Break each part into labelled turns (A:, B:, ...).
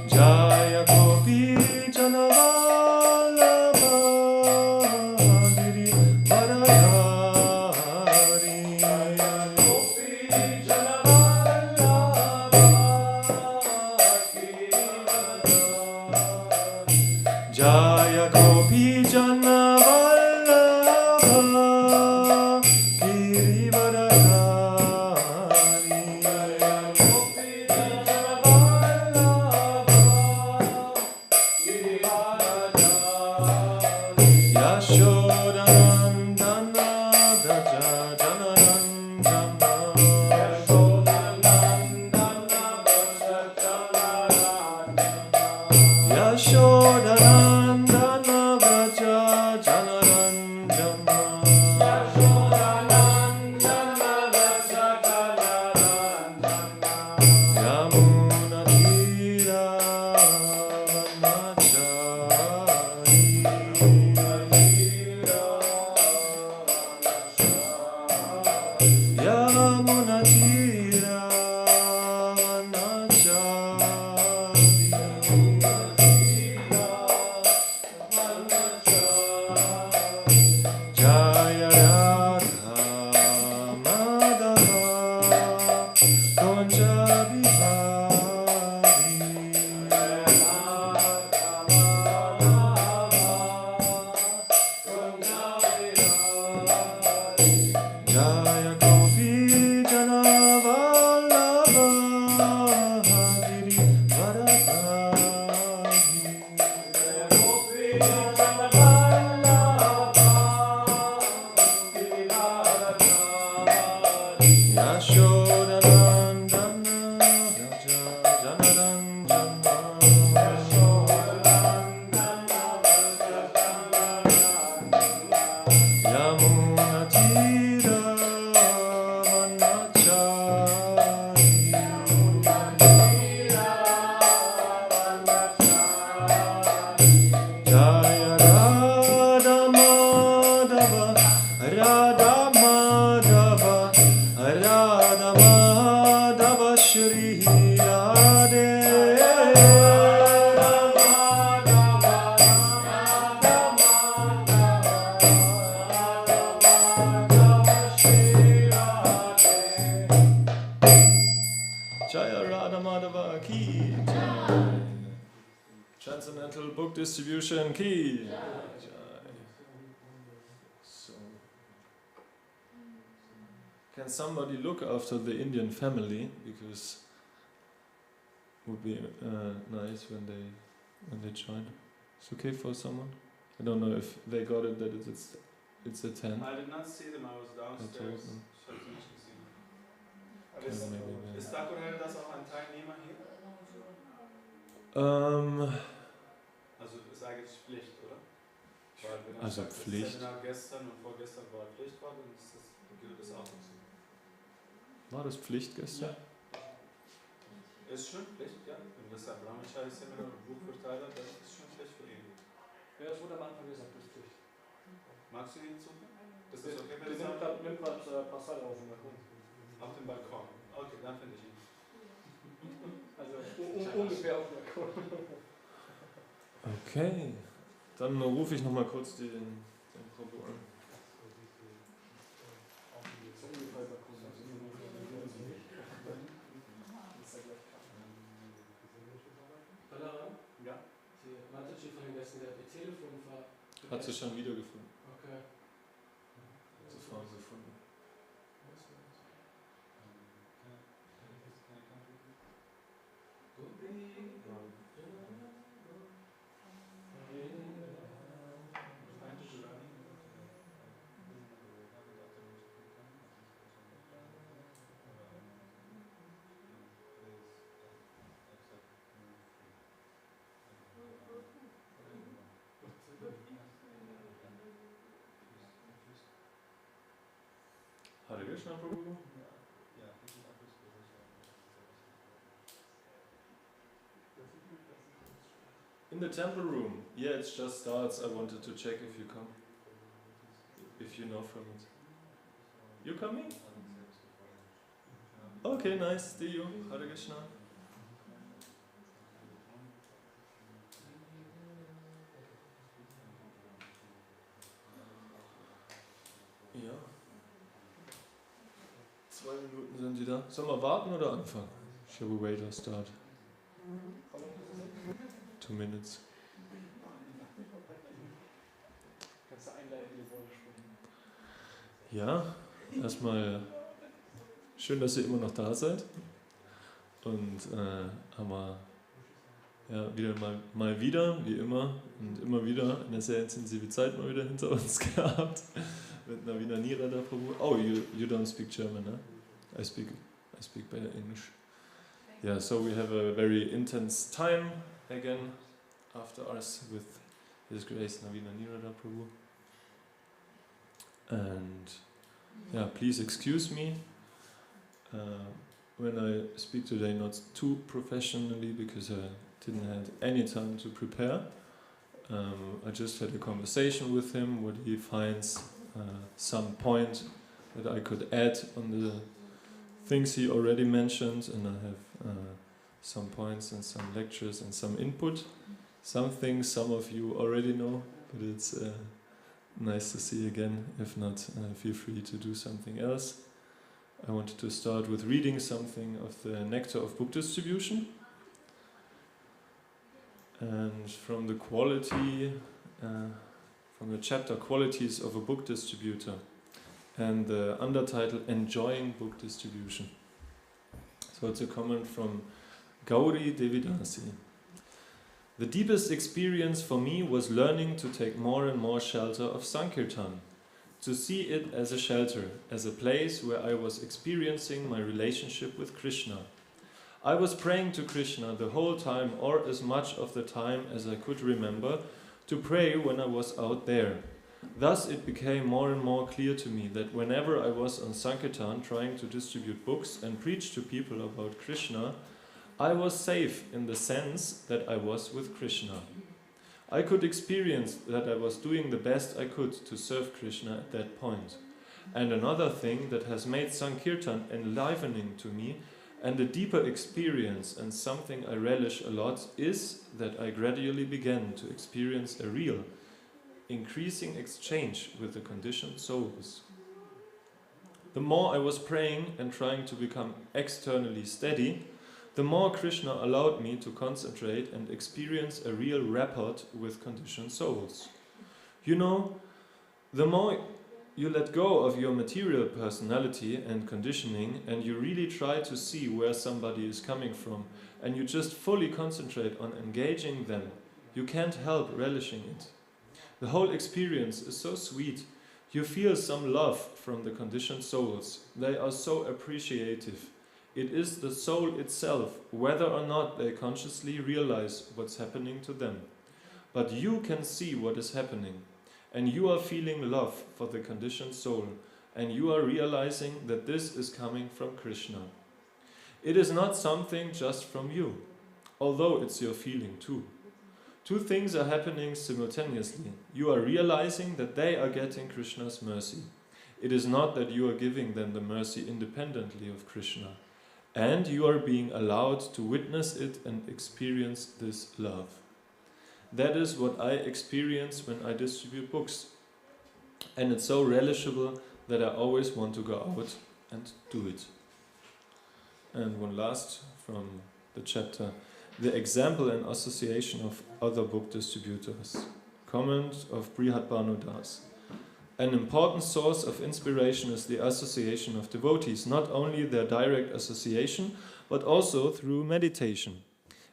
A: Jaya Gopi Janavallabha Giri Varadhari. Jaya Gopi Janavallabha Girivaradhari. Yashodanandana Vraja Janarandana. Yashodanandana Vraja Janaranjana. Yamuna Tira Vanachari. Yamuna Tira Jaya Radha Madhava Kunja Bihari. Jaya Gopi Janavallabha Giri Varadhari. Yashodanandana Raja Janaranjana. Yamuna Tira Vanachari. Jaya Radha Madhava Radha Madhava Radha Madhava Shri Radhe. Jaya Radha Madhava Ki Jai. Transcendental Book Distribution Ki Jai. So, can somebody look after the Indian family, because would be nice when they join. It's okay for someone. I don't know if they got it that it's a 10.
B: I did not see them, I was downstairs. Ich habe sie nicht gesehen. Aber ist Dakorel das auch ein Teilnehmer hier? Also ist eigentlich Pflicht, oder? Weil wenn
A: Also
B: das
A: Pflicht.
B: Seminar gestern und vorgestern war Pflicht war, dann gehört das auch dazu.
A: War das Pflicht gestern?
B: Ja. Ist schon Pflicht, ja. Wenn das ein Brahmachari-Seminar oder Buchverteiler, dann ist es schon Pflicht für ihn.
C: Ja, das wurde am Anfang gesagt, das ist Pflicht.
B: Magst du ihn hinzufügen? Das ist okay, wenn
C: nimmt was Passal auf dem Balkon.
B: Auf dem Balkon. Okay, dann finde ich ihn.
C: Also ungefähr auf dem Balkon.
A: Okay, dann rufe ich nochmal kurz den Prabhu an.
B: Ja.
C: Mataji von den Gästen, der hat ihr Telefon
A: Hat sie schon wiedergefunden.
C: Okay.
A: Sofort gefunden. Hare Krishna, Prabhu. In the temple room. Yeah, it just starts. I wanted to check if you come. If you know from it. You coming? Okay, nice. See you. Hare Krishna. Minuten sind Sie da? Sollen wir warten oder anfangen? Shall we wait or start? 2 minutes.
C: Kannst du einleitende Worte sprechen?
A: Ja, erstmal schön, dass ihr immer noch da seid. Und haben wir wieder mal wieder, wie immer, und immer wieder eine sehr intensive Zeit mal wieder hinter uns gehabt. Mit Navina Nirada Prabhu. Oh, you don't speak German, huh? I speak better English. Yeah, so we have a very intense time again after us with His Grace Navina Nirada Prabhu. And yeah, please excuse me when I speak today not too professionally because I didn't have any time to prepare. I just had a conversation with him where he finds some point that I could add on the things he already mentioned, and I have some points and some lectures and some input. Some things some of you already know, but it's nice to see again. If not, feel free to do something else. I wanted to start with reading something of the Nectar of Book Distribution. And from the quality, from the chapter Qualities of a Book Distributor, and the undertitle Enjoying Book Distribution. So it's a comment from Gauri Devidasi. The deepest experience for me was learning to take more and more shelter of Sankirtan, to see it as a shelter, as a place where I was experiencing my relationship with Krishna. I was praying to Krishna the whole time, or as much of the time as I could remember, to pray when I was out there. Thus it became more and more clear to me that whenever I was on Sankirtan trying to distribute books and preach to people about Krishna, I was safe in the sense that I was with Krishna. I could experience that I was doing the best I could to serve Krishna at that point. And another thing that has made Sankirtan enlivening to me and a deeper experience, and something I relish a lot, is that I gradually began to experience a real, increasing exchange with the conditioned souls. The more I was praying and trying to become externally steady, the more Krishna allowed me to concentrate and experience a real rapport with conditioned souls. You know, the more you let go of your material personality and conditioning, and you really try to see where somebody is coming from, and you just fully concentrate on engaging them, you can't help relishing it. The whole experience is so sweet. You feel some love from the conditioned souls. They are so appreciative. It is the soul itself, whether or not they consciously realize what's happening to them. But you can see what is happening, and you are feeling love for the conditioned soul, and you are realizing that this is coming from Krishna. It is not something just from you, although it's your feeling too. Two things are happening simultaneously. You are realizing that they are getting Krishna's mercy. It is not that you are giving them the mercy independently of Krishna. And you are being allowed to witness it and experience this love. That is what I experience when I distribute books. And it's so relishable that I always want to go out and do it. And one last from the chapter, the example and association of other book distributors. Comment of Brihat Bhanu Das. An important source of inspiration is the association of devotees, not only their direct association, but also through meditation.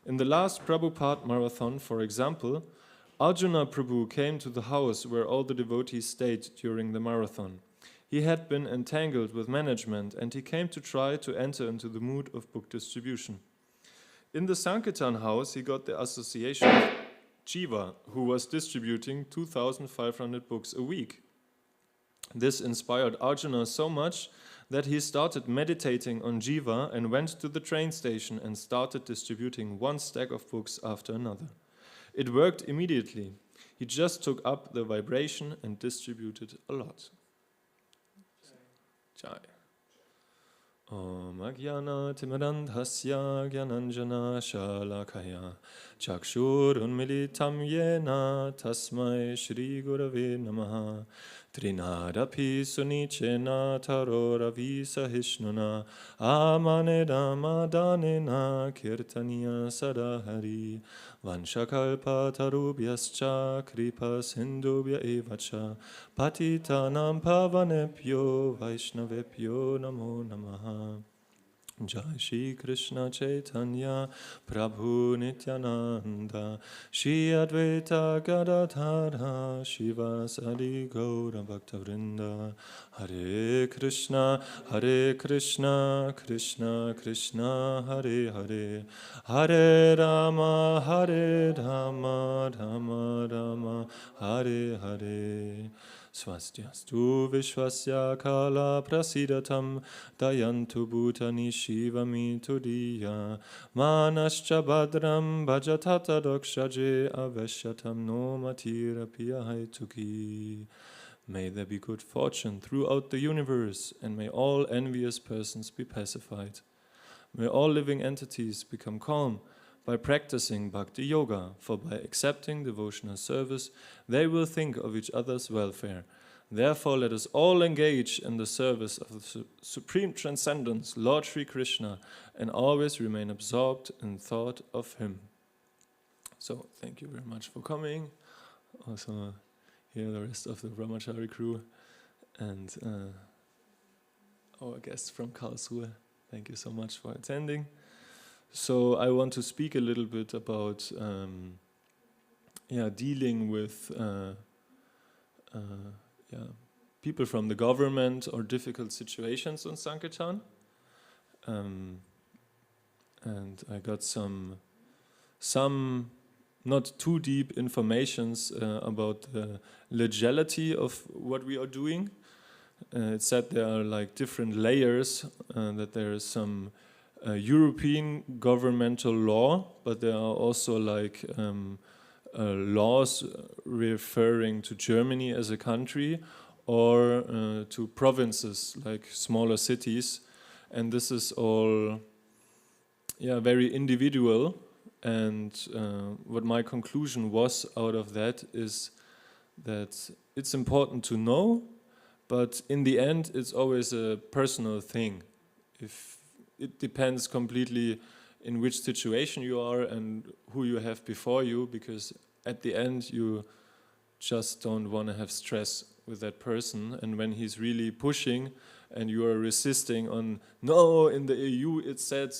A: In the last Prabhupada marathon, for example, Arjuna Prabhu came to the house where all the devotees stayed during the marathon. He had been entangled with management, and he came to try to enter into the mood of book distribution. In the Sankirtan house, he got the association of Jiva, who was distributing 2,500 books a week. This inspired Arjuna so much that he started meditating on Jiva and went to the train station and started distributing one stack of books after another. It worked immediately. He just took up the vibration and distributed a lot. Jai. Om Agyana Timirandhasya Gyananjana Shalakaya Chakshur Unmilitam Yena Tasmai Shri Gurave Namaha Trinadapi sunichena tarora visa hishnuna amanedamadanena kirtaniya sadahari vanshakalpa tarubhyascha kripa sindhubhya evacha patitanam pavanebhyo vaishnavebhyo namo namaha. Jai Shri Krishna Chaitanya Prabhu Nityananda Shri Advaita Gadadhara Shivasadi Gaura Bhaktavrinda Hare Krishna Krishna Krishna Hare Hare Hare Rama Rama Rama Hare Hare Swastyastu Vishwasya Kala Prasidatam Dayantu Bhutani Shivamitu Diya Manascha Badram Bhajatata Dokshaje Aveshyatam No Matira Piyahaituki. May there be good fortune throughout the universe, and may all envious persons be pacified. May all living entities become calm by practicing bhakti yoga, for by accepting devotional service, they will think of each other's welfare. Therefore, let us all engage in the service of the Supreme Transcendence, Lord Sri Krishna, and always remain absorbed in thought of Him. So, thank you very much for coming. Also, here the rest of the Brahmachari crew and our guests from Karlsruhe. Thank you so much for attending. So I want to speak a little bit about dealing with people from the government or difficult situations on Sankirtan. And I got some not too deep informations about the legality of what we are doing. It said there are like different layers, that there is some European governmental law, but there are also like laws referring to Germany as a country or to provinces like smaller cities, and this is all very individual. And what my conclusion was out of that is that it's important to know, but in the end it's always a personal thing. If it depends completely in which situation you are and who you have before you, because at the end you just don't want to have stress with that person, and when he's really pushing and you are resisting on, no, in the EU it said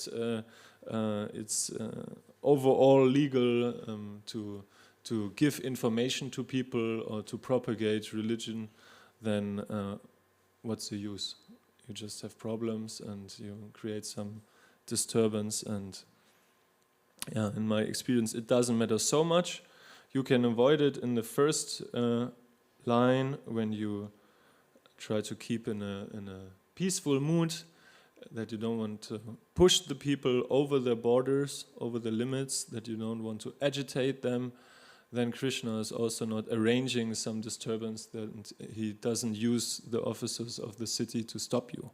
A: it's overall legal to give information to people or to propagate religion, then what's the use? You just have problems and you create some disturbance, and in my experience it doesn't matter so much. You can avoid it in the first line when you try to keep in a peaceful mood, that you don't want to push the people over their borders, over the limits, that you don't want to agitate them. Then Krishna is also not arranging some disturbance, that he doesn't use the officers of the city to stop you.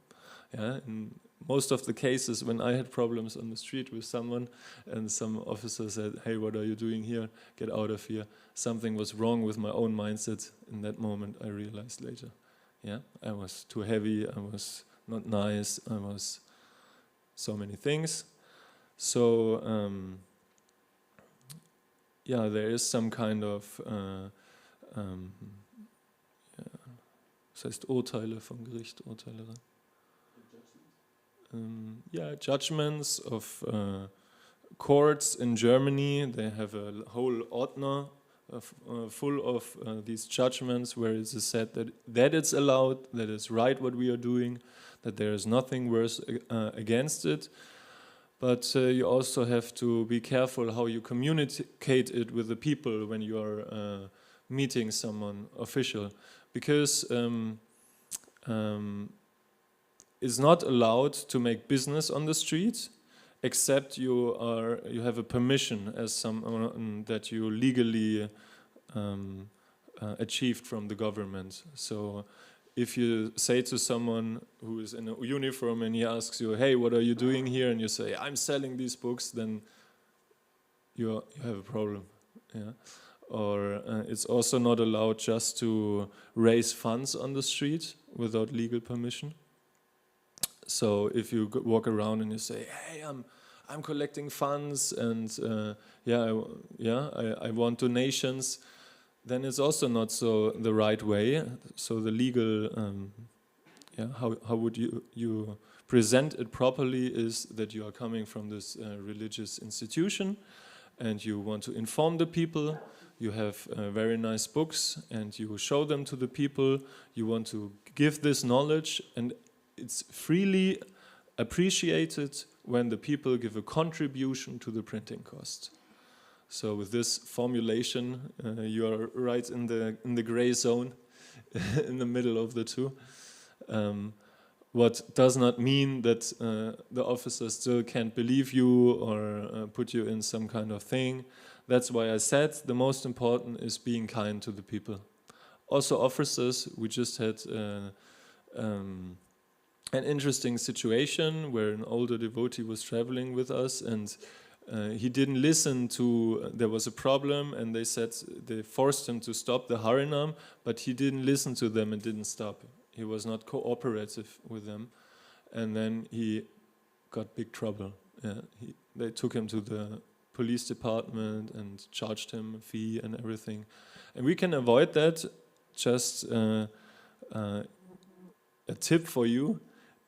A: In most of the cases when I had problems on the street with someone and some officer said, hey, what are you doing here? Get out of here. Something was wrong with my own mindset in that moment, I realized later. I was too heavy, I was not nice, I was so many things. So there is some kind of das heißt Urteile vom Gericht, Urteile. Judgments of courts in Germany. They have a whole Ordner full of these judgments where it is said that it's allowed, that it's right what we are doing, that there is nothing worse against it. But you also have to be careful how you communicate it with the people when you are meeting someone official, because it's not allowed to make business on the street except you have a permission as someone that you legally achieved from the government. So if you say to someone who is in a uniform and he asks you, hey, what are you doing here? And you say, I'm selling these books, then you have a problem. or it's also not allowed just to raise funds on the street without legal permission. So if you walk around and you say, "Hey, I'm collecting funds and I want donations," then it's also not so the right way. So the legal, how would you present it properly is that you are coming from this religious institution and you want to inform the people. You have very nice books and you show them to the people. You want to give this knowledge, and it's freely appreciated when the people give a contribution to the printing cost. So with this formulation, you are right in the gray zone, in the middle of the two. What does not mean that the officer still can't believe you or put you in some kind of thing. That's why I said the most important is being kind to the people. Also officers, we just had an interesting situation where an older devotee was traveling with us, and he didn't listen to, there was a problem, and they forced him to stop the Harinam, but he didn't listen to them and didn't stop. He was not cooperative with them, and then he got big trouble. Yeah, they took him to the police department and charged him a fee and everything. And we can avoid that. Just a tip for you.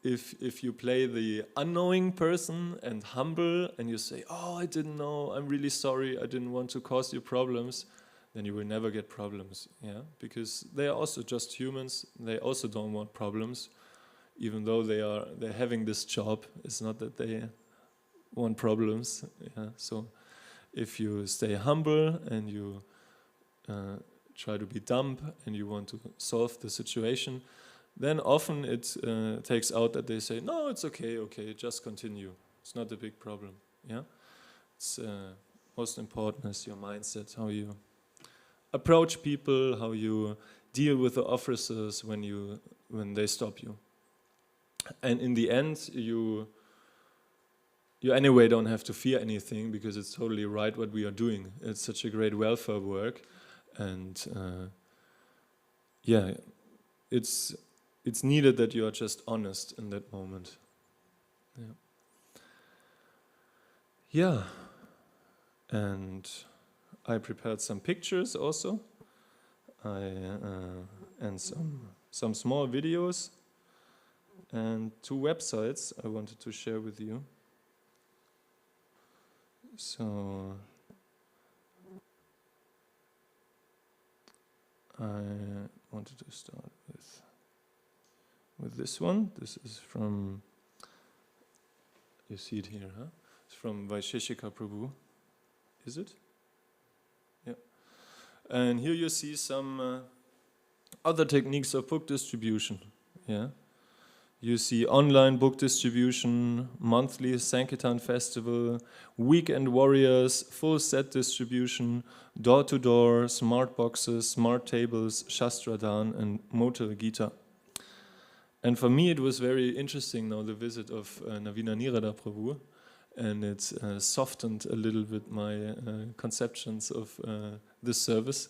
A: If you play the unknowing person and humble and you say, "Oh, I didn't know, I'm really sorry, I didn't want to cause you problems," then you will never get problems, yeah? Because they are also just humans, they also don't want problems, even though they're having this job. It's not that they want problems, yeah? So if you stay humble and you try to be dumb and you want to solve the situation, then often it takes out that they say, "No, it's okay, just continue. It's not a big problem." Yeah, it's most important is your mindset, how you approach people, how you deal with the officers when they stop you. And in the end, you anyway don't have to fear anything, because it's totally right what we are doing. It's such a great welfare work, and it's needed that you are just honest in that moment. Yeah. And I prepared some pictures also, and some small videos, and 2 websites I wanted to share with you. So I wanted to start with this one. This is from, you see it here, huh? It's from Vaisheshika Prabhu. Is it? Yeah. And here you see some other techniques of book distribution. Yeah. You see online book distribution, monthly Sankirtan festival, weekend warriors, full set distribution, door-to-door, smart boxes, smart tables, Shastradan, and Motor Gita. And for me it was very interesting now, the visit of Navina Nirada Prabhu, and it softened a little bit my conceptions of this service,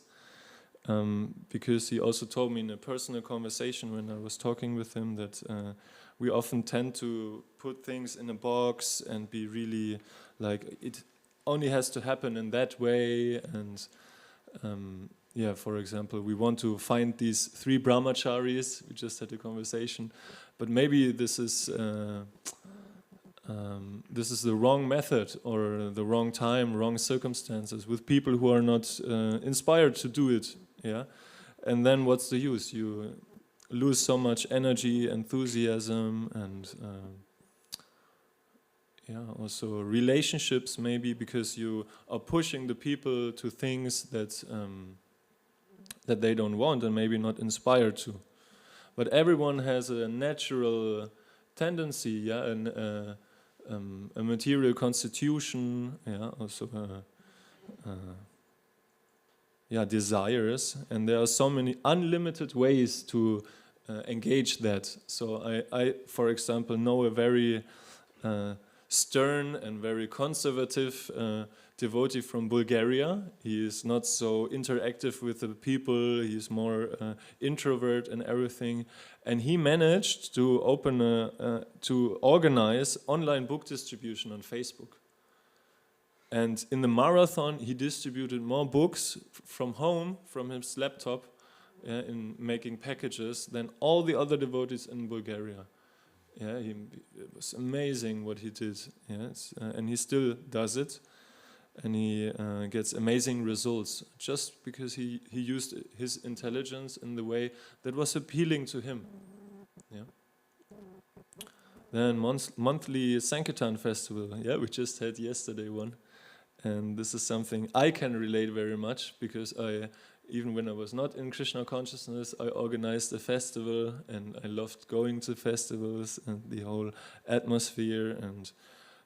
A: because he also told me in a personal conversation when I was talking with him that we often tend to put things in a box and be really like, it only has to happen in that way, and for example, we want to find these 3 brahmacharis. We just had a conversation, but maybe this is the wrong method, or the wrong time, wrong circumstances, with people who are not inspired to do it. Yeah, and then what's the use? You lose so much energy, enthusiasm, and also relationships, maybe, because you are pushing the people to things that they don't want and maybe not inspired to. But everyone has a natural tendency, and a material constitution, also desires, and there are so many unlimited ways to engage that. So I for example, know a very stern and very conservative devotee from Bulgaria. He is not so interactive with the people. He's more introvert and everything. And he managed to to organize online book distribution on Facebook. And in the marathon, he distributed more books from home, from his laptop, in making packages than all the other devotees in Bulgaria. Yeah, it was amazing what he did. Yes, and he still does it, and he gets amazing results just because he used his intelligence in the way that was appealing to him. Yeah. Then monthly Sankirtan festival. Yeah, we just had yesterday one, and this is something I can relate very much because even when I was not in Krishna consciousness, I organized a festival and I loved going to festivals and the whole atmosphere, and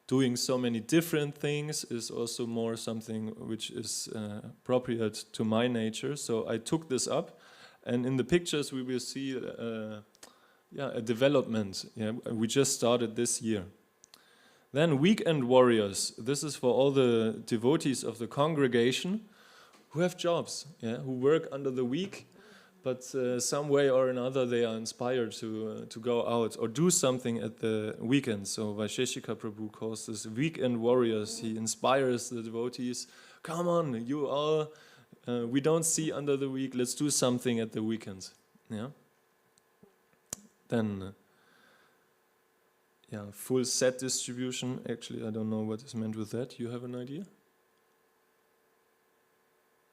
A: doing so many different things is also more something which is appropriate to my nature. So I took this up, and in the pictures we will see a development. Yeah, we just started this year. Then weekend warriors. This is for all the devotees of the congregation who have jobs, who work under the week, but some way or another they are inspired to go out or do something at the weekend. So Vaisheshika Prabhu calls this weekend warriors. He inspires the devotees. Come on, you all, we don't see under the week, let's do something at the weekend. Yeah. Then, full set distribution. Actually, I don't know what is meant with that. You have an idea?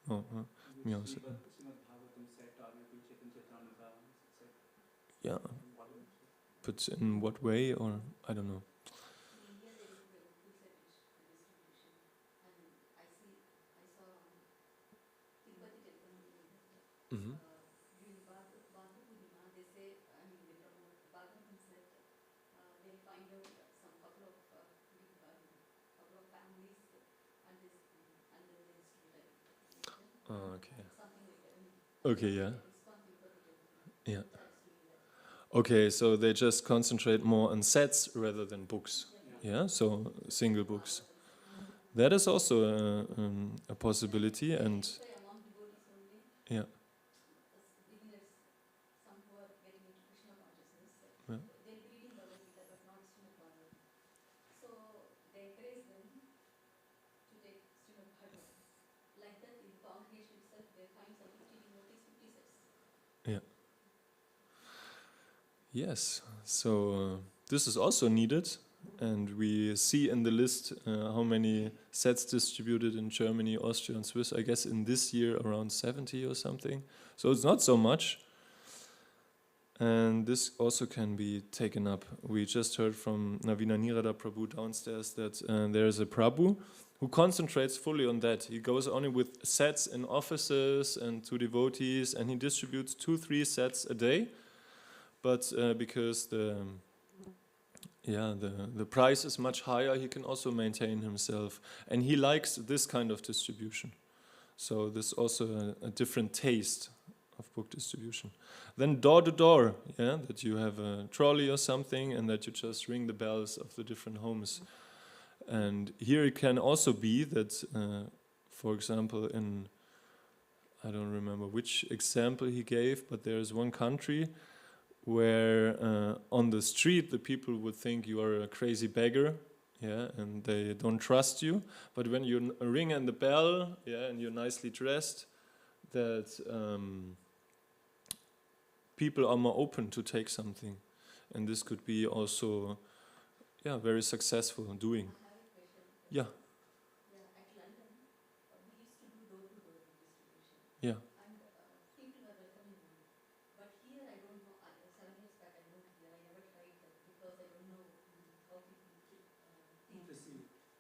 A: Oh, me also. Yeah, but in what way, or I don't know. Mm-hmm. Oh, okay. Okay, yeah. Yeah. Okay, so they just concentrate more on sets rather than books. Yeah, so single books. That is also a possibility, and yeah. Yeah. Yeah. Yes, so this is also needed, and we see in the list how many sets distributed in Germany, Austria and Swiss. I guess in this year around 70 or something. So it's not so much. And this also can be taken up. We just heard from Navina Nirada Prabhu downstairs that there is a Prabhu who concentrates fully on that. He goes only with sets in offices and to devotees, and he distributes 2-3 sets a day. But because the price is much higher, he can also maintain himself, and he likes this kind of distribution. So this is also a different taste of book distribution. Then door to door, that you have a trolley or something, and that you just ring the bells of the different homes. And here it can also be that, for example, I don't remember which example he gave, but there is one country where on the street the people would think you are a crazy beggar, and they don't trust you. But when you ring in the bell, and you're nicely dressed, that people are more open to take something, and this could be also, very successful in doing. Yeah. Yeah.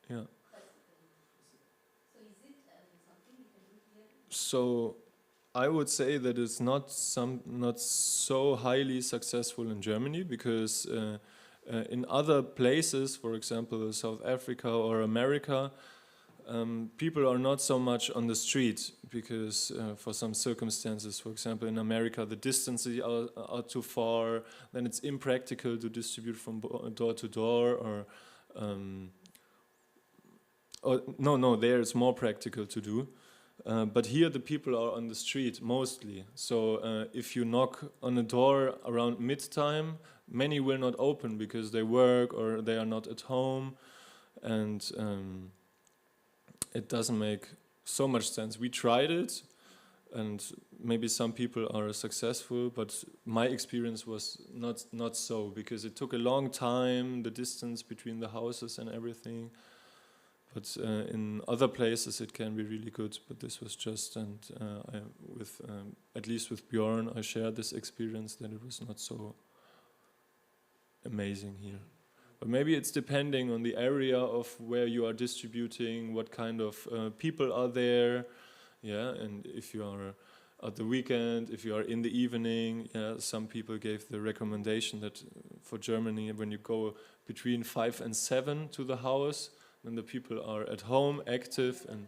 A: Yeah. So I would say that it's not so highly successful in Germany, because in other places, for example South Africa or America, people are not so much on the street because for some circumstances, for example in America the distances are too far, then it's impractical to distribute from door to door, or No, there it's more practical to do. But here the people are on the street mostly. So if you knock on a door around mid-time, many will not open because they work or they are not at home. And it doesn't make so much sense. We tried it, and maybe some people are successful, but my experience was not so, because it took a long time, the distance between the houses and everything. But in other places it can be really good. But this was just, and at least with Bjorn, I shared this experience that it was not so amazing here. But maybe it's depending on the area of where you are distributing, what kind of people are there, yeah. And if you are at the weekend, if you are in the evening, yeah. Some people gave the recommendation that for Germany, when you go between 5 and 7 to the house, then the people are at home, active, and.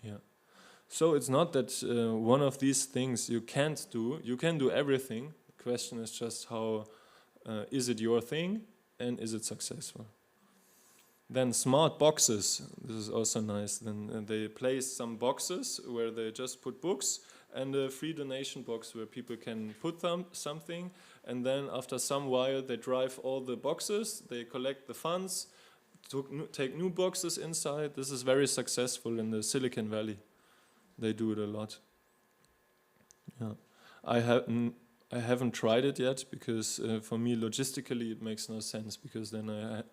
A: Yeah. So it's not that one of these things you can't do. You can do everything. The question is just how is it your thing and is it successful? Then smart boxes. This is also nice. Then they place some boxes where they just put books, and a free donation box where people can put something, and then after some while they drive all the boxes, they collect the funds, take new boxes inside. This is very successful in the Silicon Valley. They do it a lot. Yeah, I haven't tried it yet because for me logistically it makes no sense, because then I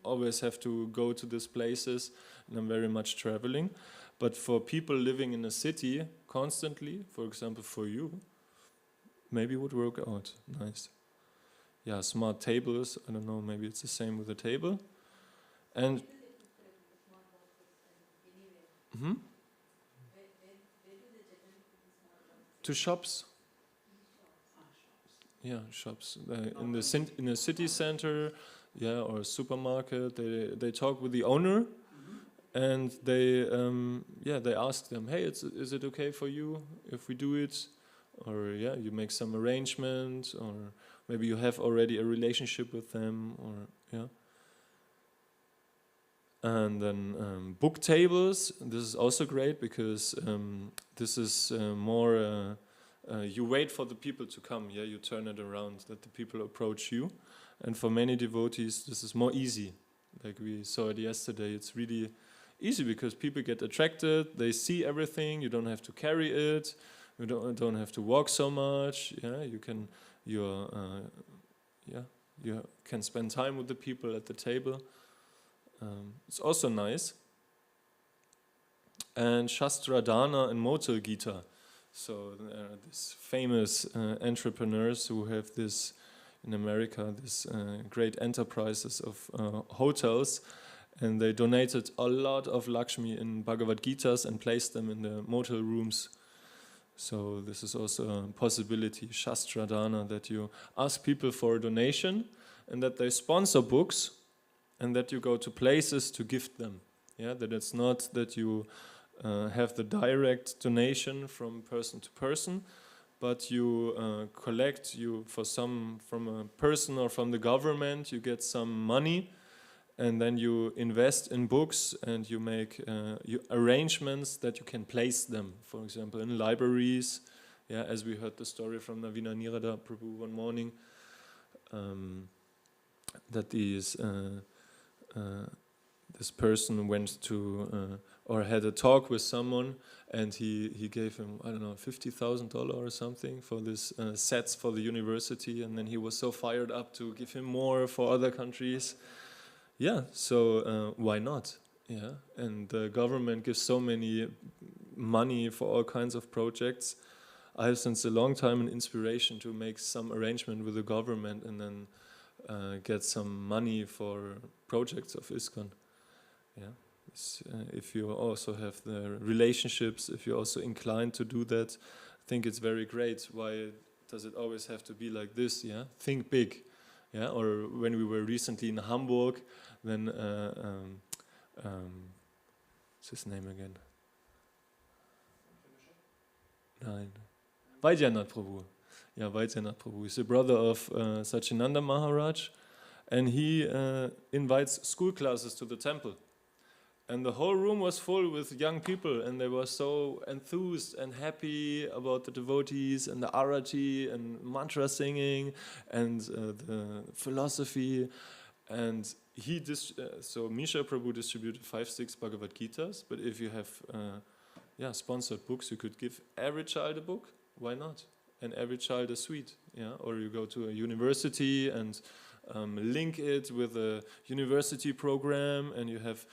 A: always have to go to these places and I'm very much traveling. But for people living in a city constantly, for example for you, maybe it would work out. Nice. Yeah, smart tables. I don't know, maybe it's the same with a table. And to shops. Yeah, shops. In a city center, yeah, or a supermarket. They talk with the owner, and they ask them, hey, is it okay for you if we do it? Or yeah, you make some arrangement, or maybe you have already a relationship with them, or yeah. And then book tables. This is also great because this is more. You wait for the people to come. Yeah, you turn it around that the people approach you. And for many devotees, this is more easy. Like we saw it yesterday, it's really easy because people get attracted. They see everything. You don't have to carry it. You don't have to walk so much. Yeah, you can spend time with the people at the table. It's also nice. And Shastradhana and Motor Gita. So there are these famous entrepreneurs who have this in America, this great enterprises of hotels, and they donated a lot of Lakshmi in Bhagavad Gitas and placed them in the motel rooms. So this is also a possibility, Shastradhana, that you ask people for a donation and that they sponsor books and that you go to places to gift them. Yeah, that it's not that you have the direct donation from person to person, but you collect from a person or from the government, you get some money, and then you invest in books and you make arrangements that you can place them, for example, in libraries. Yeah, as we heard the story from Navina Nirada Prabhu one morning, that this person went to or had a talk with someone, and he gave him, I don't know, $50,000 or something for this sets for the university, and then he was so fired up to give him more for other countries. Yeah, so why not? Yeah, and the government gives so many money for all kinds of projects. I have since a long time an inspiration to make some arrangement with the government and then get some money for projects of ISKCON. Yeah, if you also have the relationships, if you're also inclined to do that, I think it's very great. Why does it always have to be like this? Yeah, think big. Yeah, or when we were recently in Hamburg, then what's his name again? Nein. Vaidyanath Prabhu. Yeah, Vaidyanath Prabhu. He's the brother of Sachinanda Maharaj, and he invites school classes to the temple. And the whole room was full with young people, and they were so enthused and happy about the devotees and the arati and mantra singing and the philosophy. And so Misha Prabhu distributed 5-6 Bhagavad Gitas, but if you have sponsored books, you could give every child a book. Why not? And every child a sweet, or you go to a university and link it with a university program, and you have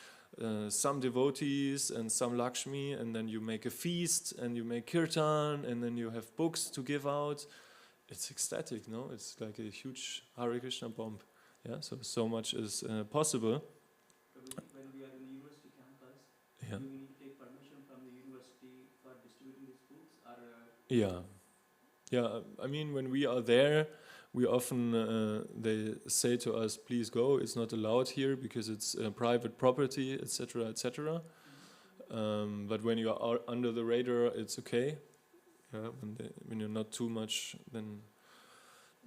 A: some devotees and some Lakshmi, and then you make a feast and you make kirtan, and then you have books to give out. It's ecstatic, no? It's like a huge Hare Krishna bomb. Yeah, so much is possible.
C: When we are in the university campus,
A: Yeah.
C: do we need to take permission from the university for distributing these books?
A: Yeah. I mean, when we are there, we often they say to us, "Please go. It's not allowed here because it's private property, etc., etc." But when you are under the radar, it's okay. Yeah, when you're not too much, then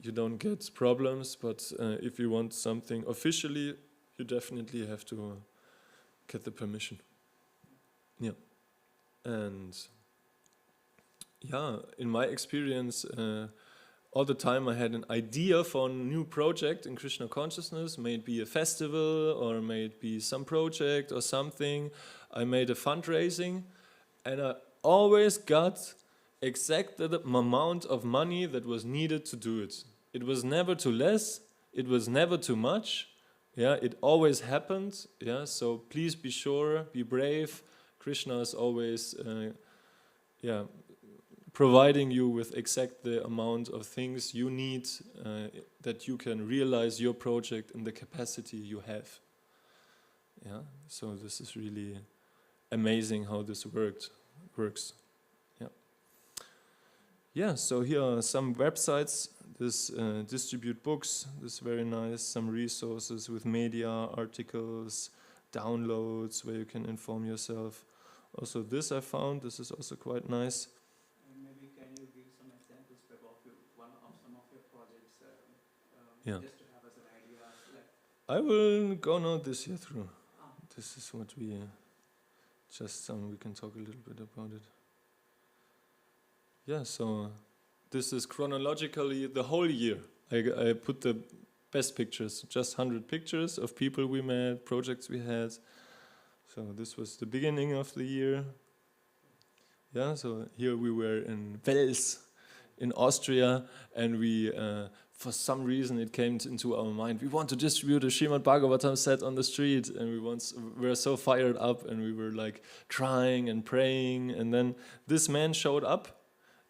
A: you don't get problems. But if you want something officially, you definitely have to get the permission. Yeah, and in my experience, all the time I had an idea for a new project in Krishna consciousness. May it be a festival or may it be some project or something. I made a fundraising, and I always got exactly the amount of money that was needed to do it. It was never too less, it was never too much. Yeah, it always happened. Yeah, so please be sure, be brave. Krishna is always providing you with exact the amount of things you need that you can realize your project in the capacity you have. Yeah, so this is really amazing how this works. Yeah, so here are some websites. This distribute books. This is very nice. Some resources with media, articles, downloads where you can inform yourself. Also, this I found. This is also quite nice.
C: And maybe can you give some examples of some of your projects, just to have us an idea?
A: I will go now this year through. This is what we we can talk a little bit about it. Yeah, so this is chronologically the whole year. I put the best pictures, just 100 pictures of people we met, projects we had. So this was the beginning of the year. Yeah, so here we were in Wels, in Austria, and we, for some reason, it came into our mind, we want to distribute a Srimad Bhagavatam set on the street, and we were so fired up, and we were like trying and praying, and then this man showed up,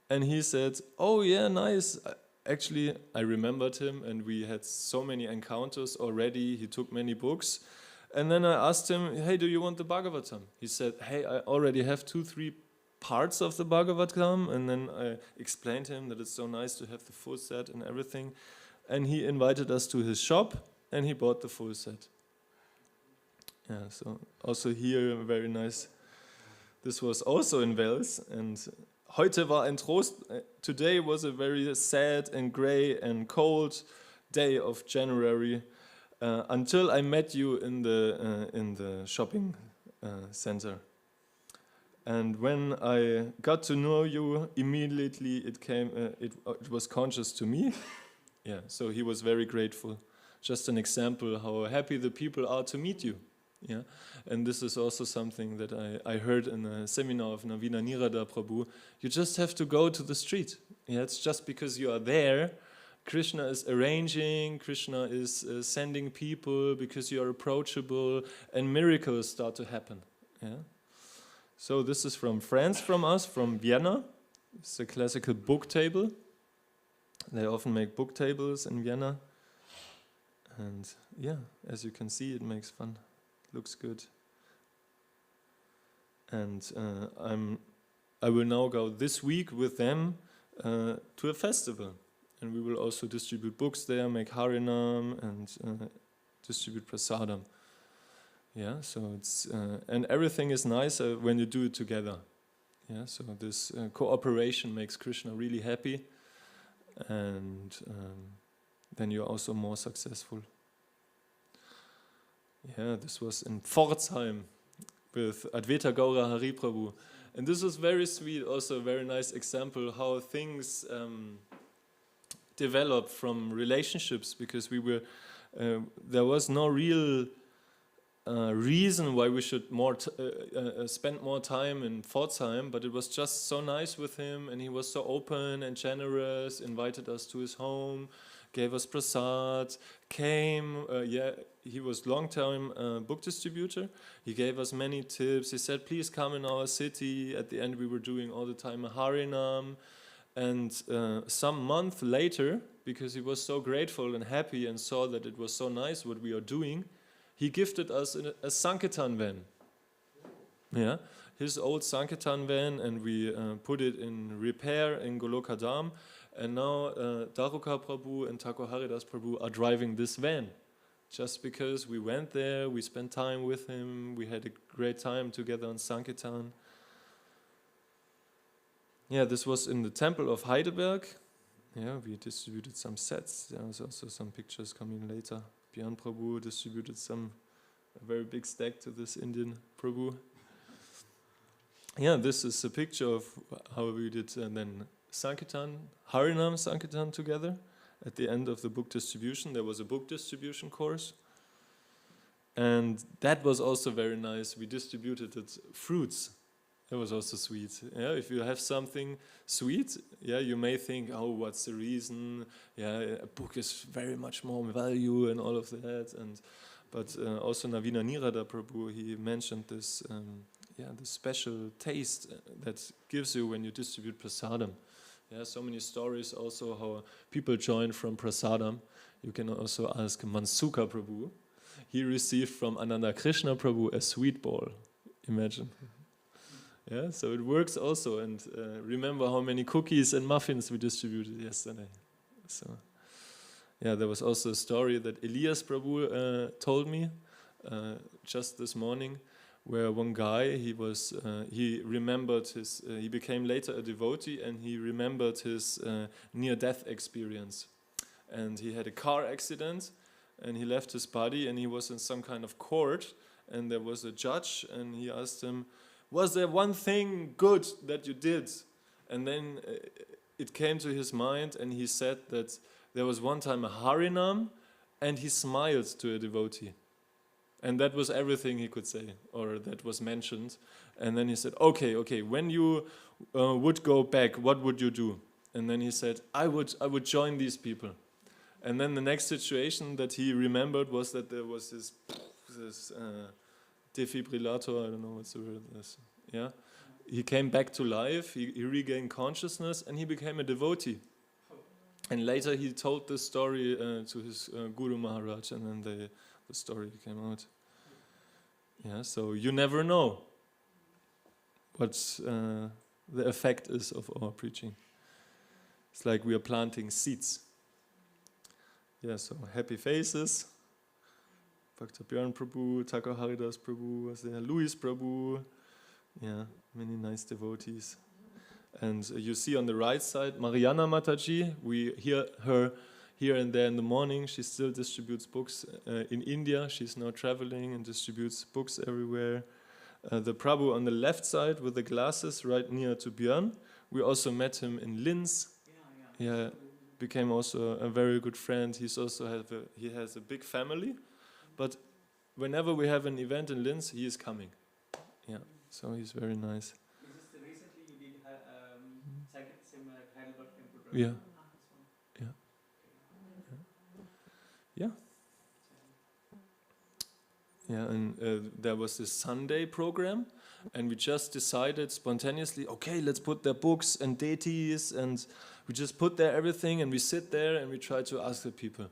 A: and he said, "Oh yeah, nice." Actually, I remembered him, and we had so many encounters already. He took many books, and then I asked him, "Hey, do you want the Bhagavatam?" He said, "Hey, I already have 2-3 parts of the Bhagavatam," and then I explained to him that it's so nice to have the full set and everything, and he invited us to his shop, and he bought the full set. Yeah, so also here, very nice. This was also in Wels, and heute war ein Trost. Today was a very sad and grey and cold day of January, until I met you in the shopping center. And when I got to know you, immediately it was conscious to me. Yeah, so he was very grateful. Just an example how happy the people are to meet you. Yeah, and this is also something that I heard in a seminar of Navina Nirada Prabhu. You just have to go to the street. Yeah, it's just because you are there. Krishna is arranging, Krishna is sending people because you are approachable, and miracles start to happen. Yeah. So this is from France, from us, from Vienna. It's a classical book table. They often make book tables in Vienna. And yeah, as you can see, it makes fun. Looks good. And I will now go this week with them to a festival. And we will also distribute books there, make Harinam, and distribute Prasadam. Yeah, so it's and everything is nicer when you do it together. Yeah, so this cooperation makes Krishna really happy, and then you're also more successful. Yeah, this was in Pforzheim with Advaita Gaura Hari Prabhu. And this was very sweet, also a very nice example how things develop from relationships, because we were there was no real reason why we should spend more time in Pforzheim, but it was just so nice with him, and he was so open and generous, invited us to his home, gave us prasad, came, he was long-term book distributor. He gave us many tips. He said, please come in our city. At the end, we were doing all the time a Harinam. And some month later, because he was so grateful and happy and saw that it was so nice what we are doing, he gifted us a Sankirtan van. Yeah, his old Sankirtan van, and we put it in repair in Golokadam. And now Daruka Prabhu and Thakur Haridas Prabhu are driving this van. Just because we went there, we spent time with him, we had a great time together on Sankirtan. Yeah, this was in the temple of Heidelberg. Yeah, we distributed some sets. There was also some pictures coming later. Björn Prabhu distributed a very big stack to this Indian Prabhu. Yeah, this is a picture of how we did then Sankirtan, Harinam Sankirtan together. At the end of the book distribution, there was a book distribution course. And that was also very nice. We distributed fruits. It was also sweet. Yeah, if you have something sweet, yeah, you may think, oh, what's the reason? Yeah, a book is very much more value and all of that. But also Navina Nirada Prabhu, he mentioned this, the special taste that gives you when you distribute prasadam. Yeah, so many stories also how people join from prasadam. You can also ask Mansuka Prabhu. He received from Ananda Krishna Prabhu a sweet ball. Imagine. Yeah, so it works also. And remember how many cookies and muffins we distributed yesterday. So, yeah, there was also a story that Elias Prabhu told me just this morning, where one guy, he remembered he became later a devotee, and he remembered his near-death experience. And he had a car accident, and he left his body, and he was in some kind of court, and there was a judge, and he asked him, was there one thing good that you did? And then it came to his mind, and he said that there was one time a Harinam, and he smiled to a devotee. And that was everything he could say, or that was mentioned. And then he said, okay, when you would go back, what would you do? And then he said, I would join these people. And then the next situation that he remembered was that there was this defibrillator, I don't know what's the word is. Yeah, he came back to life, he regained consciousness, and he became a devotee. And later he told this story to his Guru Maharaj, and then the story came out. Yeah, so you never know what the effect is of our preaching. It's like we are planting seeds. Yeah, so happy faces. Bhakta Björn Prabhu, Thakur Haridas Prabhu was there, Louis Prabhu. Yeah, many nice devotees. And you see on the right side, Mariana Mataji. We hear her here and there in the morning. She still distributes books in India. She's now traveling and distributes books everywhere. The Prabhu on the left side with the glasses right near to Björn. We also met him in Linz. Yeah, became also a very good friend. He has a big family. But whenever we have an event in Linz, he is coming. Yeah, so he's very nice.
C: Recently you did Sankirtan at Heidelberg Temple.
A: Yeah. Yeah, and there was this Sunday program, and we just decided spontaneously, okay, let's put their books and deities, and we just put there everything, and we sit there and we try to ask the people.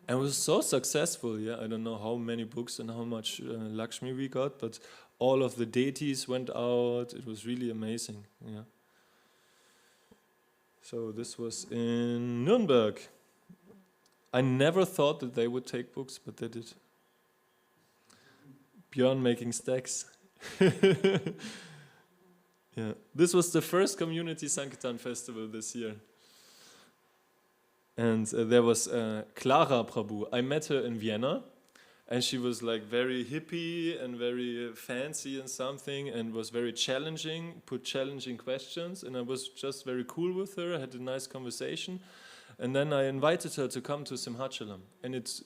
A: And it was so successful, yeah. I don't know how many books and how much Lakshmi we got, but all of the deities went out. It was really amazing, yeah. So this was in Nuremberg. I never thought that they would take books, but they did. Björn making stacks. Yeah, this was the first community Sankirtan festival this year. And there was Clara Prabhu. I met her in Vienna, and she was like very hippie and very fancy and something, and was very challenging, put challenging questions, and I was just very cool with her, I had a nice conversation. And then I invited her to come to Simhachalam, and it's,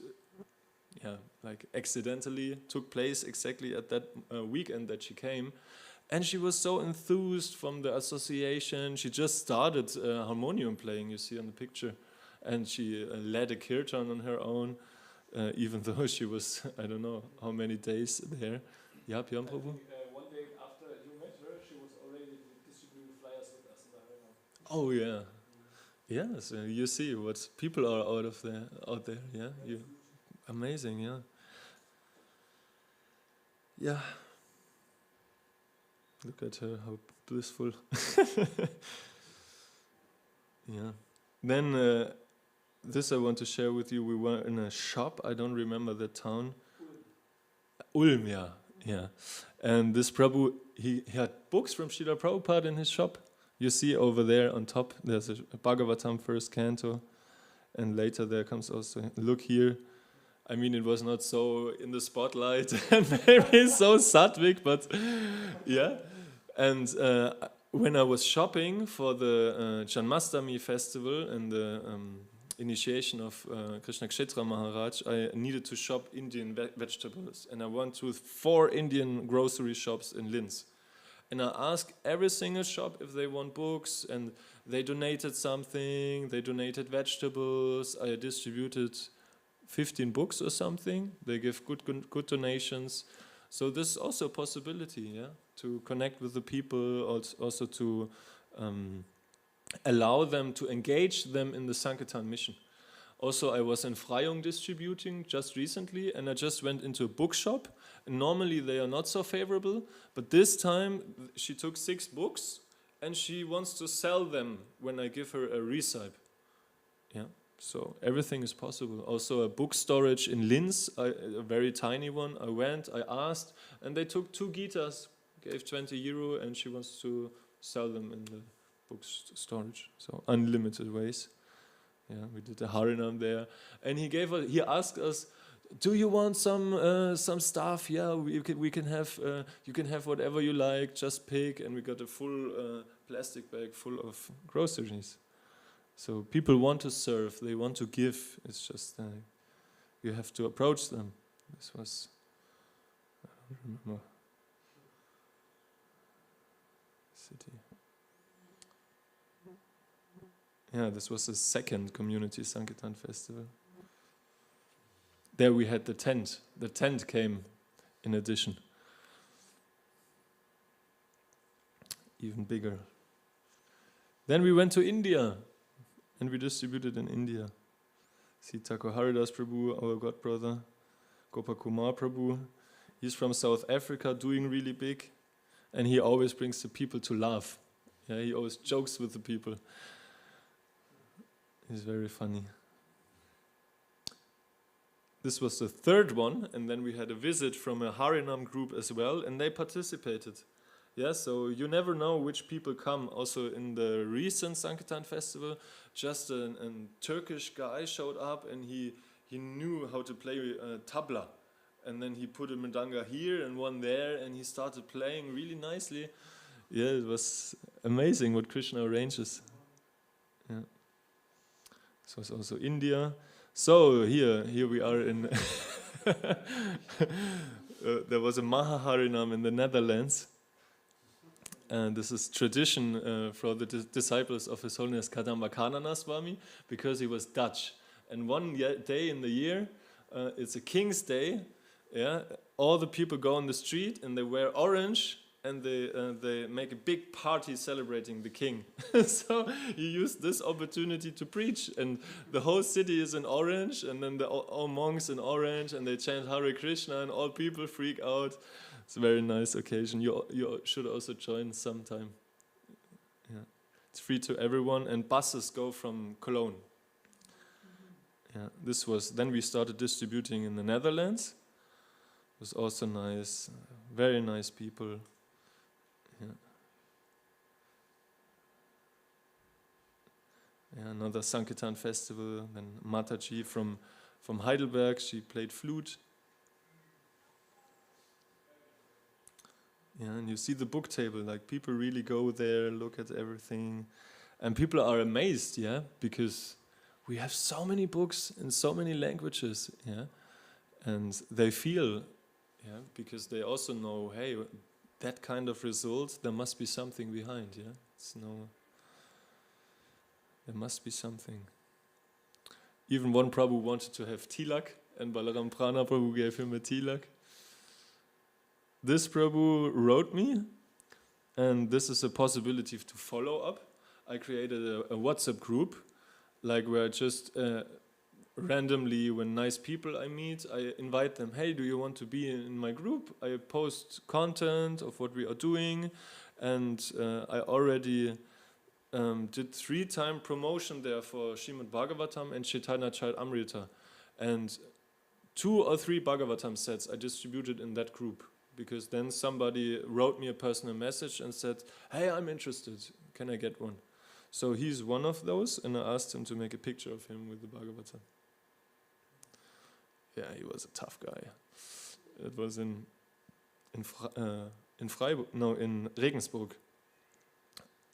A: like accidentally took place exactly at that weekend that she came. And she was so enthused from the association. She just started harmonium playing, you see on the picture. And she led a kirtan on her own, even though she was, I don't know how many days there. Yeah, Pian Prabhu?
D: One day after you met her, she was already distributing flyers with us in the arena.
A: Oh, yeah. Yeah, so you see what people are out there, yeah? Amazing, yeah. Yeah. Look at her, how blissful. Yeah. Then this I want to share with you. We were in a shop. I don't remember the town. Ulm, yeah. And this Prabhu, he had books from Srila Prabhupada in his shop. You see over there on top, there's a Bhagavatam first canto. And later there comes also, look here. I mean, it was not so in the spotlight and maybe so sattvic, but yeah. And when I was shopping for the Janmastami festival and the initiation of Krishna Kshetra Maharaj, I needed to shop Indian vegetables. And I went to 4 Indian grocery shops in Linz. And I asked every single shop if they want books, and they donated something, they donated vegetables. I distributed 15 books or something. They give good donations. So this is also a possibility, yeah, to connect with the people, also to allow them to engage them in the Sankirtan mission. Also, I was in Freyung distributing just recently, and I just went into a bookshop. And normally they are not so favorable, but this time she took 6 books, and she wants to sell them when I give her a recipe. Yeah, so everything is possible. Also a book storage in Linz, a very tiny one. I went, I asked, and they took 2 guitars, gave 20 euro, and she wants to sell them in the book storage. So unlimited ways. Yeah, we did a Harinam there, and he asked us, "Do you want some stuff? Yeah, we can have. You can have whatever you like. Just pick." And we got a full plastic bag full of groceries. So people want to serve. They want to give. It's just you have to approach them. This was, I don't remember, city. Yeah, this was the second community Sankirtan festival. There we had the tent. The tent came in addition. Even bigger. Then we went to India, and we distributed in India. See Thakur Haridas Prabhu, our god brother, Gopakumar Prabhu. He's from South Africa, doing really big, and he always brings the people to laugh. Yeah, he always jokes with the people. He's very funny. This was the third one, and then we had a visit from a Harinam group as well, and they participated. Yeah, so you never know which people come. Also in the recent Sankirtan festival, just a Turkish guy showed up, and he knew how to play tabla. And then he put a mridanga here and one there, and he started playing really nicely. Yeah, it was amazing what Krishna arranges. Yeah. This was also India. So here we are in. There was a Mahaharinam in the Netherlands, and this is tradition for the disciples of His Holiness Kadamba Swami, because he was Dutch. And one day in the year, it's a King's Day. Yeah, all the people go on the street and they wear orange. And they make a big party celebrating the king. So he used this opportunity to preach, and the whole city is in orange, and then all monks in orange, and they chant Hare Krishna, and all people freak out. It's a very nice occasion. You should also join sometime. Yeah, it's free to everyone, and buses go from Cologne. Yeah, then we started distributing in the Netherlands. It was also nice, very nice people. Yeah. another Sankirtan festival. Then Mataji from Heidelberg, she played flute. Yeah, and you see the book table, like people really go there, look at everything, and people are amazed, yeah, because we have so many books in so many languages, yeah, and they feel, yeah, because they also know, hey, that kind of result, there must be something behind, yeah, there must be something. Even one Prabhu wanted to have tilak, and Balaram Prana Prabhu gave him a tilak. This Prabhu wrote me, and this is a possibility to follow up. I created a WhatsApp group, like where just randomly, when nice people I meet, I invite them, hey, do you want to be in my group? I post content of what we are doing, and I already did 3-time promotion there for Srimad Bhagavatam and Chaitanya Charitamrita. And 2 or 3 Bhagavatam sets I distributed in that group, because then somebody wrote me a personal message and said, hey, I'm interested, can I get one? So he's one of those, and I asked him to make a picture of him with the Bhagavatam. Yeah, he was a tough guy. It was in Freiburg, no, in Regensburg.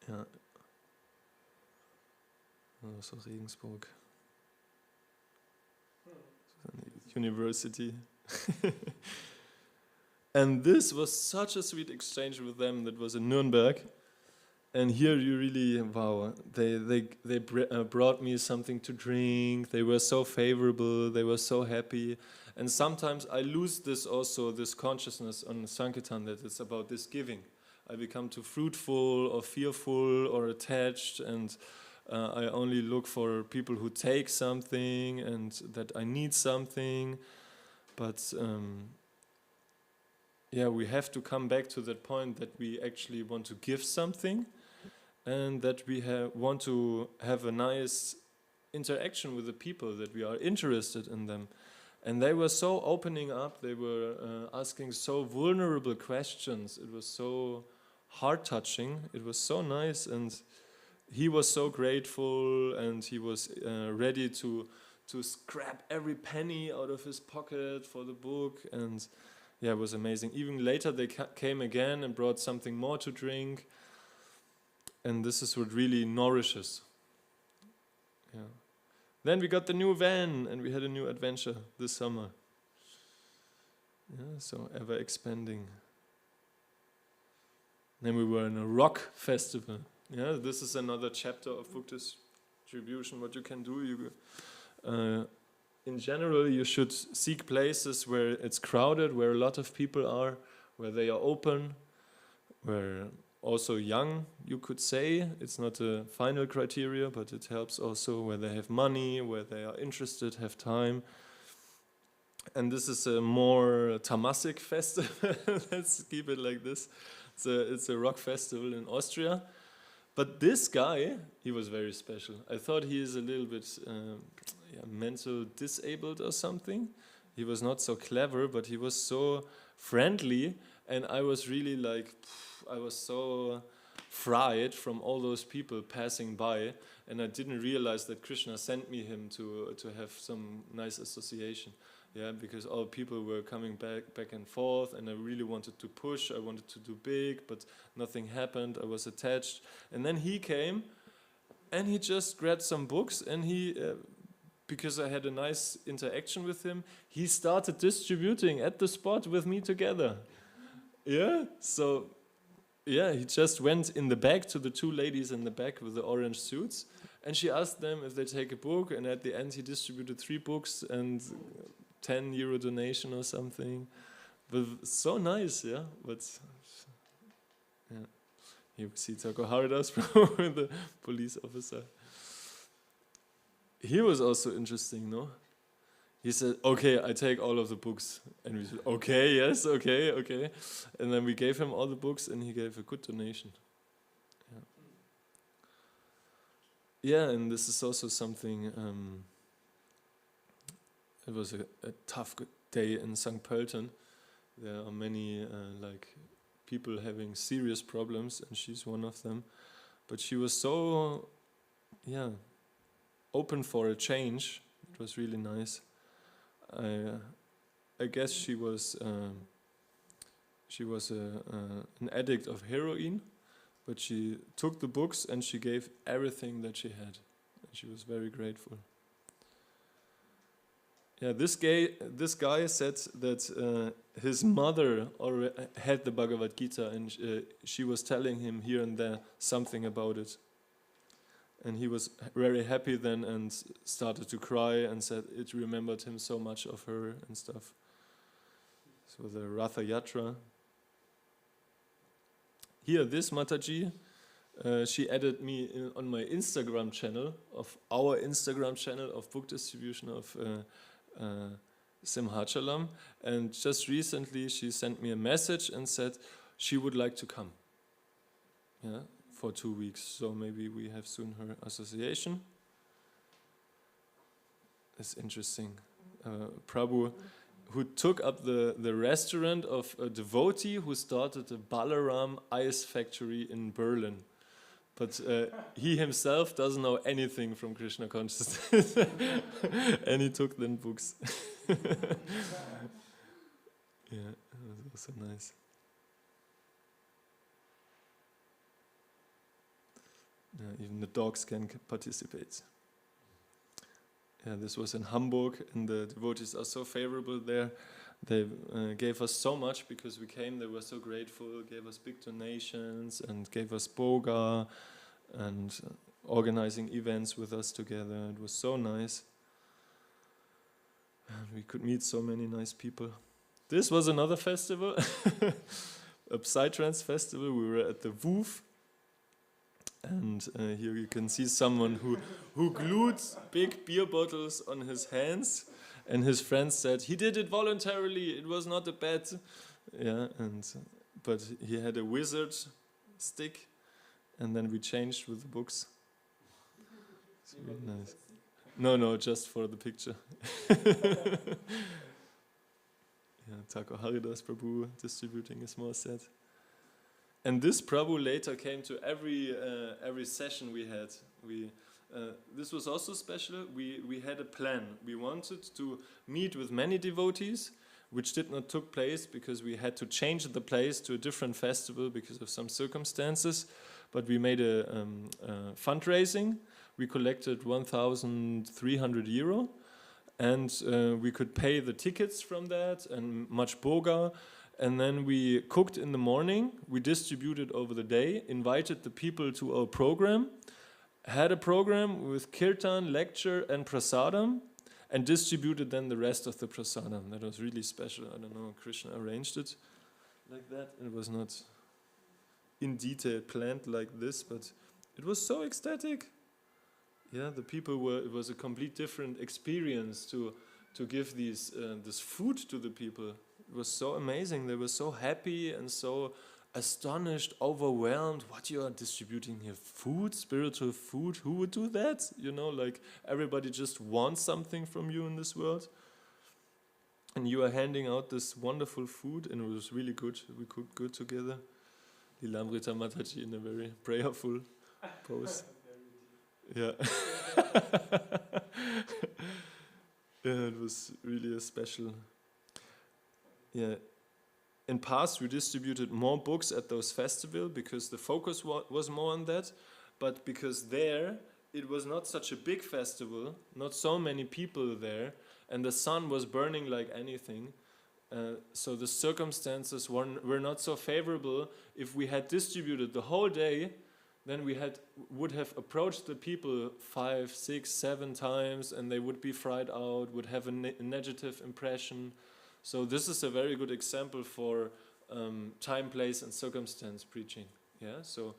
A: Yeah. So Regensburg. University. And this was such a sweet exchange with them. That was in Nuremberg. And here you really, wow, they brought me something to drink. They were so favorable. They were so happy. And sometimes I lose this consciousness on Sankirtan, that it's about this giving. I become too fruitful or fearful or attached, and I only look for people who take something and that I need something. But yeah, we have to come back to that point that we actually want to give something, and that we want to have a nice interaction with the people, that we are interested in them. And they were so opening up, they were asking so vulnerable questions. It was so heart-touching, it was so nice, and he was so grateful, and he was ready to scrap every penny out of his pocket for the book, and yeah, it was amazing. Even later they came again and brought something more to drink, and this is what really nourishes. Yeah. Then we got the new van, and we had a new adventure this summer. Yeah, so ever expanding. Then we were in a rock festival. Yeah, this is another chapter of book distribution. What you can do, in general, you should seek places where it's crowded, where a lot of people are, where they are open, where also young, you could say. It's not a final criteria, but it helps also where they have money, where they are interested, have time. And this is a more Tamasic festival. Let's keep it like this. It's a rock festival in Austria. But this guy, he was very special. I thought he is a little bit mental disabled or something. He was not so clever, but he was so friendly, and I was really like, I was so fried from all those people passing by, and I didn't realize that Krishna sent me him to have some nice association. Yeah, because all people were coming back and forth, and I really wanted to push, I wanted to do big, but nothing happened, I was attached. And then he came, and he just grabbed some books, and he, because I had a nice interaction with him, he started distributing at the spot with me together. Yeah, so, yeah, he just went in the back to the 2 ladies in the back with the orange suits, and she asked them if they take a book, and at the end he distributed 3 books, and €10 donation or something, but so nice, yeah. But yeah, here we see Thakur Haridas, the police officer. He was also interesting, no? He said, "Okay, I take all of the books," and we said, "Okay, yes, okay," and then we gave him all the books, and he gave a good donation. Yeah, yeah, and this is also something. It was a tough day in St. Pölten. There are many people having serious problems, and she's one of them. But she was so, open for a change. It was really nice. I guess she was an addict of heroin, but she took the books and she gave everything that she had, and she was very grateful. Yeah, this guy said that his mother already had the Bhagavad Gita, and she was telling him here and there something about it. And he was very happy then and started to cry and said it remembered him so much of her and stuff. So the Ratha Yatra. Here, this Mataji, she added me on my Instagram channel, of our Instagram channel of book distribution of Simhachalam, and just recently she sent me a message and said she would like to come, yeah, for 2 weeks. So maybe we have soon her association. It's interesting. Prabhu, who took up the restaurant of a devotee who started a Balaram ice factory in Berlin. But he himself doesn't know anything from Krishna consciousness. And he took then books. Yeah, that was so nice. Yeah, even the dogs can participate. Yeah, this was in Hamburg, and the devotees are so favorable there. They gave us so much because we came. They were so grateful, gave us big donations, and gave us boga, and organizing events with us together. It was so nice. And we could meet so many nice people. This was another festival, a Psytrance festival. We were at the Woof. And here you can see someone who glued big beer bottles on his hands, and his friends said he did it voluntarily. It was not a bet, yeah. But he had a wizard stick, and then we changed with the books. It's really nice. No, just for the picture. Yeah, Thakur Haridas Prabhu distributing a small set. And this Prabhu later came to every session we had. This was also special. We had a plan. We wanted to meet with many devotees, which did not took place because we had to change the place to a different festival because of some circumstances. But we made a fundraising. We collected 1,300 euro, and we could pay the tickets from that and much boga. And then we cooked in the morning, we distributed over the day, invited the people to our program, had a program with kirtan, lecture and prasadam, and distributed then the rest of the prasadam. That was really special. I don't know, Krishna arranged it like that. It was not in detail planned like this, but it was so ecstatic. Yeah, the people were, it was a complete different experience to give this food to the people. It was so amazing. They were so happy and so astonished, overwhelmed. What you are distributing here? Food, spiritual food? Who would do that? You know, like everybody just wants something from you in this world. And you are handing out this wonderful food, and it was really good. We cooked good together. Lilamrita Mataji in a very prayerful pose. Yeah. Yeah, it was really a special. Yeah, in past we distributed more books at those festivals because the focus was more on that, but because there it was not such a big festival, not so many people there, and the sun was burning like anything, so the circumstances were not so favorable. If we had distributed the whole day, then we would have approached the people 5, 6, 7 times, and they would be fried out, would have a negative impression. So this is a very good example for time, place, and circumstance preaching. Yeah. So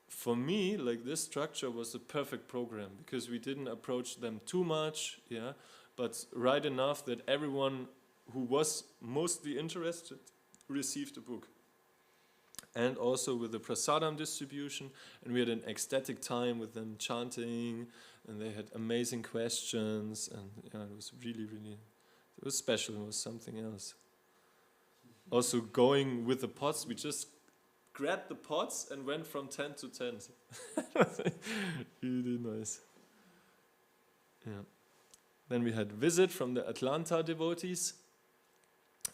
A: for me, like this structure was the perfect program because we didn't approach them too much. Yeah, but right enough that everyone who was mostly interested received a book. And also with the prasadam distribution, and we had an ecstatic time with them chanting, and they had amazing questions, and yeah, it was really, really. It was special, it was something else. Also going with the pots, we just grabbed the pots and went from tent to tent. Really nice. Yeah. Then we had visit from the Atlanta devotees,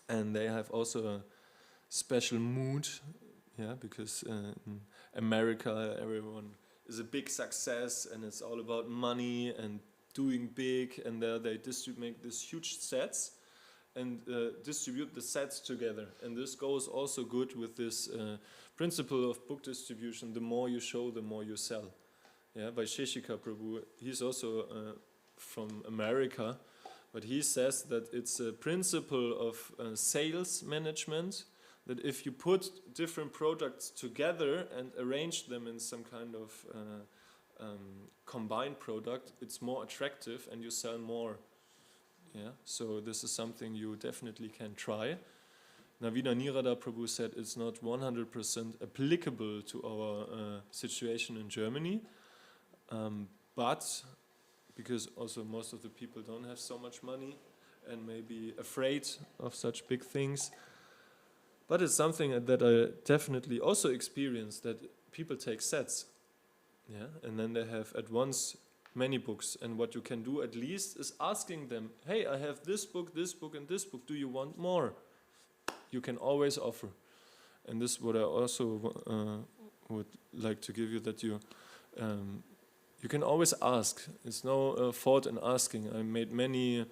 A: and they have also a special mood, yeah, because in America everyone is a big success and it's all about money and doing big, and there they make these huge sets and distribute the sets together. And this goes also good with this principle of book distribution: the more you show, the more you sell. Yeah, by Sheshika Prabhu, he's also from America, but he says that it's a principle of sales management, that if you put different products together and arrange them in some kind of combined product, it's more attractive and you sell more. Yeah, so this is something you definitely can try. Navina Nirada Prabhu said it's not 100% applicable to our situation in Germany, but because also most of the people don't have so much money and may be afraid of such big things. But it's something that I definitely also experienced, that people take sets, yeah, and then they have at once many books. And what you can do at least is asking them, hey, I have this book, and this book. Do you want more? You can always offer. And this is what I also would like to give you, that you can always ask. It's no fault in asking. I made many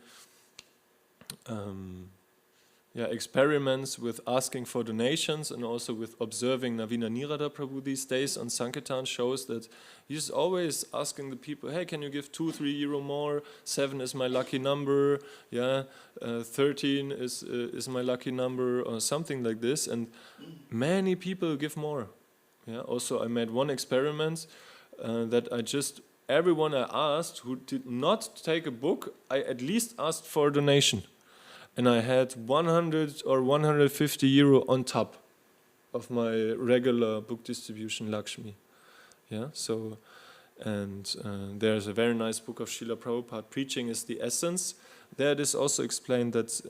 A: experiments with asking for donations, and also with observing Navina Nirada Prabhu these days on Sankirtan shows that he's always asking the people, hey, can you give 2-3 euro more? 7 is my lucky number, yeah, 13 is my lucky number, or something like this, and many people give more. Yeah. Also, I made one experiment that everyone I asked who did not take a book, I at least asked for a donation. And I had 100 or 150 euro on top of my regular book distribution Lakshmi. Yeah, so, and there's a very nice book of Srila Prabhupada, Preaching is the Essence. There it is also explained that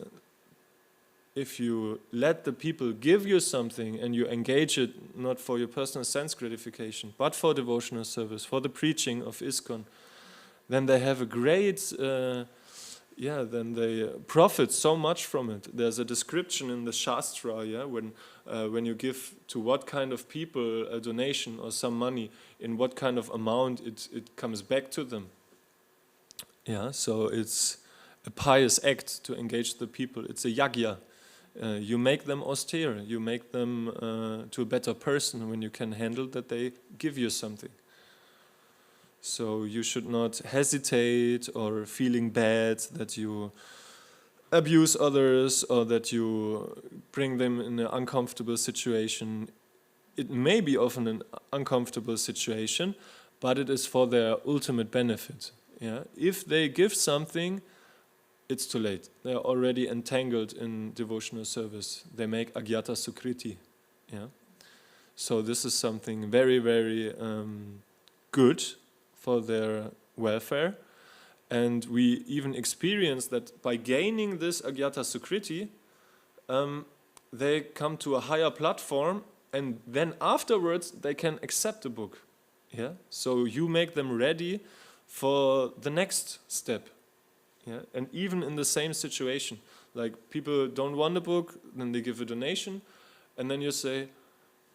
A: if you let the people give you something and you engage it not for your personal sense gratification, but for devotional service, for the preaching of ISKCON, then they have a great... then they profit so much from it. There's a description in the Shastra, yeah, when you give to what kind of people a donation or some money, in what kind of amount it comes back to them. Yeah, so it's a pious act to engage the people. It's a yagya. You make them austere. You make them to a better person when you can handle that they give you something. So you should not hesitate or feeling bad that you abuse others or that you bring them in an uncomfortable situation. It may be often an uncomfortable situation, but it is for their ultimate benefit. Yeah? If they give something, it's too late. They are already entangled in devotional service. They make agyata sukriti. Yeah? So this is something very, very good for their welfare, and we even experience that by gaining this agyata sukriti, they come to a higher platform, and then afterwards they can accept the book. Yeah, so you make them ready for the next step. Yeah, and even in the same situation, like people don't want a book, then they give a donation, and then you say,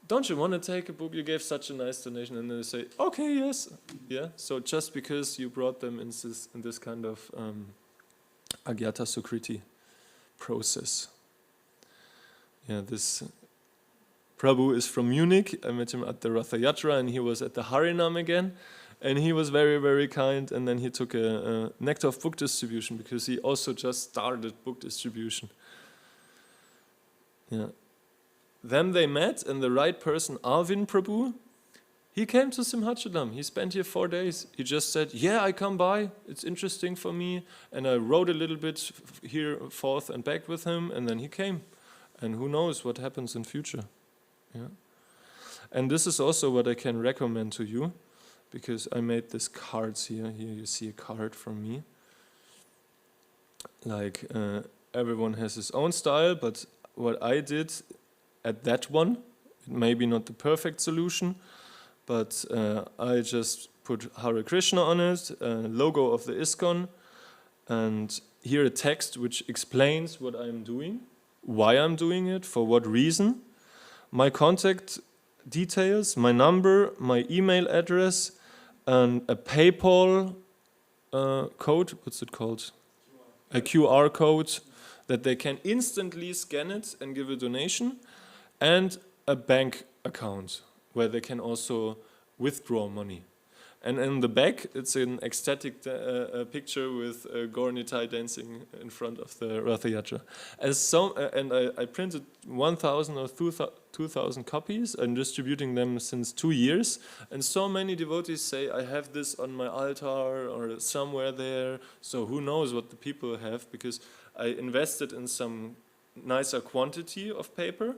A: don't you want to take a book? You gave such a nice donation. And then they say, okay, yes. Yeah. So just because you brought them in this kind of agyata sukriti process. Yeah, this Prabhu is from Munich. I met him at the Ratha Yatra, and he was at the Harinam again. And he was very, very kind. And then he took a nectar of book distribution, because he also just started book distribution. Yeah. Then they met, and the right person, Arvind Prabhu, he came to Simhachalam. He spent here 4 days. He just said, yeah, I come by. It's interesting for me. And I wrote a little bit here, forth and back with him, and then he came. And who knows what happens in future. Yeah. And this is also what I can recommend to you, because I made these cards here. Here you see a card from me. Like, everyone has his own style, but what I did at that one, it may be not the perfect solution, but I just put Hare Krishna on it, a logo of the ISKCON, and here a text which explains what I'm doing, why I'm doing it, for what reason, my contact details, my number, my email address, and a PayPal code, what's it called? A QR code that they can instantly scan it and give a donation, and a bank account where they can also withdraw money. And in the back, it's an ecstatic picture with Gaur Nitai dancing in front of the Ratha Yatra. And I printed 1,000 or 2,000 copies and distributing them since 2 years. And so many devotees say, I have this on my altar or somewhere there. So who knows what the people have, because I invested in some nicer quantity of paper.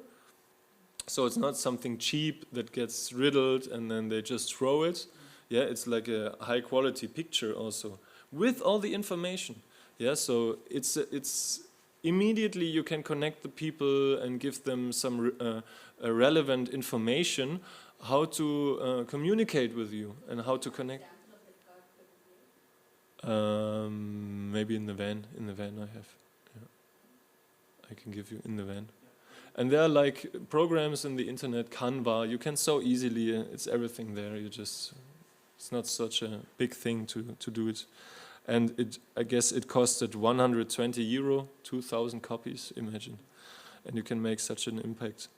A: So it's not something cheap that gets riddled and then they just throw it. Yeah, it's like a high quality picture also with all the information. Yeah, so it's immediately you can connect the people and give them some relevant information how to communicate with you and how to connect. Maybe in the van. In the van I have. Yeah. I can give you in the van. And there are like programs in the internet, Canva. You can so easily. It's everything there. You just. It's not such a big thing to do it. And I guess it costed 120 euro, 2,000 copies, imagine. And you can make such an impact.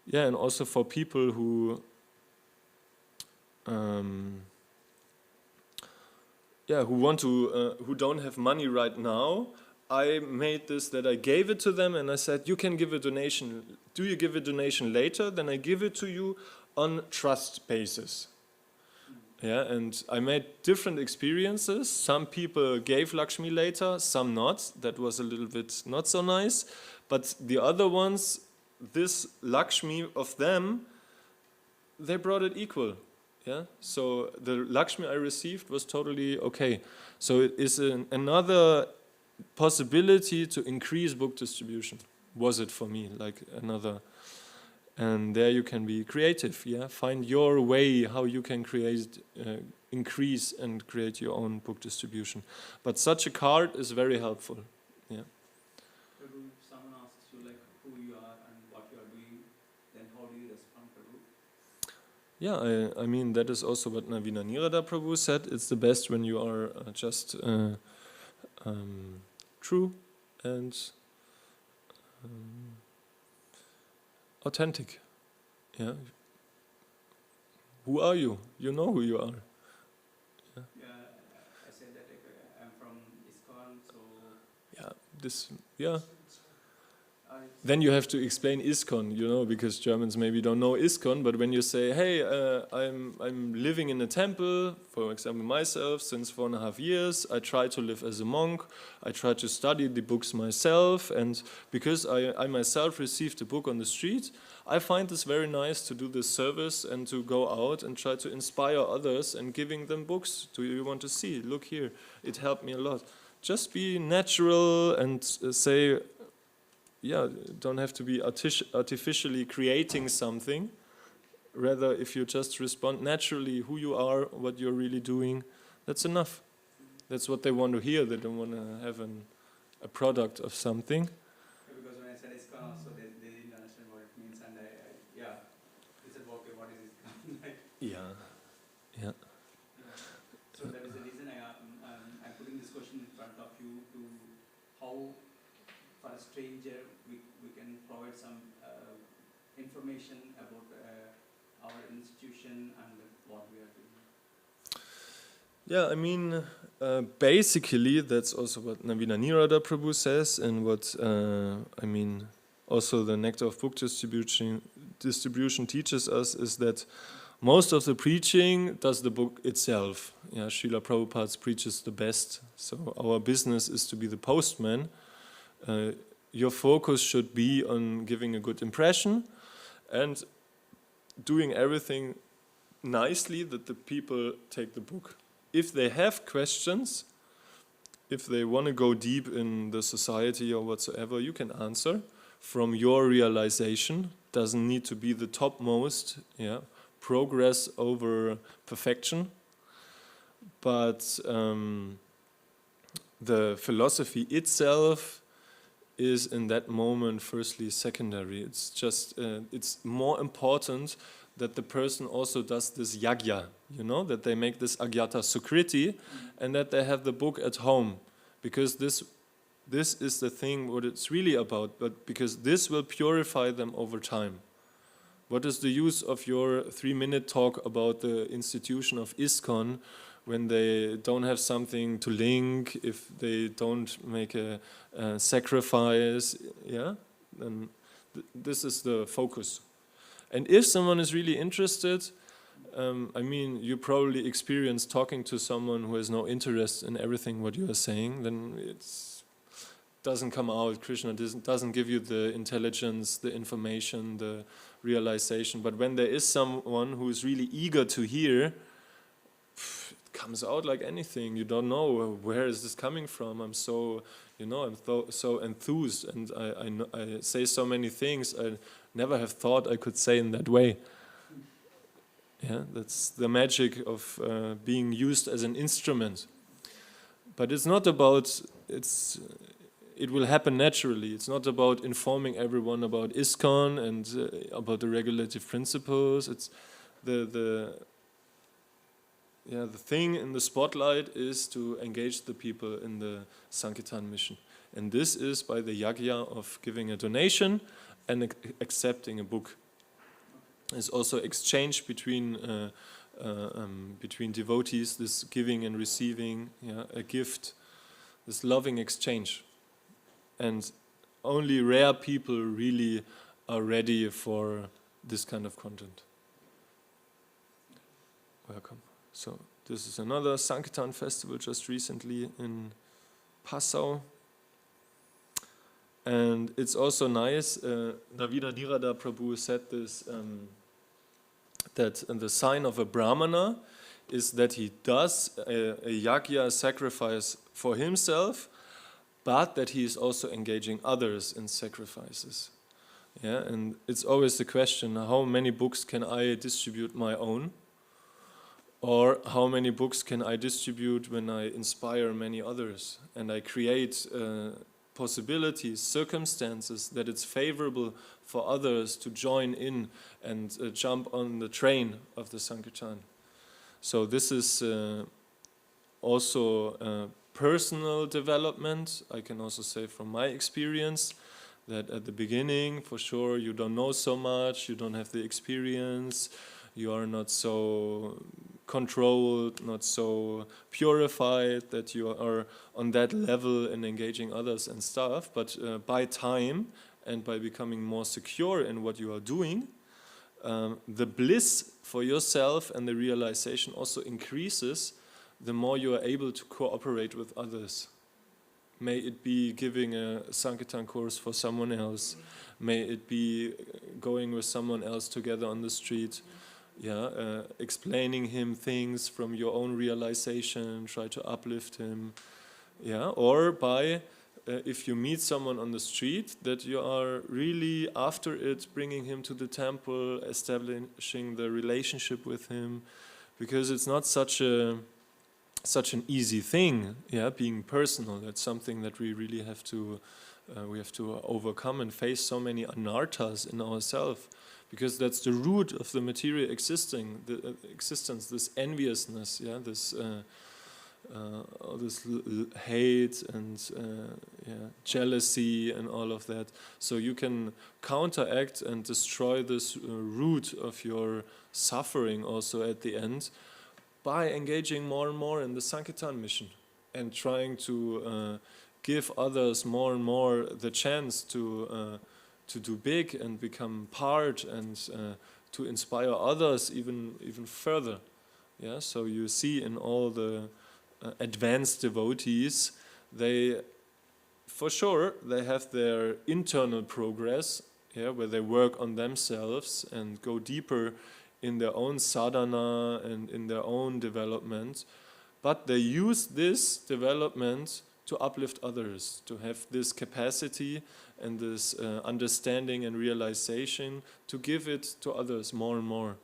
A: Yeah, and also for people who who don't have money right now, I made this that I gave it to them and I said, you can give a donation. Do you give a donation later? Then I give it to you on trust basis. Yeah, and I made different experiences. Some people gave Lakshmi later, some not. That was a little bit not so nice. But the other ones, this Lakshmi of them, they brought it equal. Yeah, so the Lakshmi I received was totally okay. So it is another possibility to increase book distribution. Was it for me like another? And there you can be creative, yeah. Find your way how you can create, increase and create your own book distribution. But such a card is very helpful, yeah.
C: Prabhu, if someone asks you like who you are and what you are doing, then how do you respond, Prabhu?
A: Yeah, I mean that is also what Navina Nirada Prabhu said. It's the best when you are just true and authentic. Yeah. Who are you? You know who you are.
C: Yeah, I said that I'm from ISKCON, so.
A: Yeah. Then you have to explain ISKCON, you know, because Germans maybe don't know ISKCON, but when you say, hey, I'm living in a temple, for example, myself, since 4.5 years, I try to live as a monk, I try to study the books myself, and because I myself received a book on the street, I find this very nice to do this service and to go out and try to inspire others and giving them books. Do you want to see? Look here, it helped me a lot. Just be natural and say, yeah, don't have to be artificially creating something. Rather, if you just respond naturally, who you are, what you're really doing, that's enough. That's what they want to hear. They don't want to have a product of something.
C: Yeah, because when I said ISKCON also, they didn't understand what it means, and they said, okay, what is ISKCON?
A: Yeah.
C: So that is the reason I'm putting this question in front of you to how, for a stranger, we can provide some information about our institution and what we are doing.
A: Yeah, I mean, basically, that's also what Navina Nirada Prabhu says, and what, also the Nectar of Book Distribution teaches us is that most of the preaching does the book itself. Yeah, Srila Prabhupada preaches the best, so our business is to be the postman. Your focus should be on giving a good impression and doing everything nicely that the people take the book. If they have questions, if they want to go deep in the society or whatsoever, you can answer from your realization. Doesn't need to be the topmost, yeah. Progress over perfection. but the philosophy itself is in that moment firstly secondary. It's just it's more important that the person also does this yagya, you know, that they make this agyata sukriti, and that they have the book at home, because this is the thing what it's really about, but because this will purify them over time. What is the use of your 3-minute talk about the institution of ISKCON when they don't have something to link, if they don't make a sacrifice, yeah? Then this is the focus. And if someone is really interested, I mean, you probably experience talking to someone who has no interest in everything what you are saying, then it doesn't come out. Krishna doesn't give you the intelligence, the information, the realization. But when there is someone who is really eager to hear, it comes out like anything. You don't know where is this coming from. I'm so, you know, I'm so enthused, and I say so many things I never have thought I could say in that way. Yeah, that's the magic of being used as an instrument. But it's not about it will happen naturally. It's not about informing everyone about ISKCON and about the regulative principles. It's the thing in the spotlight is to engage the people in the Sankirtan mission. And this is by the yagya of giving a donation and accepting a book. There's also exchange between devotees, this giving and receiving, yeah, a gift, this loving exchange. And only rare people really are ready for this kind of content. Welcome. So this is another Sankirtan festival just recently in Passau. And it's also nice, Navina Nirada Prabhu said this, that the sign of a Brahmana is that he does a yagya, a sacrifice for himself, but that he is also engaging others in sacrifices. Yeah, and it's always the question, how many books can I distribute my own? Or how many books can I distribute when I inspire many others? And I create possibilities, circumstances that it's favorable for others to join in and jump on the train of the Sankirtan. So this is also personal development. I can also say from my experience that at the beginning, for sure, you don't know so much, you don't have the experience, you are not so controlled, not so purified that you are on that level in engaging others and stuff. But by time and by becoming more secure in what you are doing, the bliss for yourself and the realization also increases the more you are able to cooperate with others. May it be giving a Sankirtan course for someone else. May it be going with someone else together on the street. Yeah, explaining him things from your own realization, try to uplift him. Yeah, or by, if you meet someone on the street, that you are really after it bringing him to the temple, establishing the relationship with him, because it's not such an easy thing. Yeah, being personal. That's something that we really have to overcome and face so many anarthas in ourselves. Because that's the root of the material existence, this enviousness, yeah, this hate and jealousy and all of that. So you can counteract and destroy this root of your suffering also at the end by engaging more and more in the Sankirtan mission and trying to give others more and more the chance to do big and become part and to inspire others even further. Yeah, so you see in all the advanced devotees, they for sure they have their internal progress, yeah, where they work on themselves and go deeper in their own sadhana and in their own development, but they use this development to uplift others, to have this capacity and this understanding and realization to give it to others more and more,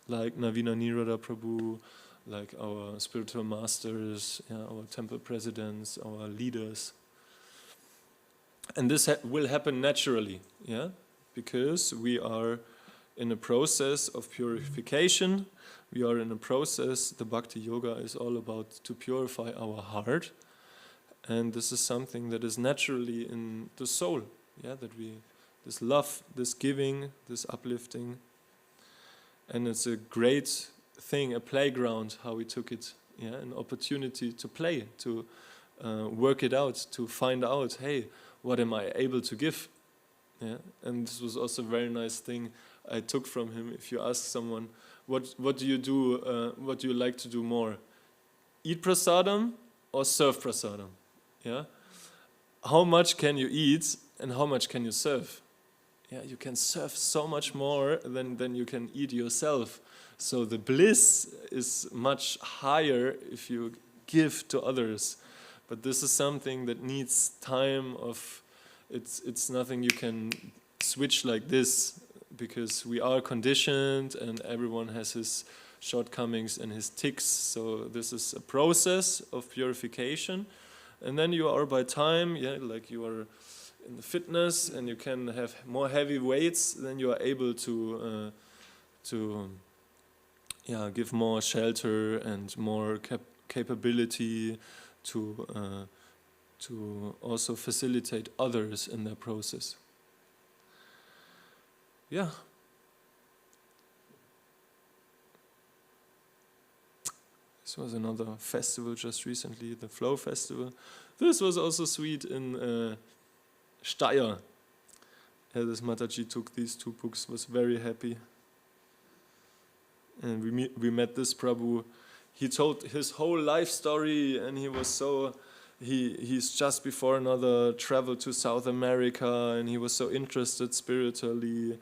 A: like Navina Nirada Prabhu, like our spiritual masters, our temple presidents, our leaders. And this will happen naturally, because we are in a process of purification. We are in a process. The Bhakti Yoga is all about to purify our heart, and this is something that is naturally in the soul. That we, this love, this giving, this uplifting, and it's a great thing, a playground. How we took it, an opportunity to play, to work it out, to find out, hey, what am I able to give? And this was also a very nice thing I took from him. If you ask someone, what do you do? What do you like to do more? Eat prasadam or serve prasadam? How much can you eat and how much can you serve? You can serve so much more than you can eat yourself. So the bliss is much higher if you give to others. But this is something that needs time of, it's nothing you can switch like this, because we are conditioned and everyone has his shortcomings and his tics. So this is a process of purification. And then you are by time, like you are in the fitness and you can have more heavy weights, then you are able to give more shelter and more capability to also facilitate others in their process. This was another festival just recently, the Flow Festival. This was also sweet in Steyr. This Mataji took these 2 books, was very happy. And we met this Prabhu. He told his whole life story, and he was so, he's just before another travel to South America, and he was so interested spiritually.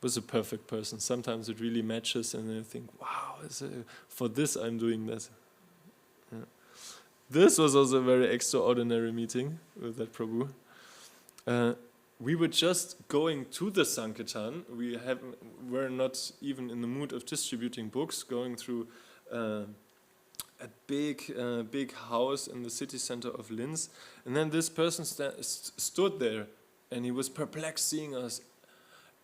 A: Was a perfect person. Sometimes it really matches, and I think, wow, for this I'm doing that. This was also a very extraordinary meeting with that Prabhu. We were just going to the Sankirtan. We were not even in the mood of distributing books, going through a big house in the city center of Linz. And then this person stood there, and he was perplexed seeing us.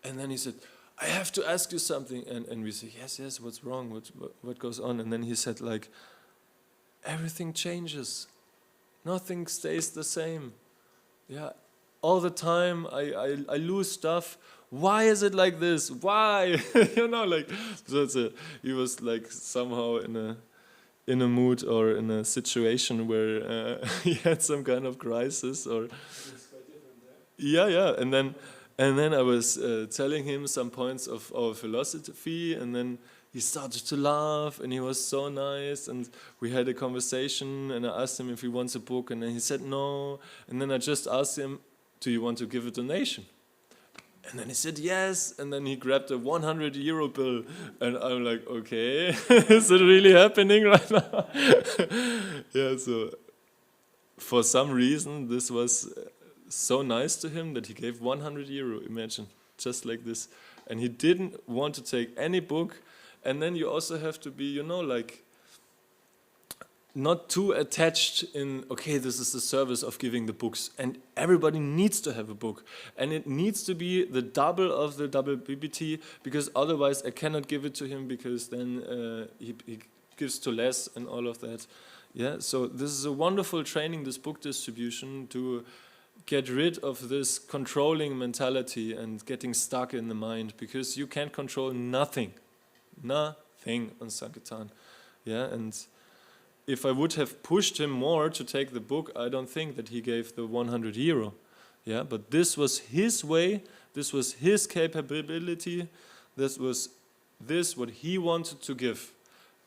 A: And then he said, I have to ask you something. And we said, yes, what's wrong? What goes on? And then he said, like, everything changes. Nothing stays the same. All the time I lose stuff. Why is it like this? Why? So he was like somehow in a mood or in a situation where he had some kind of crisis or. It's quite different, And then I was telling him some points of our philosophy, and then he started to laugh, and he was so nice, and we had a conversation, and I asked him if he wants a book, and then he said no, and then I just asked him, do you want to give a donation? And then he said yes, and then he grabbed a 100 euro bill, and I'm like, okay, is it really happening right now? So for some reason this was so nice to him that he gave 100 euro, imagine, just like this. And he didn't want to take any book. And then you also have to be, like, not too attached in, okay, this is the service of giving the books. And everybody needs to have a book. And it needs to be the double of the double BBT, because otherwise I cannot give it to him, because then he gives to less and all of that. So this is a wonderful training, this book distribution, to get rid of this controlling mentality and getting stuck in the mind, because you can't control nothing on Sankirtan. And if I would have pushed him more to take the book, I don't think that he gave the 100 euro. But this was his way, this was his capability, this was what he wanted to give.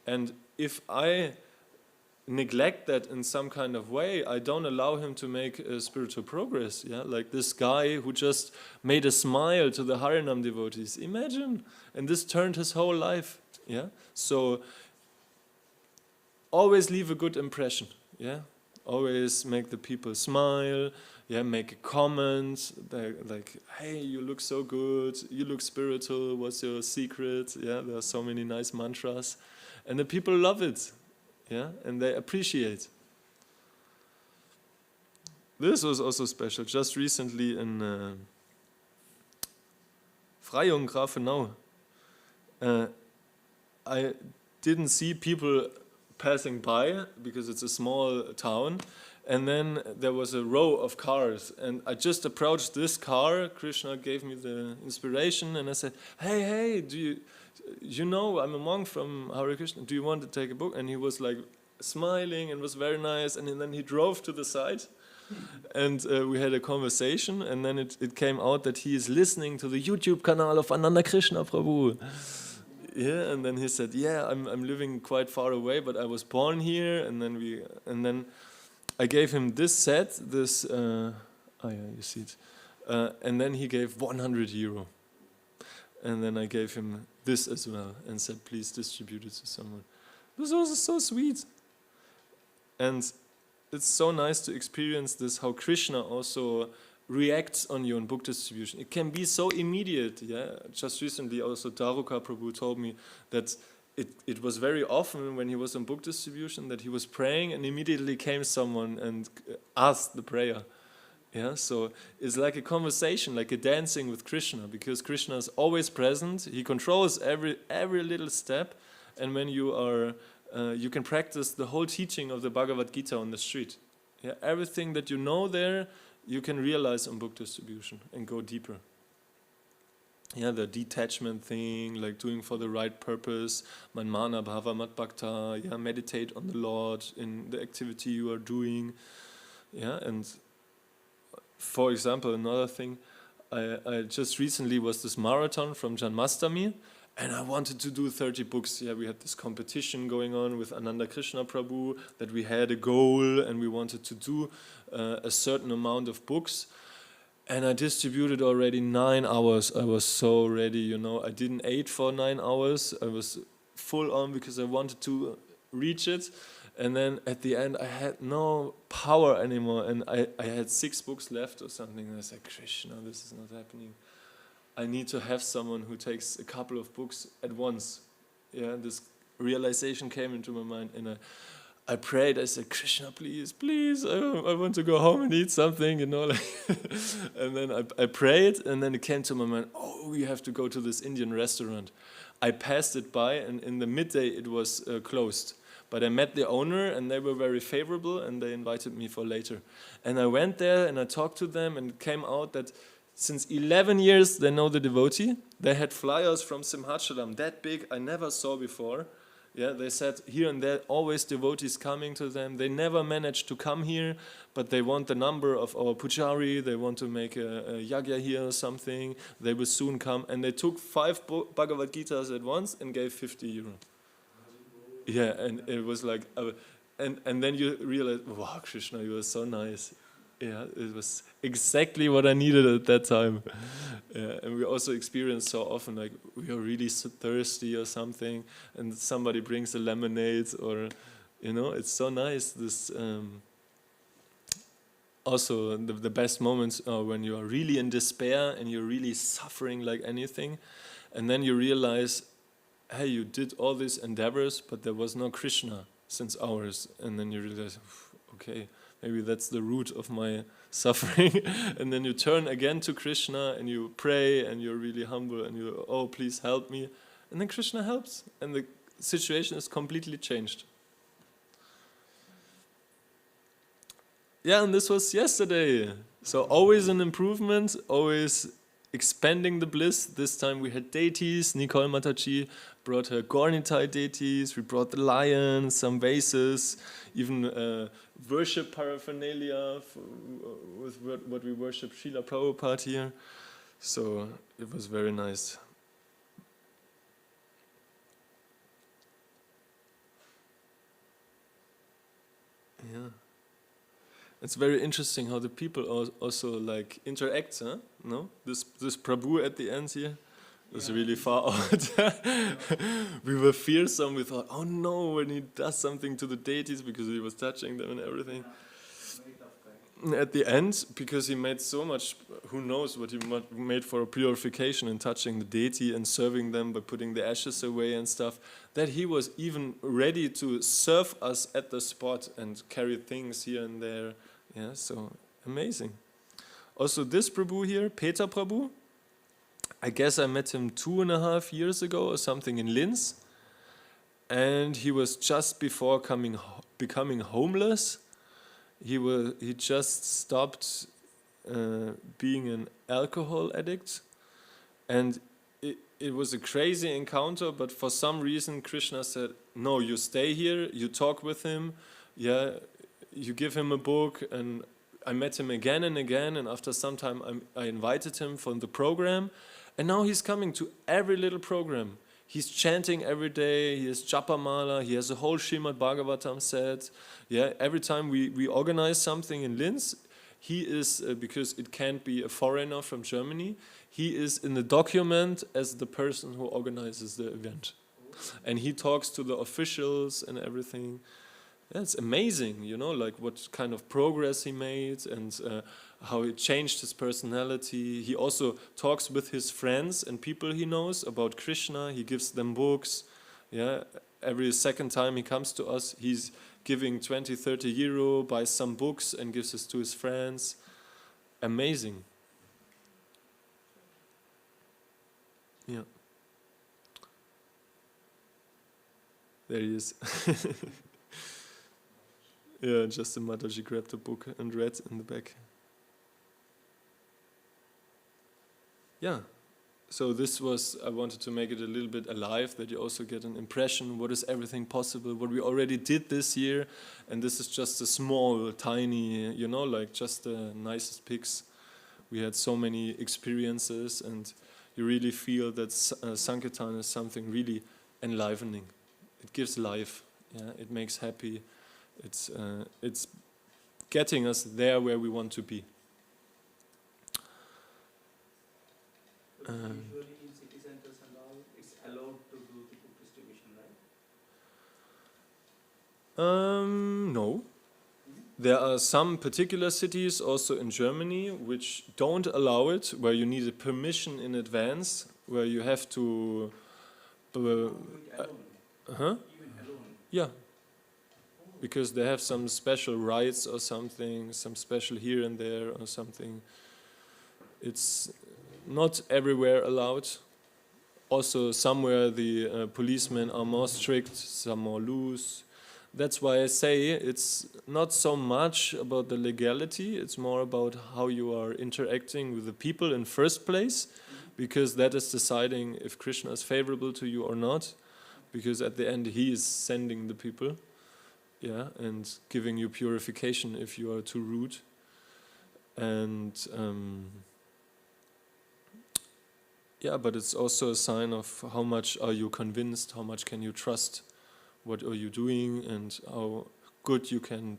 A: And if I neglect that in some kind of way, I don't allow him to make spiritual progress. Like this guy who just made a smile to the Harinam devotees. Imagine. And this turned his whole life. So always leave a good impression. Always make the people smile. Make a comment like, hey, you look so good, you look spiritual, what's your secret? There are so many nice mantras. And the people love it, yeah, and they appreciate. This was also special. Just recently in Freyung, Grafenau, I didn't see people passing by because it's a small town, and then there was a row of cars, and I just approached this car. Krishna gave me the inspiration, and I said, hey, do you know I'm a monk from Hare Krishna, do you want to take a book? And he was like smiling and was very nice, and then he drove to the side, and we had a conversation, and then it came out that he is listening to the YouTube channel of Ananda Krishna Prabhu. Yeah, and then he said, yeah, I'm living quite far away, but I was born here, and then I gave him this set, you see it, and then he gave €100, and then I gave him this as well, and said, please distribute it to someone. This was so sweet, and it's so nice to experience this, how Krishna also reacts on you in book distribution. It can be so immediate, yeah. Just recently also Daruka Prabhu told me that it was very often when he was on book distribution that he was praying and immediately came someone and asked the prayer. Yeah, so it's like a conversation, like a dancing with Krishna, because Krishna is always present. He controls every little step, and when you are, you can practice the whole teaching of the Bhagavad Gita on the street. Yeah, everything that you know there, you can realize on book distribution and go deeper. Yeah, the detachment thing, like doing for the right purpose, manmana bhava mat bhakta, yeah, meditate on the Lord in the activity you are doing. Yeah, and for example, another thing, I just recently was this marathon from Janmastami, and I wanted to do 30 books. Yeah, we had this competition going on with Ananda Krishna Prabhu, that we had a goal and we wanted to do a certain amount of books. And I distributed already 9 hours. I was so ready, you know. I didn't eat for 9 hours. I was full on because I wanted to reach it. And then at the end, I had no power anymore. And I had 6 books left or something. And I said, Krishna, this is not happening. I need to have someone who takes a couple of books at once. Yeah, this realization came into my mind. And I prayed, I said, Krishna, please, I want to go home and eat something, you know. And then I prayed, and then it came to my mind, oh, we have to go to this Indian restaurant. I passed it by, and in the midday it was closed. But I met the owner, and they were very favorable, and they invited me for later. And I went there, and I talked to them, and it came out that since 11 years they know the devotee. They had flyers from Simhachalam, that big, I never saw before. Yeah, they said here and there always devotees coming to them. They never managed to come here, but they want the number of our pujari. They want to make a yagya here or something. They will soon come. And they took 5 Bhagavad Gitas at once and gave €50. Yeah, and it was like, and then you realize, wow, Krishna, you were so nice. Yeah, it was exactly what I needed at that time. Yeah, and we also experience so often, like, we are really so thirsty or something, and somebody brings a lemonade, or, you know, it's so nice. This also the best moments are when you are really in despair and you're really suffering like anything, and then you realize, hey, you did all these endeavors, but there was no Krishna since hours, and then you realize, okay, maybe that's the root of my suffering. And then you turn again to Krishna and you pray and you're really humble and you, oh, please help me. And then Krishna helps and the situation is completely changed. Yeah, and this was yesterday. So always an improvement, always expanding the bliss. This time we had deities. Nicole Mataji brought her Gornitai deities. We brought the lion, some vases, even worship paraphernalia with what we worship Srila Prabhupada here. So it was very nice. Yeah. It's very interesting how the people also like interact, huh? No? This Prabhu at the end here was really far out. We were fearsome. We thought, oh no, when he does something to the deities because he was touching them and everything. at the end, because he made so much, who knows what he made for purification and touching the deity and serving them by putting the ashes away and stuff, that he was even ready to serve us at the spot and carry things here and there. Yeah, so amazing. Also this Prabhu here, Peter Prabhu, I guess I met him 2.5 years ago or something in Linz, and he was just before becoming homeless. He just stopped being an alcohol addict, and it was a crazy encounter, but for some reason Krishna said, no, you stay here, you talk with him, yeah, you give him a book. And I met him again and again, and after some time I invited him for the program, and now he's coming to every little program. He's chanting every day, he has Japamala, he has a whole Srimad Bhagavatam set. Yeah, every time we organize something in Linz, he is, because it can't be a foreigner from Germany, he is in the document as the person who organizes the event. And he talks to the officials and everything. Yeah, it's amazing, you know, like what kind of progress he made and how he changed his personality. He also talks with his friends and people he knows about Krishna. He gives them books. Yeah, every second time he comes to us, he's giving 20-30 euro, buys some books and gives it to his friends. Amazing. Yeah. There he is. Yeah, just the Mataji grabbed the book and read in the back. Yeah, so this was, I wanted to make it a little bit alive, that you also get an impression, what is everything possible, what we already did this year, and this is just a small, tiny, you know, like just the nicest pics. We had so many experiences, and you really feel that Sankirtan is something really enlivening. It gives life, yeah, it makes happy. It's getting us there where we want to be.
C: Usually in city centers and all, it's allowed to do the book distribution, right?
A: No. There are some particular cities also in Germany which don't allow it, where you need a permission in advance, where you have to...
C: Even alone?
A: Yeah. Because they have some special rights or something, some special here and there or something. It's not everywhere allowed. Also somewhere the policemen are more strict, some more loose. That's why I say it's not so much about the legality, it's more about how you are interacting with the people in first place, because that is deciding if Krishna is favorable to you or not, because at the end he is sending the people. Yeah, and giving you purification if you are too rude. And yeah, but it's also a sign of how much are you convinced, how much can you trust, what are you doing, and how good you can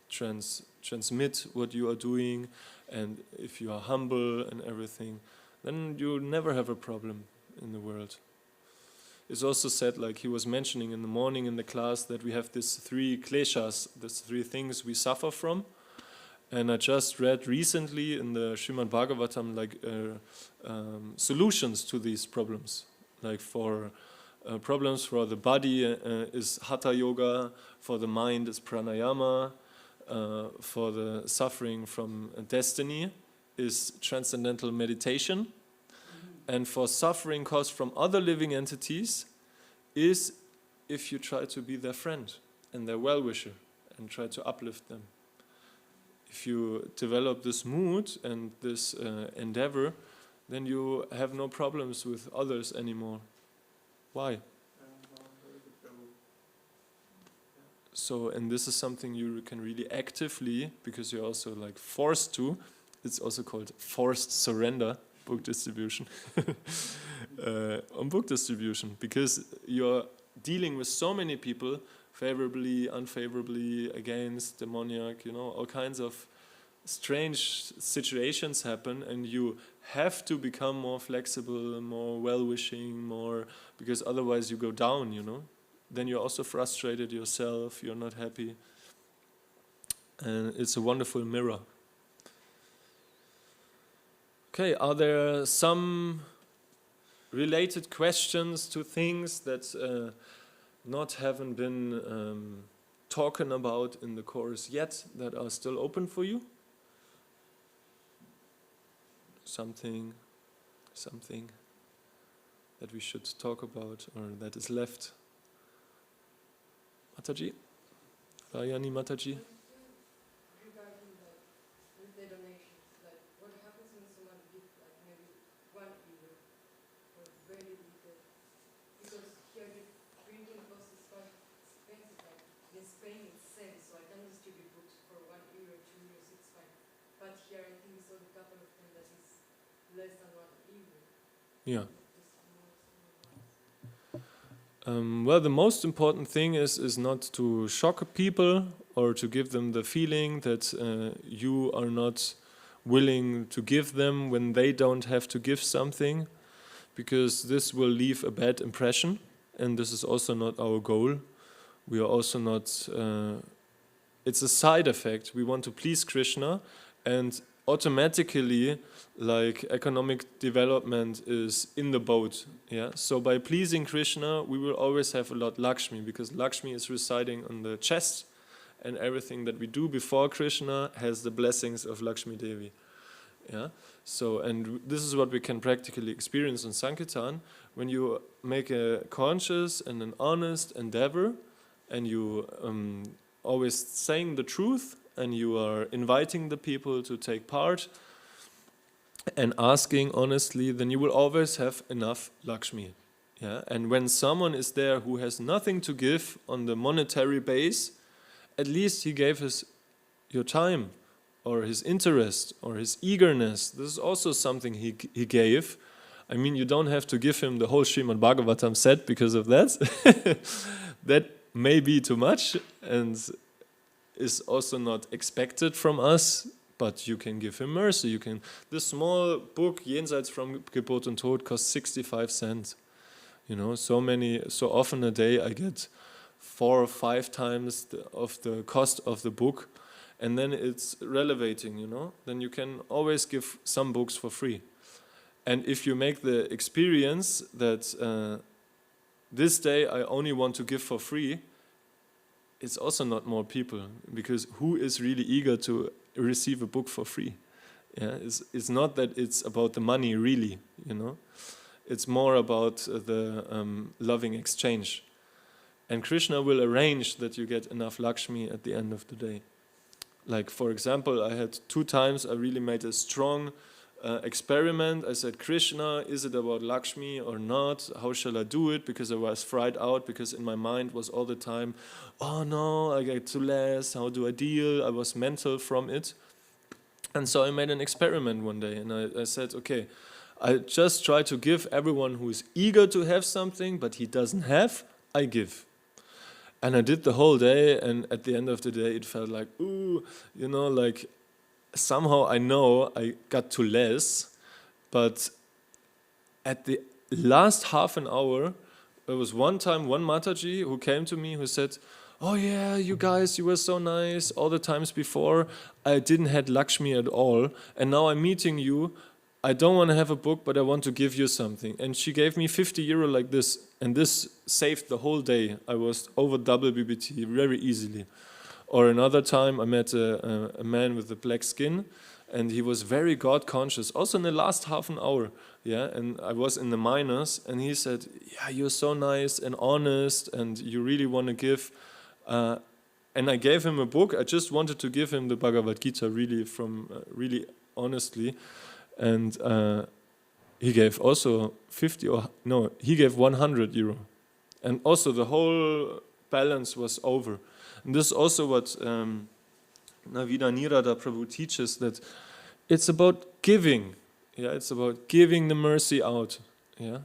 A: transmit what you are doing. And if you are humble and everything, then you never have a problem in the world. It's also said, like he was mentioning in the morning in the class, that we have these 3 kleshas, these 3 things we suffer from. And I just read recently in the Srimad Bhagavatam, like solutions to these problems. Like for problems for the body is Hatha Yoga, for the mind is Pranayama, for the suffering from destiny is transcendental meditation. And for suffering caused from other living entities is if you try to be their friend and their well-wisher and try to uplift them. If you develop this mood and this endeavor, then you have no problems with others anymore. Why? So, and this is something you can really actively, because you're also like forced to, it's also called forced surrender, book distribution, on book distribution, because you're dealing with so many people, favorably, unfavorably, against, demoniac, you know, all kinds of strange situations happen, and you have to become more flexible, more well-wishing, more, because otherwise you go down, you know. Then you're also frustrated yourself, you're not happy. and it's a wonderful mirror. Okay, are there some related questions to things that haven't been talking about in the course yet that are still open for you? Something that we should talk about or that is left? Mataji? Rayani Mataji?
E: Regarding the donations, like what happens when someone gives like maybe €1 or very little? Because here the printing cost is quite expensive. Like in Spain it's cents, so I can distribute books for €1, €2, it's fine. But here I think it's only a couple of them that is less than €1.
A: Yeah. Well, the most important thing is not to shock people or to give them the feeling that you are not willing to give them when they don't have to give something, because this will leave a bad impression, and this is also not our goal. We are also not... it's a side effect. We want to please Krishna, and automatically, like, economic development is in the boat. Yeah. So by pleasing Krishna, we will always have a lot Lakshmi, because Lakshmi is residing on the chest, and everything that we do before Krishna has the blessings of Lakshmi Devi. Yeah. So, and this is what we can practically experience in Sankirtan. When you make a conscious and an honest endeavor, and you always saying the truth, and you are inviting the people to take part and asking honestly, then you will always have enough Lakshmi. Yeah? And when someone is there who has nothing to give on the monetary base, at least he gave your time, or his interest, or his eagerness. This is also something he gave. I mean, you don't have to give him the whole Srimad Bhagavatam set because of that. That may be too much, and is also not expected from us, but you can give him mercy. You can. This small book, Jenseits from Geburt und Tod, costs 65 cents. You know, so often a day I get 4 or 5 times of the cost of the book, and then it's relevating, you know. Then you can always give some books for free. And if you make the experience that this day I only want to give for free, it's also not more people, because who is really eager to receive a book for free? Yeah, it's not that it's about the money really, you know. It's more about the loving exchange. And Krishna will arrange that you get enough Lakshmi at the end of the day. Like, for example, I had 2 times I really made a strong experiment. I said, Krishna, is it about Lakshmi or not? How shall I do it? Because I was fried out, because in my mind was all the time, oh no, I get too less, how do I deal? I was mental from it. And so I made an experiment one day, and I said, okay, I just try to give everyone who is eager to have something, but he doesn't have, I give. And I did the whole day, and at the end of the day it felt like, ooh, you know, like, somehow I know I got to less, but at the last half an hour, there was one time one Mataji who came to me who said, oh yeah, you guys, you were so nice. All the times before, I didn't have Lakshmi at all, and now I'm meeting you. I don't want to have a book, but I want to give you something. And she gave me €50 like this, and this saved the whole day. I was over double BBT very easily. Or another time I met a man with a black skin, and he was very God conscious, also in the last half an hour. Yeah, and I was in the minus, and he said, yeah, you're so nice and honest, and you really want to give. And I gave him a book. I just wanted to give him the Bhagavad Gita really honestly. And he gave also he gave €100. And also the whole balance was over. And this is also what Navida Nirada Prabhu teaches, that it's about giving. Yeah, it's about giving the mercy out. Yeah.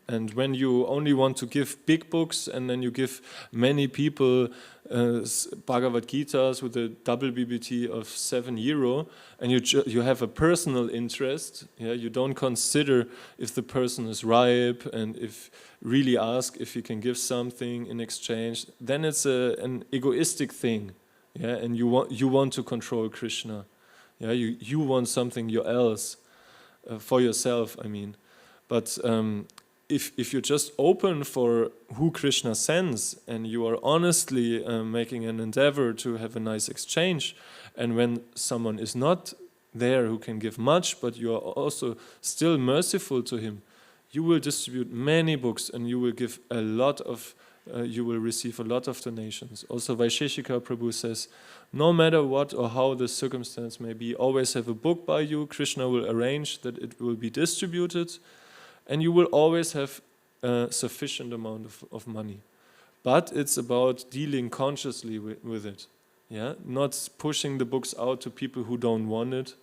A: And when you only want to give big books, and then you give many people Bhagavad Gitas with a double BBT of €7, and you have a personal interest, yeah, you don't consider if the person is ripe, and if really ask if you can give something in exchange, then it's an egoistic thing. Yeah, and you want to control Krishna. Yeah, you want something else for yourself. I mean, but if you're just open for who Krishna sends, and you are honestly making an endeavor to have a nice exchange, and when someone is not there who can give much, but you are also still merciful to him, you will distribute many books, and you will give a lot of. You will receive a lot of donations. Also, Vaisheshika Prabhu says, no matter what or how the circumstance may be, always have a book by you. Krishna will arrange that it will be distributed, and you will always have a sufficient amount of money. But it's about dealing consciously with it. Yeah, not pushing the books out to people who don't want it.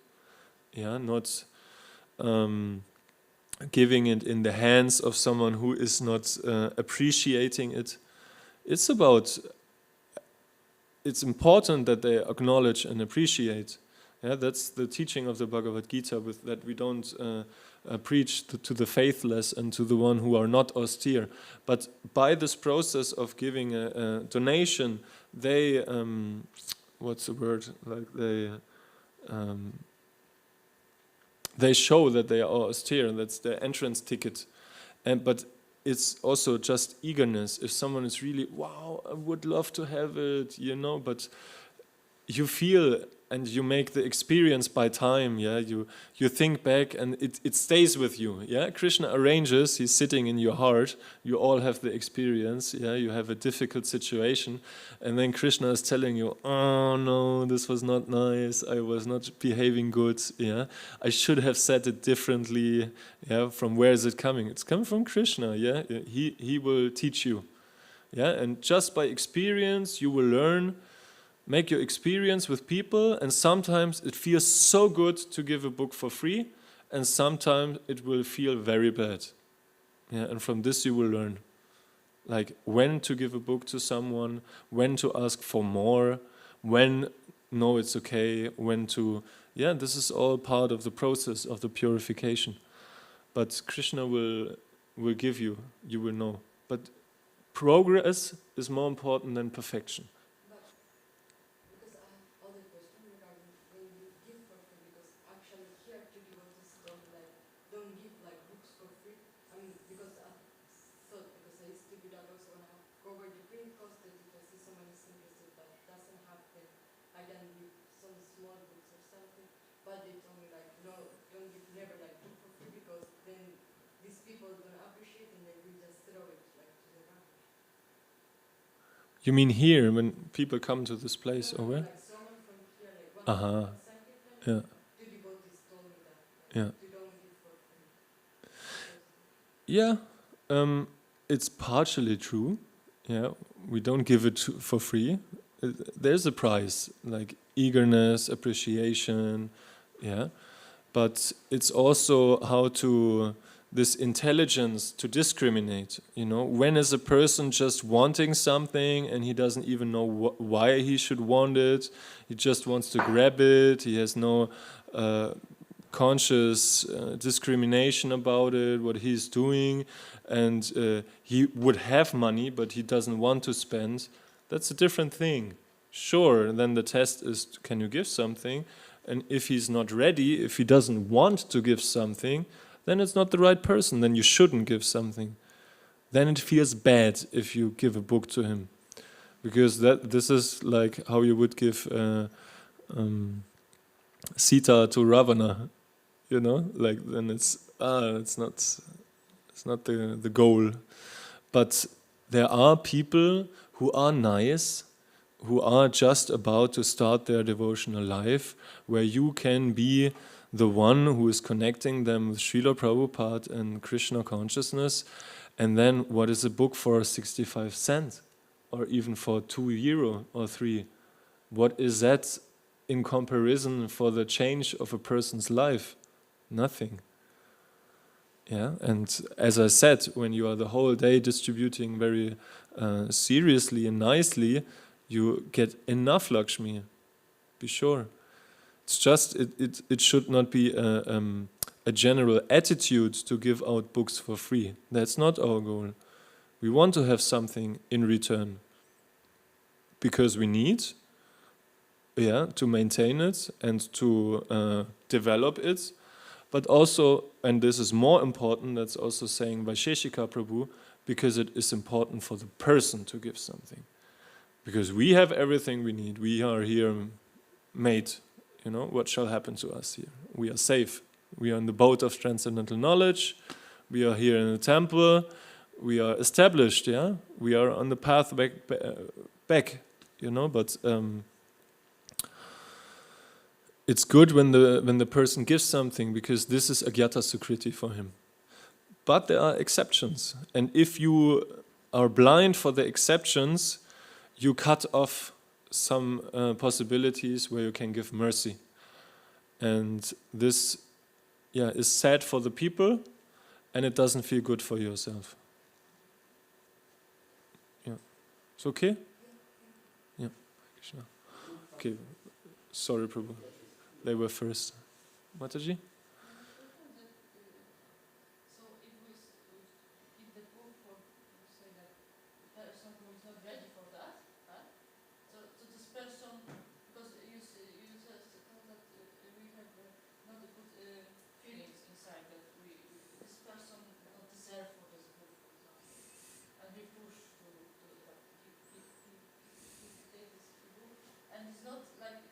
A: Yeah, not giving it in the hands of someone who is not appreciating it. It's important that they acknowledge and appreciate. Yeah, that's the teaching of the Bhagavad Gita, with that we don't preach to the faithless and to the one who are not austere. But by this process of giving a donation, they, what's the word? Like they show that they are austere, and that's their entrance ticket. But it's also just eagerness. If someone is really, wow, I would love to have it, but you feel and you make the experience by time, yeah. You think back and it stays with you, yeah. Krishna arranges, he's sitting in your heart. You all have the experience, yeah. You have a difficult situation, and then Krishna is telling you, oh no, this was not nice. I was not behaving good, yeah. I should have said it differently, yeah. From where is it coming? It's coming from Krishna, yeah. He will teach you, yeah. And just by experience, you will learn. Make your experience with people, and sometimes it feels so good to give a book for free, and sometimes it will feel very bad. Yeah, and from this you will learn, like when to give a book to someone, when to ask for more, when no, it's okay, when to, yeah, this is all part of the process of the purification. But Krishna will give you will know. But progress is more important than perfection. You mean here, when people come to this place, or where? Yeah. Yeah. Yeah. It's partially true. Yeah, we don't give it for free. There's a price, like eagerness, appreciation. Yeah, but it's also how to. This intelligence to discriminate, when is a person just wanting something and he doesn't even know why he should want it, he just wants to grab it, he has no conscious discrimination about it, what he's doing, and he would have money but he doesn't want to spend. That's a different thing. Sure, then the test is, can you give something? And if he's not ready, if he doesn't want to give something, then it's not the right person, then you shouldn't give something. Then it feels bad if you give a book to him. Because this is like how you would give Sita to Ravana, like then it's not the goal. But there are people who are nice, who are just about to start their devotional life, where you can be the one who is connecting them with Srila Prabhupada and Krishna consciousness. And then what is a book for 65 cents? Or even for €2 or 3? What is that in comparison for the change of a person's life? Nothing. Yeah, and as I said, when you are the whole day distributing very seriously and nicely, you get enough Lakshmi. Be sure. It's just it should not be a general attitude to give out books for free. That's not our goal. We want to have something in return because we need, to maintain it and to develop it, but also, and this is more important, that's also saying Vaisheshika Prabhu, because it is important for the person to give something. Because we have everything we need. We are here made, what shall happen to us here? We are safe. We are in the boat of transcendental knowledge. We are here in the temple. We are established, We are on the path back, but it's good when the person gives something, because this is agyata sukriti for him. But there are exceptions, and if you are blind for the exceptions, you cut off some possibilities where you can give mercy. And this is sad for the people, and it doesn't feel good for yourself. It's okay? Yeah. Okay. Sorry, Prabhu. They were first. Mataji?
E: So if the book for say that person who is not ready for that, so this person, because you said that we have not the good feelings inside that this person not deserve for this book, for example, and we push to that he take this book, and it's not like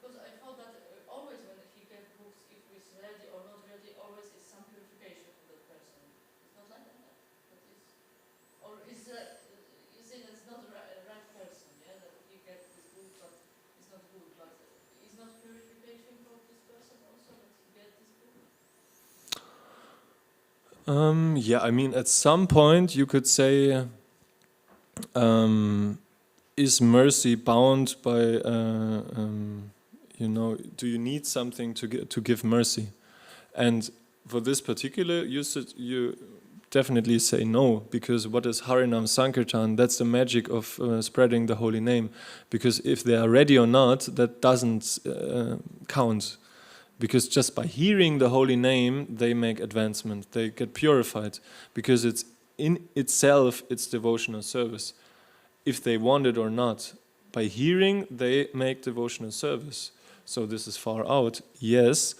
E: because I thought that always when he gets books, if he's ready or not ready, always is some purification for that person. It's not like that. But it's, or is you say that's not the right person, that he gets this book, but it's not good. But is not purification for this person also that he gets this book?
A: At some point you could say, is mercy bound by, do you need something to give mercy? And for this particular usage, you definitely say no, because what is Harinam Sankirtan? That's the magic of spreading the holy name. Because if they are ready or not, that doesn't count. Because just by hearing the holy name, they make advancement, they get purified. Because it's in itself, it's devotional service. If they want it or not, by hearing, they make devotional service. So this is far out, yes,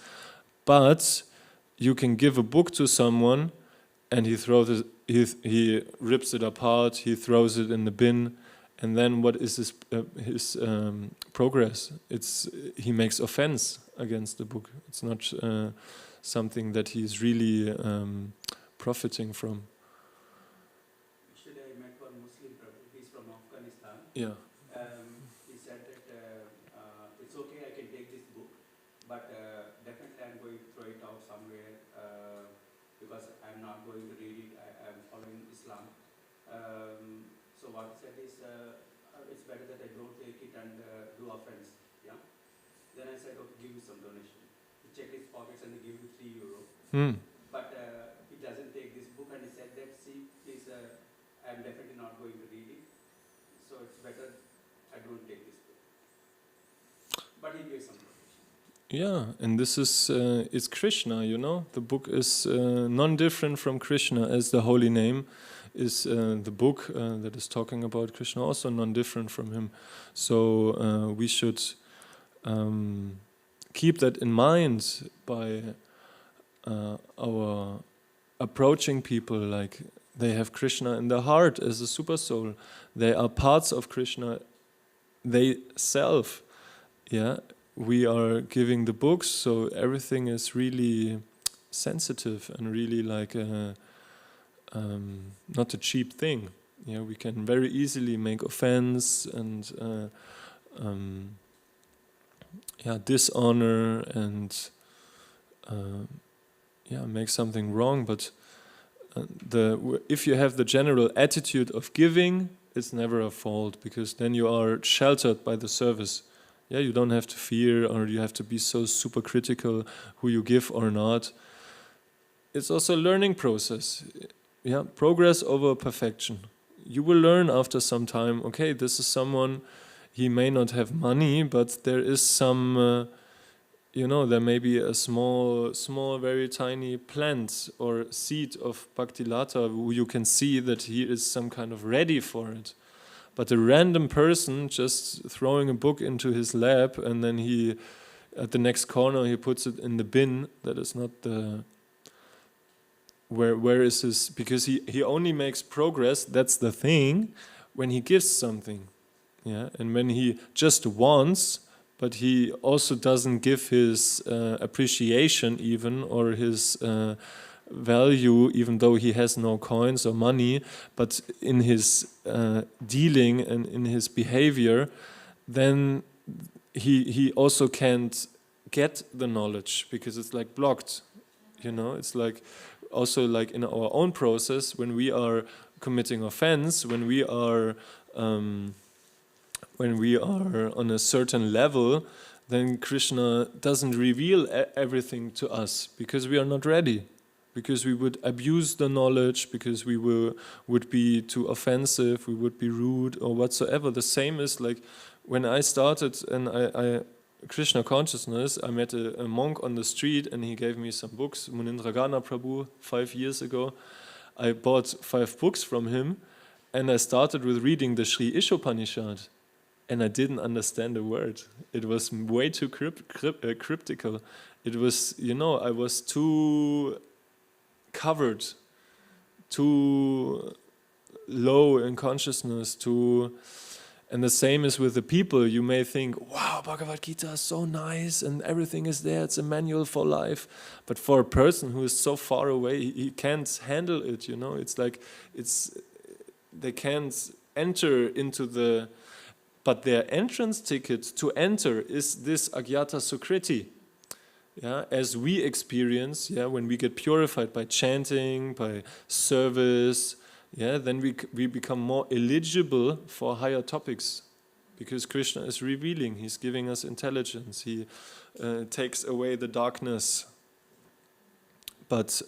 A: but you can give a book to someone and he rips it apart, he throws it in the bin, and then what is his progress? He makes offense against the book. It's not something that he's really profiting from.
C: Yesterday I met one Muslim brother, he's from Afghanistan.
A: Yeah.
C: He said that it's okay, I can take this book, but definitely I'm going to throw it out somewhere because I'm not going to read it. I'm following Islam. So what he said is it's better that I don't take it and do offense. Yeah. Then I said, okay, give me some donation. He checked his pockets and he gave me €3. But he doesn't take this book, and he said that, see, please, I'm definitely not going to read it. So it's better I don't take this book. But he gave some donation.
A: Yeah, and this is, it's Krishna, The book is non-different from Krishna, as the holy name is the book that is talking about Krishna, also non-different from him. So we should keep that in mind by our approaching people, like they have Krishna in their heart as a super soul. They are parts of Krishna, they self. Yeah, we are giving the books, so everything is really sensitive and really like not a cheap thing. Yeah, we can very easily make offense and dishonor and make something wrong. But if you have the general attitude of giving, it's never a fault, because then you are sheltered by the service. Yeah, you don't have to fear, or you have to be so super critical who you give or not. It's also a learning process. Yeah, progress over perfection. You will learn after some time, okay, this is someone, he may not have money, but there is some, there may be a small, very tiny plant or seed of Bhaktilata who you can see that he is some kind of ready for it. But a random person just throwing a book into his lap and then he, at the next corner, he puts it in the bin, that is not the... Where is his... Because he only makes progress, that's the thing, when he gives something. Yeah, and when he just wants, but he also doesn't give his appreciation even, or his value, even though he has no coins or money, but in his dealing and in his behavior, then he also can't get the knowledge because it's like blocked. You know, it's like also like in our own process when we are committing offense, when we are on a certain level, then Krishna doesn't reveal everything to us because we are not ready, because we would abuse the knowledge, because we would be too offensive, we would be rude or whatsoever. The same is like when I started and I Krishna consciousness, I met a monk on the street and he gave me some books, Munindragana Prabhu, 5 years ago. I bought 5 books from him and I started with reading the Sri Ishopanishad. And I didn't understand a word. It was way too cryptical. It was, you know, I was too covered, too low in consciousness, and the same is with the people. You may think, wow, Bhagavad Gita is so nice and everything is there, it's a manual for life. But for a person who is so far away, he can't handle it, you know. It's like, they can't enter into the... But their entrance ticket to enter is this Agyata Sukriti. Yeah, as we experience, yeah, when we get purified by chanting, by service, yeah, then we become more eligible for higher topics. Because Krishna is revealing, he's giving us intelligence, he takes away the darkness. But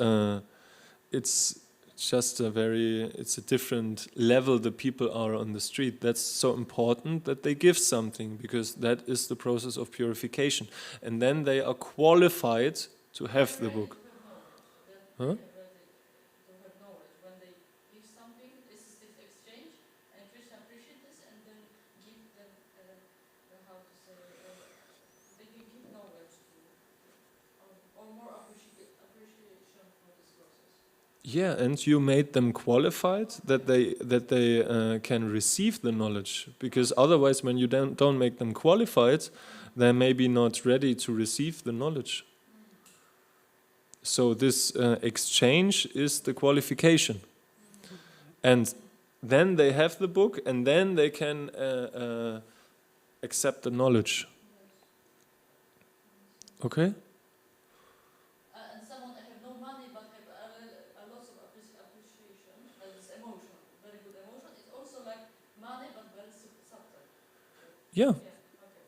A: it's just it's a different level the people are on the street. That's so important that they give something, because that is the process of purification. And then they are qualified to have the book. Huh? Yeah, and you made them qualified that they can receive the knowledge, because otherwise, when you don't make them qualified, they're maybe not ready to receive the knowledge. So this exchange is the qualification, and then they have the book, and then they can accept the knowledge. Okay.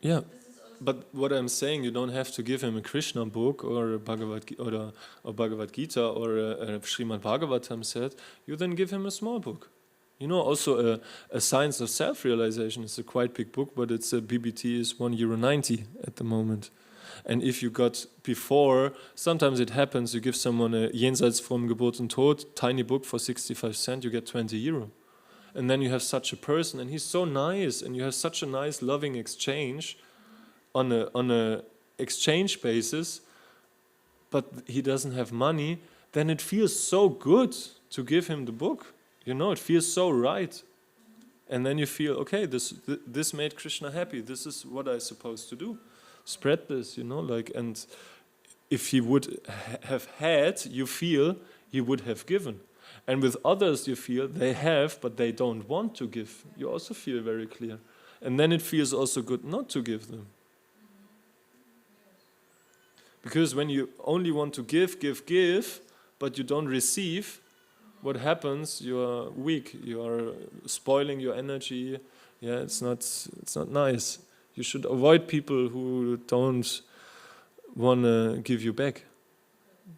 A: Yeah. But what I'm saying, you don't have to give him a Krishna book or a Bhagavad Gita or a Srimad Bhagavatam set. You then give him a small book. You know, also a Science of Self-Realization is a quite big book, but it's a BBT is €1.90 at the moment. And if you got before, sometimes it happens, you give someone a Jenseits from Geburt und Tod, tiny book for 65 cents, you get €20. And then you have such a person, and he's so nice, and you have such a nice, loving exchange on a exchange basis, but he doesn't have money, then it feels so good to give him the book. You know, it feels so right. And then you feel, okay, this made Krishna happy. This is what I'm supposed to do. Spread this, you know, like, and if he would have had, you feel he would have given. And with others you feel they have, but they don't want to give. You also feel very clear. And then it feels also good not to give them. Because when you only want to give, but you don't receive, what happens? You are weak. You are spoiling your energy. Yeah, it's not nice. You should avoid people who don't want to give you back.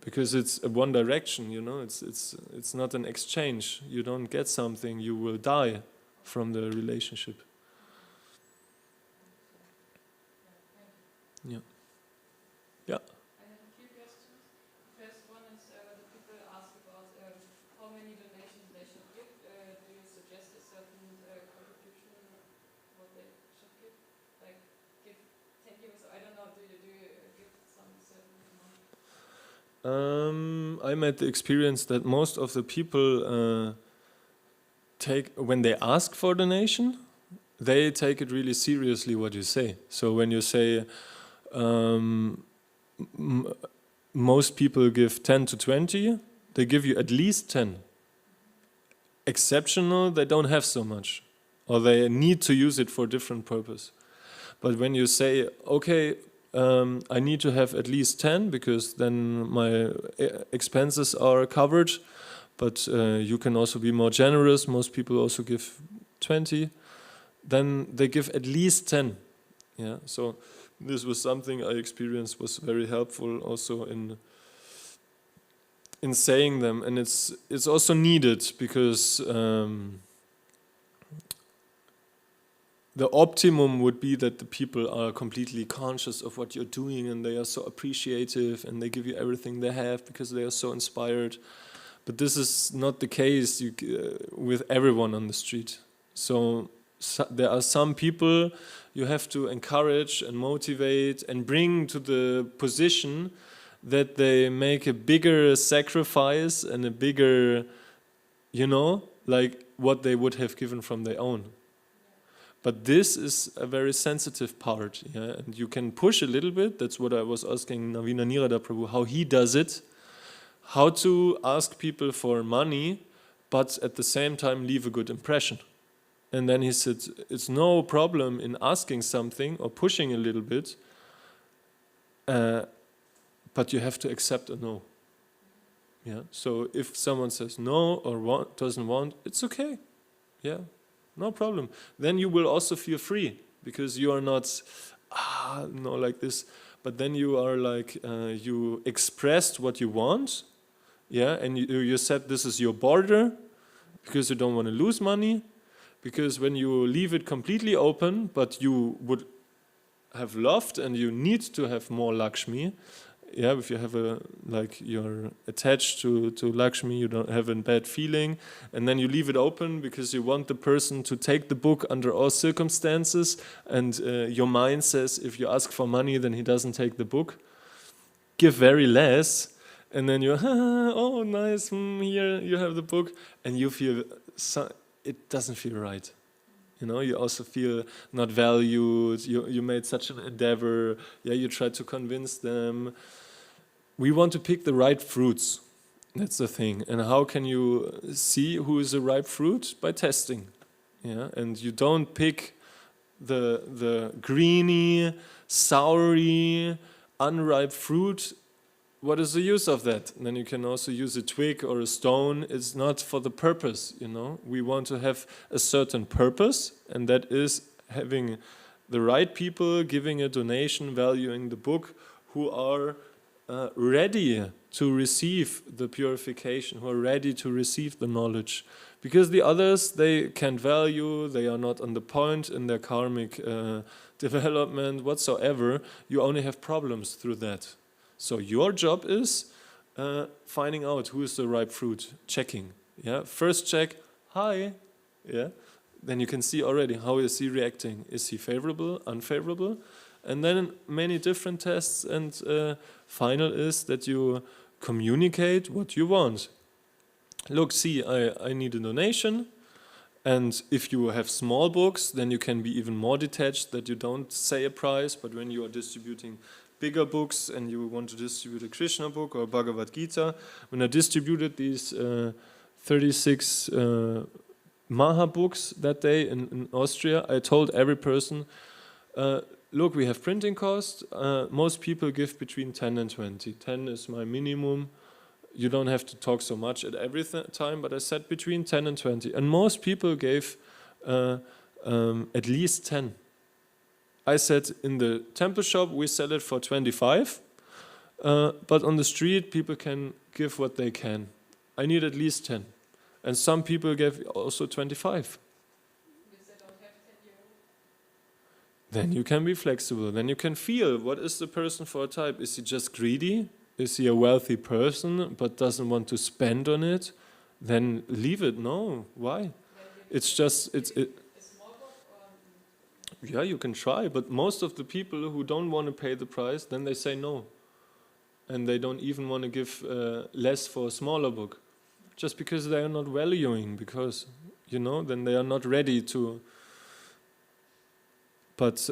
A: Because it's a one direction, you know, it's not an exchange. You don't get something, you will die from the relationship. Yeah. Yeah.
E: I have a few questions. The first one is the people ask about how many donations they should give. Do you suggest a certain contribution
A: I made the experience that most of the people when they ask for donation, they take it really seriously what you say. So when you say most people give 10 to 20, they give you at least 10. Exceptional, they don't have so much, or they need to use it for a different purpose. But when you say, okay, I need to have at least 10 because then my expenses are covered, but you can also be more generous, most people also give 20, then they give at least 10. Yeah, so this was something I experienced was very helpful also in saying them, and it's also needed because the optimum would be that the people are completely conscious of what you're doing and they are so appreciative and they give you everything they have because they are so inspired. But this is not the case with everyone on the street. So there are some people you have to encourage and motivate and bring to the position that they make a bigger sacrifice and a bigger, like what they would have given from their own. But this is a very sensitive part, yeah? And you can push a little bit. That's what I was asking Navina Nirada Prabhu, how he does it, how to ask people for money, but at the same time leave a good impression. And then he said, it's no problem in asking something or pushing a little bit, but you have to accept a no. Yeah. So if someone says no or doesn't want, it's okay. Yeah. No problem. Then you will also feel free because you are not, like this. But then you are like, you expressed what you want, yeah, and you said this is your border because you don't want to lose money. Because when you leave it completely open, but you would have loved and you need to have more Lakshmi, yeah, if you have you're attached to Lakshmi, you don't have a bad feeling, and then you leave it open because you want the person to take the book under all circumstances, and your mind says if you ask for money, then he doesn't take the book. Give very less, and then you, oh nice, here you have the book, and you feel it doesn't feel right. You also feel not valued, you made such an endeavor, yeah, you try to convince them. We want to pick the right fruits, that's the thing. And how can you see who is a ripe fruit? By testing, yeah. And you don't pick the greeny, soury, unripe fruit. What is the use of that? And then you can also use a twig or a stone. It's not for the purpose, We want to have a certain purpose, and that is having the right people giving a donation, valuing the book, who are ready to receive the purification, who are ready to receive the knowledge. Because the others, they can't value, they are not on the point in their karmic development whatsoever. You only have problems through that. So your job is finding out who is the ripe fruit, checking. Yeah, first check, hi, yeah. Then you can see already how is he reacting. Is he favorable, unfavorable? And then many different tests, and final is that you communicate what you want. Look, see, I need a donation, and if you have small books, then you can be even more detached, that you don't say a price, but when you are distributing bigger books and you want to distribute a Krishna book or Bhagavad Gita, when I distributed these 36 Maha books that day in Austria, I told every person, look, we have printing costs. Most people give between 10 and 20. 10 is my minimum. You don't have to talk so much at every time, but I said between 10 and 20. And most people gave at least 10. I said in the temple shop we sell it for 25, but on the street people can give what they can. I need at least 10. And some people gave also 25. Then you can be flexible. Then you can feel what is the person for a type. Is he just greedy? Is he a wealthy person but doesn't want to spend on it? Then leave it. No, why? It's just yeah, you can try, but most of the people who don't want to pay the price, then they say no. and they don't even want to give less for a smaller book, just because they are not valuing, because, then they are not ready to. But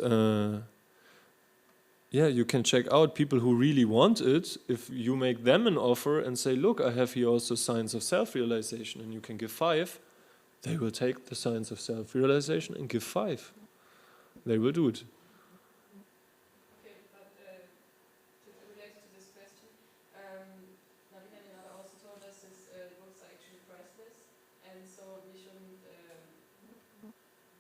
A: you can check out people who really want it. If you make them an offer and say, look, I have here also Science of Self-Realization, and you can give 5, they will take the Science of Self-Realization and give 5. They will do it.
E: Okay, but related to this question, Navigator also told us his books are actually priceless, and so we shouldn't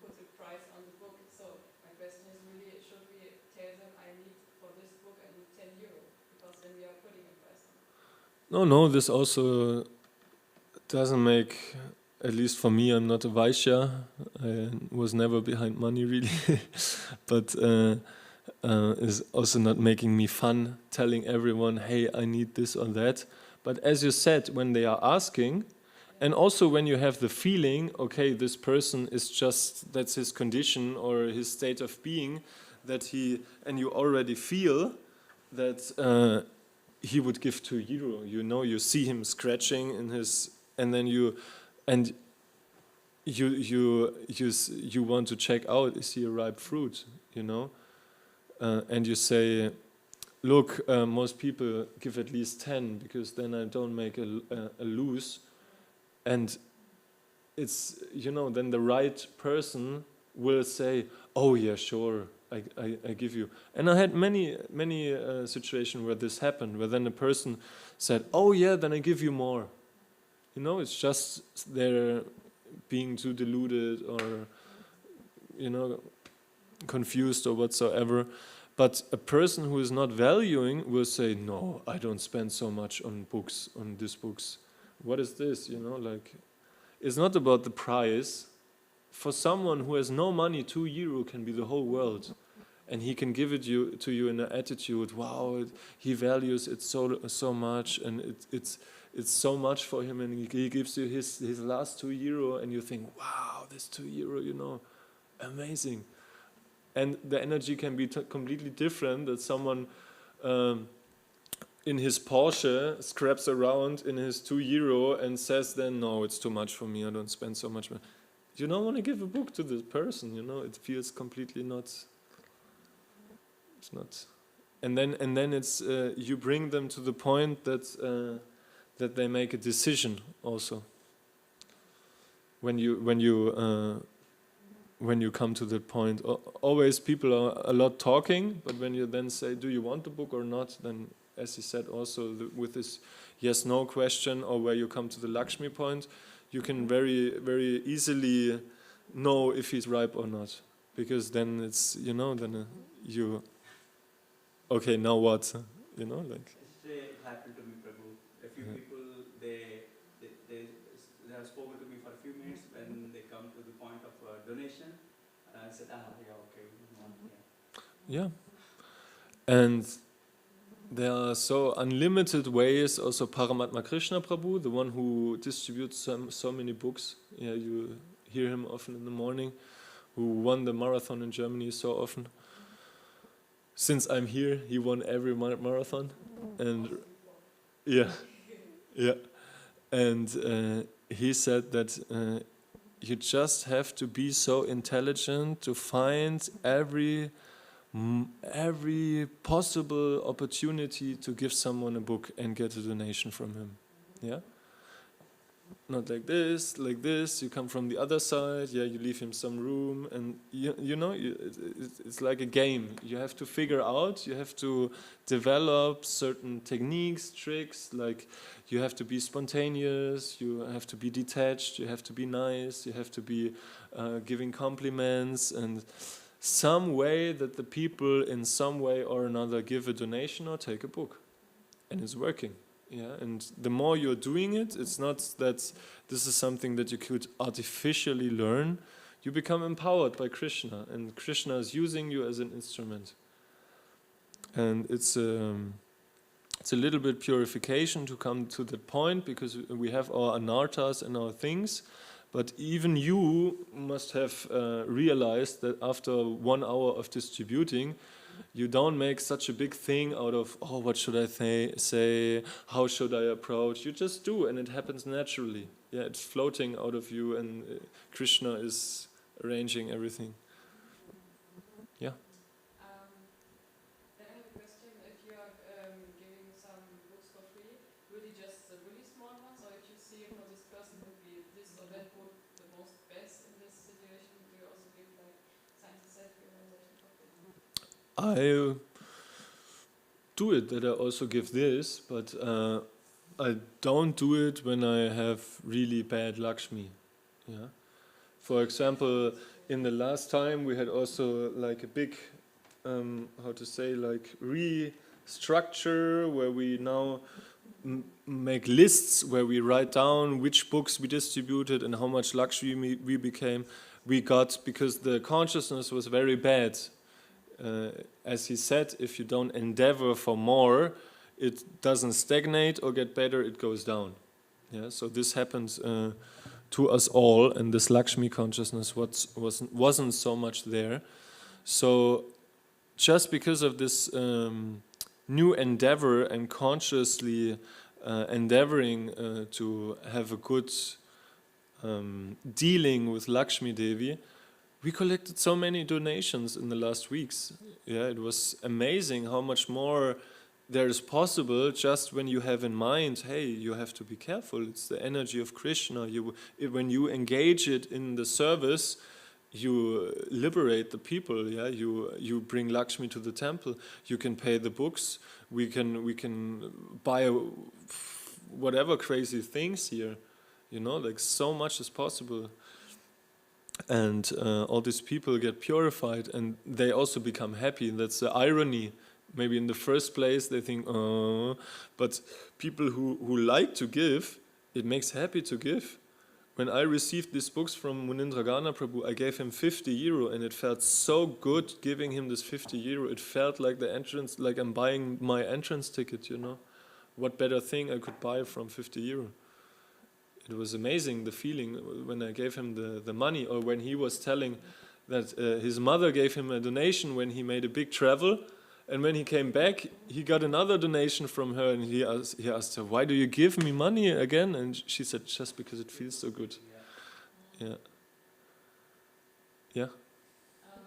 E: put a price on the book. So my question is really, should we tell them I need for this book I need €10, because then we are putting a price on it?
A: No, this also doesn't make, at least for me, I'm not a Vaishya. I was never behind money, really. But is also not making me fun telling everyone, hey, I need this or that. But as you said, when they are asking, and also when you have the feeling, okay, this person is just, that's his condition or his state of being, and you already feel that he would give €2. You see him scratching in his, and then you want to check out, is he a ripe fruit, and you say, look, most people give at least 10, because then I don't make a lose, and it's, then the right person will say, oh yeah, sure, I give you. And I had many situations where this happened, where then the person said, oh yeah, then I give you more. It's just they're being too deluded or, confused or whatsoever. But a person who is not valuing will say, no, I don't spend so much on books, on these books. What is this? It's not about the price. For someone who has no money, €2 can be the whole world. And he can give it to you in an attitude, wow, he values it so much, and it's so much for him, and he gives you his last €2, and you think, wow, this €2, amazing. And the energy can be completely different, that someone in his Porsche scraps around in his €2 and says then, no, it's too much for me, I don't spend so much money. You don't want to give a book to this person, it feels completely not, it's not. And then it's, you bring them to the point that they make a decision also. When you come to that point, always people are a lot talking, but when you then say, do you want the book or not, then as he said also with this yes-no question, or where you come to the Lakshmi point, you can very, very easily know if he's ripe or not. Because then it's, okay, now what?
C: Yesterday it happened to me, Prabhu. A few people, they have spoken to me for a few minutes when they come to the point of donation. And I said, yeah, okay, we want,
A: yeah. And there are so unlimited ways, also Paramatma Krishna Prabhu, the one who distributes so many books. Yeah, you hear him often in the morning, who won the marathon in Germany so often. Since I'm here, he won every marathon. And yeah. And he said that you just have to be so intelligent to find every possible opportunity to give someone a book and get a donation from him. Yeah? Not like this, you come from the other side, yeah, you leave him some room, and it's like a game. You have to figure out, you have to develop certain techniques, tricks, like you have to be spontaneous, you have to be detached, you have to be nice, you have to be giving compliments, and some way that the people in some way or another give a donation or take a book. And it's working. Yeah, and the more you're doing it, it's not that this is something that you could artificially learn. You become empowered by Krishna, and Krishna is using you as an instrument. And it's a little bit purification to come to that point, because we have our anarthas and our things, but even you must have realized that after 1 hour of distributing, You don't make such a big thing out of, oh, what should I say? How should I approach? You just do, and it happens naturally. Yeah, it's floating out of you, and Krishna is arranging everything. Yeah.
E: Then I have a question. If you are giving some books for free, really just the really small ones, or if you see for this person would be this or that book the most best in this situation, do you also give like science and self-realization for free?
A: I do it that I also give this, but I don't do it when I have really bad Lakshmi. Yeah. For example, in the last time we had also like a big, how to say, like restructure where we now make lists where we write down which books we distributed and how much Lakshmi we got, because the consciousness was very bad. As he said, if you don't endeavor for more, it doesn't stagnate or get better, it goes down. Yeah, so this happens to us all, and this Lakshmi consciousness wasn't so much there. So just because of this new endeavor and consciously endeavoring to have a good dealing with Lakshmi Devi, we collected so many donations in the last weeks. Yeah, it was amazing how much more there is possible just when you have in mind, hey, you have to be careful. It's the energy of Krishna. When you engage it in the service, you liberate the people. Yeah, you bring Lakshmi to the temple. You can pay the books. We can buy whatever crazy things here. You know, like so much is possible. And all these people get purified, and they also become happy. That's the irony. Maybe in the first place they think, oh, but people who like to give, it makes happy to give. When I received these books from Munindragana Prabhu, I gave him 50 euro, and it felt so good giving him this 50 euro. It felt like the entrance, like I'm buying my entrance ticket, you know. What better thing I could buy from 50 euro? It was amazing, the feeling when I gave him the money, or when he was telling that his mother gave him a donation when he made a big travel, and when he came back, he got another donation from her, and he asked her, why do you give me money again? And she said, just because it feels so good. Yeah. Yeah.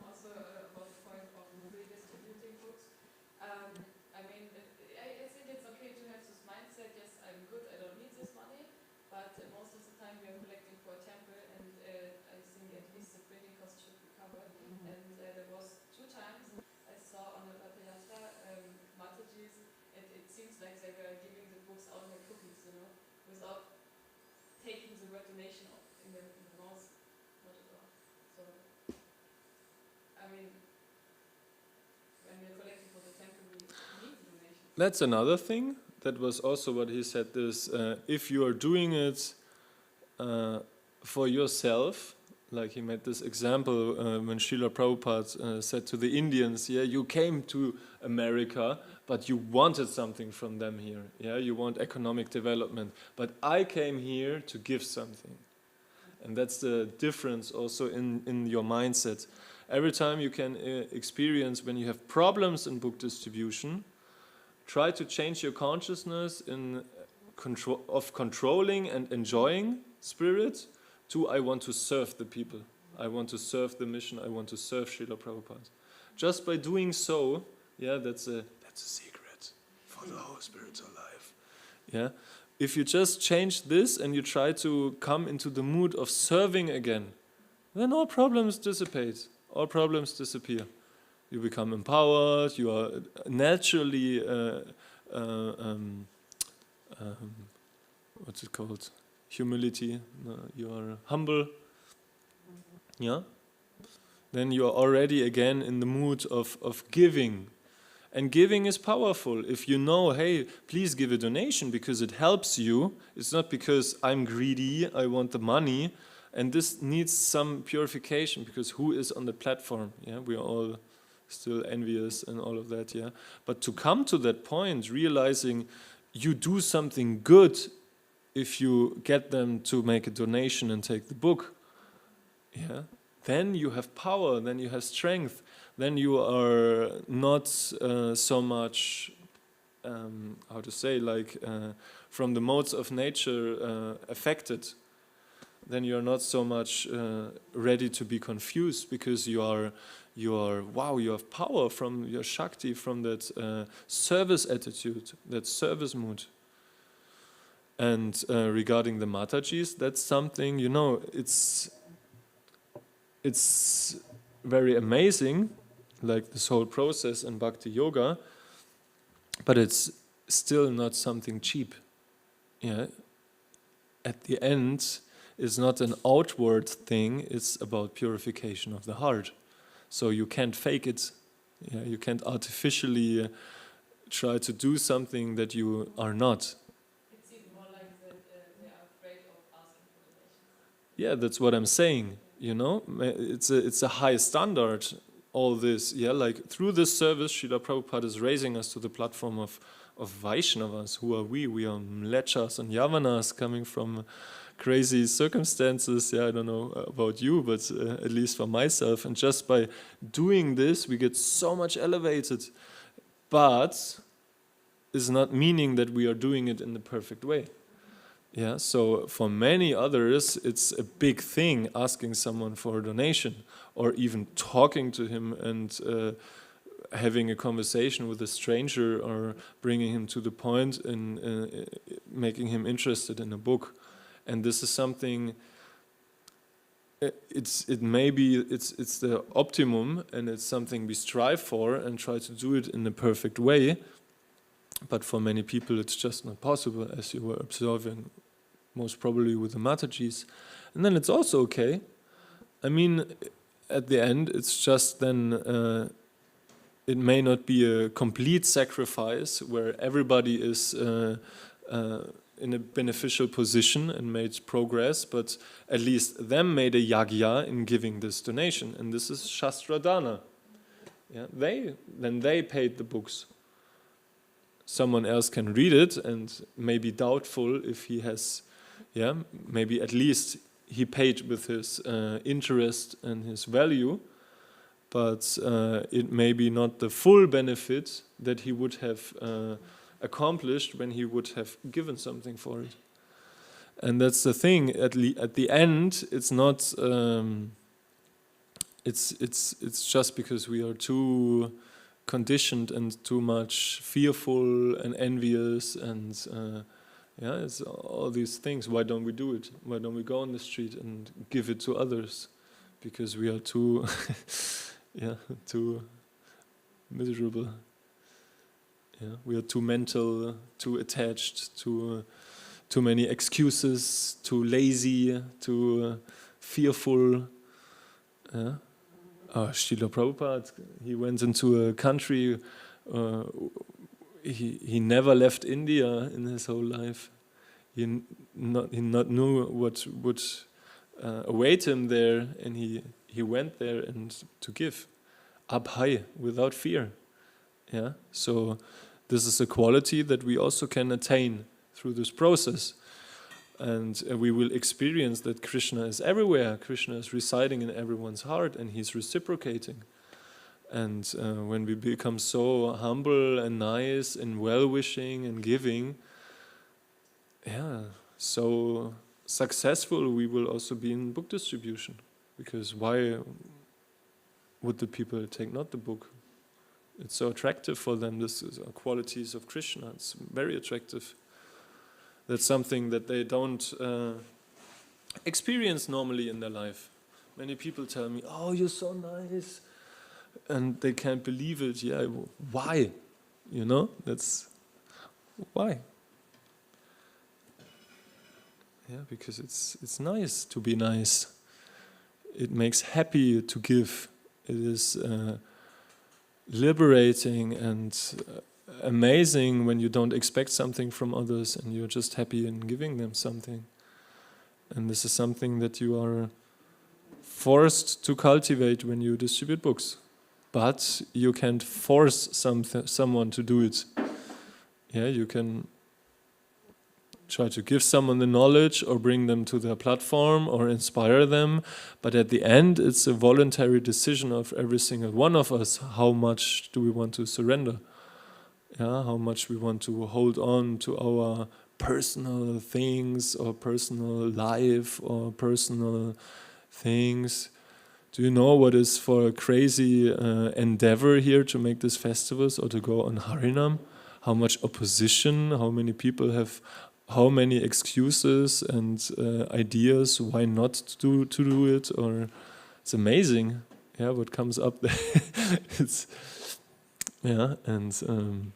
E: Also about the point of redistributing books. I mean, I think it's okay to have this mindset, yes, I'm good, I don't need this money, but most of the time we are collecting for a temple, and I think at least the printing cost should be covered. And there was 2 times I saw on the Vedasara Mataji's, it seems like they were giving the books out like cookies, you know, without taking the word donation in the mouth, not at all. So, I mean, when we're collecting for the temple, we need the donation.
A: That's another thing. That was also what he said, this, if you are doing it for yourself, like he made this example when Srila Prabhupada said to the Indians, yeah, you came to America, but you wanted something from them here. Yeah, you want economic development. But I came here to give something. And that's the difference also in your mindset. Every time you can experience when you have problems in book distribution, try to change your consciousness in controlling and enjoying spirit to I want to serve the people. I want to serve the mission. I want to serve Srila Prabhupada. Just by doing so, yeah, that's a secret for the whole spiritual life. Yeah, if you just change this and you try to come into the mood of serving again, then all problems dissipate. All problems disappear. You become empowered. You are naturally, what's it called? Humility. You are humble. Yeah. Then you are already again in the mood of giving. And giving is powerful. If you know, hey, please give a donation because it helps you. It's not because I'm greedy, I want the money. And this needs some purification because who is on the platform? Yeah, we are all still envious and all of that, yeah. But to come to that point, realizing you do something good if you get them to make a donation and take the book, yeah, then you have power, then you have strength. then you are not so much, how to say, like from the modes of nature affected. Then you are not so much ready to be confused, because you are wow, you have power from your Shakti, from that service attitude, that service mood. And regarding the Matajis, that's something, you know, it's very amazing, like this whole process in Bhakti Yoga, but it's still not something cheap. Yeah. At the end, it's not an outward thing, it's about purification of the heart. So you can't fake it. Yeah, you can't artificially try to do something that you are not.
E: It seems more like that they are afraid of asking for donations.
A: Yeah, that's what I'm saying. You know, it's a high standard. All this, yeah, like through this service, Srila Prabhupada is raising us to the platform of Vaishnavas. Who are we? We are Mlechas and Yavanas coming from crazy circumstances. Yeah, I don't know about you, but at least for myself. And just by doing this, we get so much elevated. But it's not meaning that we are doing it in the perfect way. Yeah, so for many others, it's a big thing asking someone for a donation, or even talking to him and having a conversation with a stranger, or bringing him to the point and making him interested in a book. And this is something. It's the optimum, and it's something we strive for and try to do it in the perfect way. But for many people, it's just not possible, as you were observing, most probably with the Matajis. And then it's also okay. I mean, at the end, it's just then, it may not be a complete sacrifice where everybody is in a beneficial position and made progress, but at least them made a yagya in giving this donation. And this is Shastra Dana. Yeah, they paid the books. Someone else can read it and may be doubtful if he has, yeah, maybe at least he paid with his interest and his value, but it may be not the full benefit that he would have accomplished when he would have given something for it. And that's the thing. At the end, it's not. It's just because we are too conditioned and too much fearful and envious and yeah, it's all these things. Why don't we do it? Why don't we go on the street and give it to others? Because we are too, yeah, too miserable. Yeah, we are too mental, too attached, too many excuses, too lazy, too fearful. Yeah. Srila Prabhupada, he went into a country, he never left India in his whole life. He not knew what would await him there, and he went there and to give, abhay, without fear. Yeah. So this is a quality that we also can attain through this process. And we will experience that Krishna is everywhere. Krishna is residing in everyone's heart, and he's reciprocating. And when we become so humble and nice and well-wishing and giving, yeah, so successful, we will also be in book distribution. Because why would the people take not the book? It's so attractive for them. This is qualities of Krishna. It's very attractive. That's something that they don't experience normally in their life. Many people tell me, "Oh, you're so nice," and they can't believe it. Yeah, why? You know, that's why. Yeah, because it's nice to be nice. It makes happy to give. It is liberating and amazing when you don't expect something from others and you're just happy in giving them something. And this is something that you are forced to cultivate when you distribute books. But you can't force someone to do it. Yeah, you can try to give someone the knowledge or bring them to their platform or inspire them. But at the end, it's a voluntary decision of every single one of us. How much do we want to surrender? Yeah, how much we want to hold on to our personal things or personal life or personal things. Do you know what is for a crazy endeavor here to make these festivals or to go on Harinam? How much opposition, how many people have, how many excuses and ideas why not to do it? Or it's amazing, yeah, what comes up there. It's, yeah, and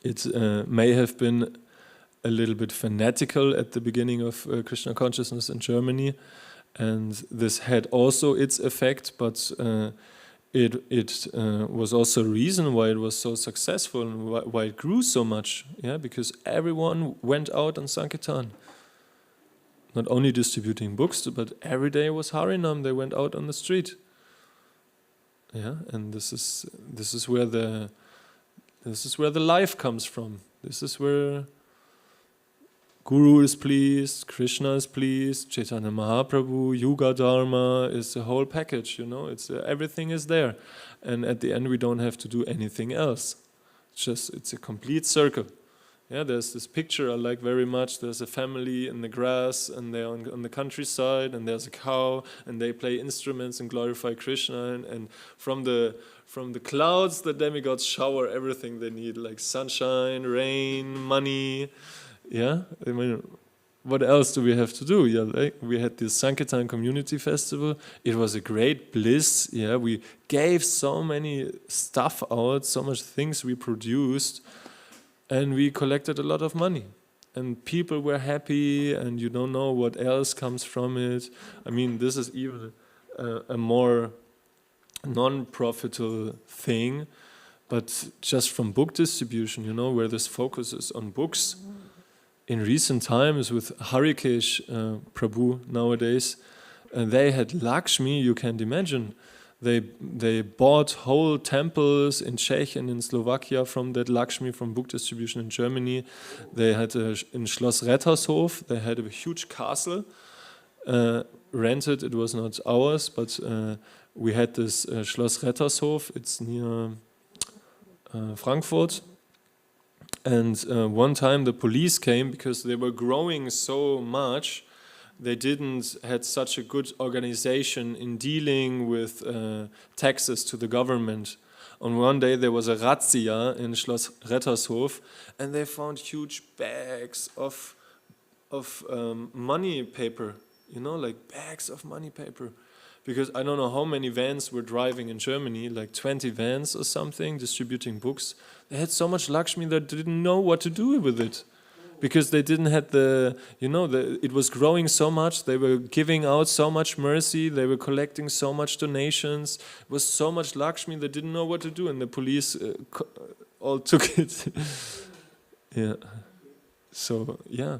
A: it may have been a little bit fanatical at the beginning of Krishna consciousness in Germany. And this had also its effect, but it was also a reason why it was so successful and why it grew so much. Yeah, because everyone went out on Sankirtan. Not only distributing books, but every day was Harinam. They went out on the street. Yeah, and this is where the life comes from. This is where Guru is pleased, Krishna is pleased, Chaitanya Mahaprabhu, Yuga Dharma is the whole package, you know, it's everything is there. And at the end we don't have to do anything else. It's a complete circle. Yeah, there's this picture I like very much. There's a family in the grass and they're on the countryside and there's a cow and they play instruments and glorify Krishna and from the clouds the demigods shower everything they need, like sunshine, rain, money. Yeah, I mean, what else do we have to do? Yeah, like we had this Sankirtan Community Festival. It was a great bliss. Yeah, we gave so many stuff out, so much things we produced, and we collected a lot of money. And people were happy, and you don't know what else comes from it. I mean, this is even a more non-profitable thing, but just from book distribution, you know, where this focuses on books. In recent times with Harikesh Prabhu nowadays, they had Lakshmi, you can't imagine. They bought whole temples in Czech and in Slovakia from that Lakshmi, from book distribution in Germany. They had in Schloss Rettershof, they had a huge castle, rented, it was not ours, but we had this Schloss Rettershof, it's near Frankfurt. And one time the police came because they were growing so much. They didn't had such a good organization in dealing with taxes to the government. On one day there was a razzia in Schloss Rettershof, and they found huge bags of money paper. You know, like bags of money paper. Because I don't know how many vans were driving in Germany, like 20 vans or something, distributing books. They had so much Lakshmi that they didn't know what to do with it. Because they didn't have it was growing so much, they were giving out so much mercy, they were collecting so much donations. It was so much Lakshmi, they didn't know what to do, and the police all took it. Yeah. So, yeah.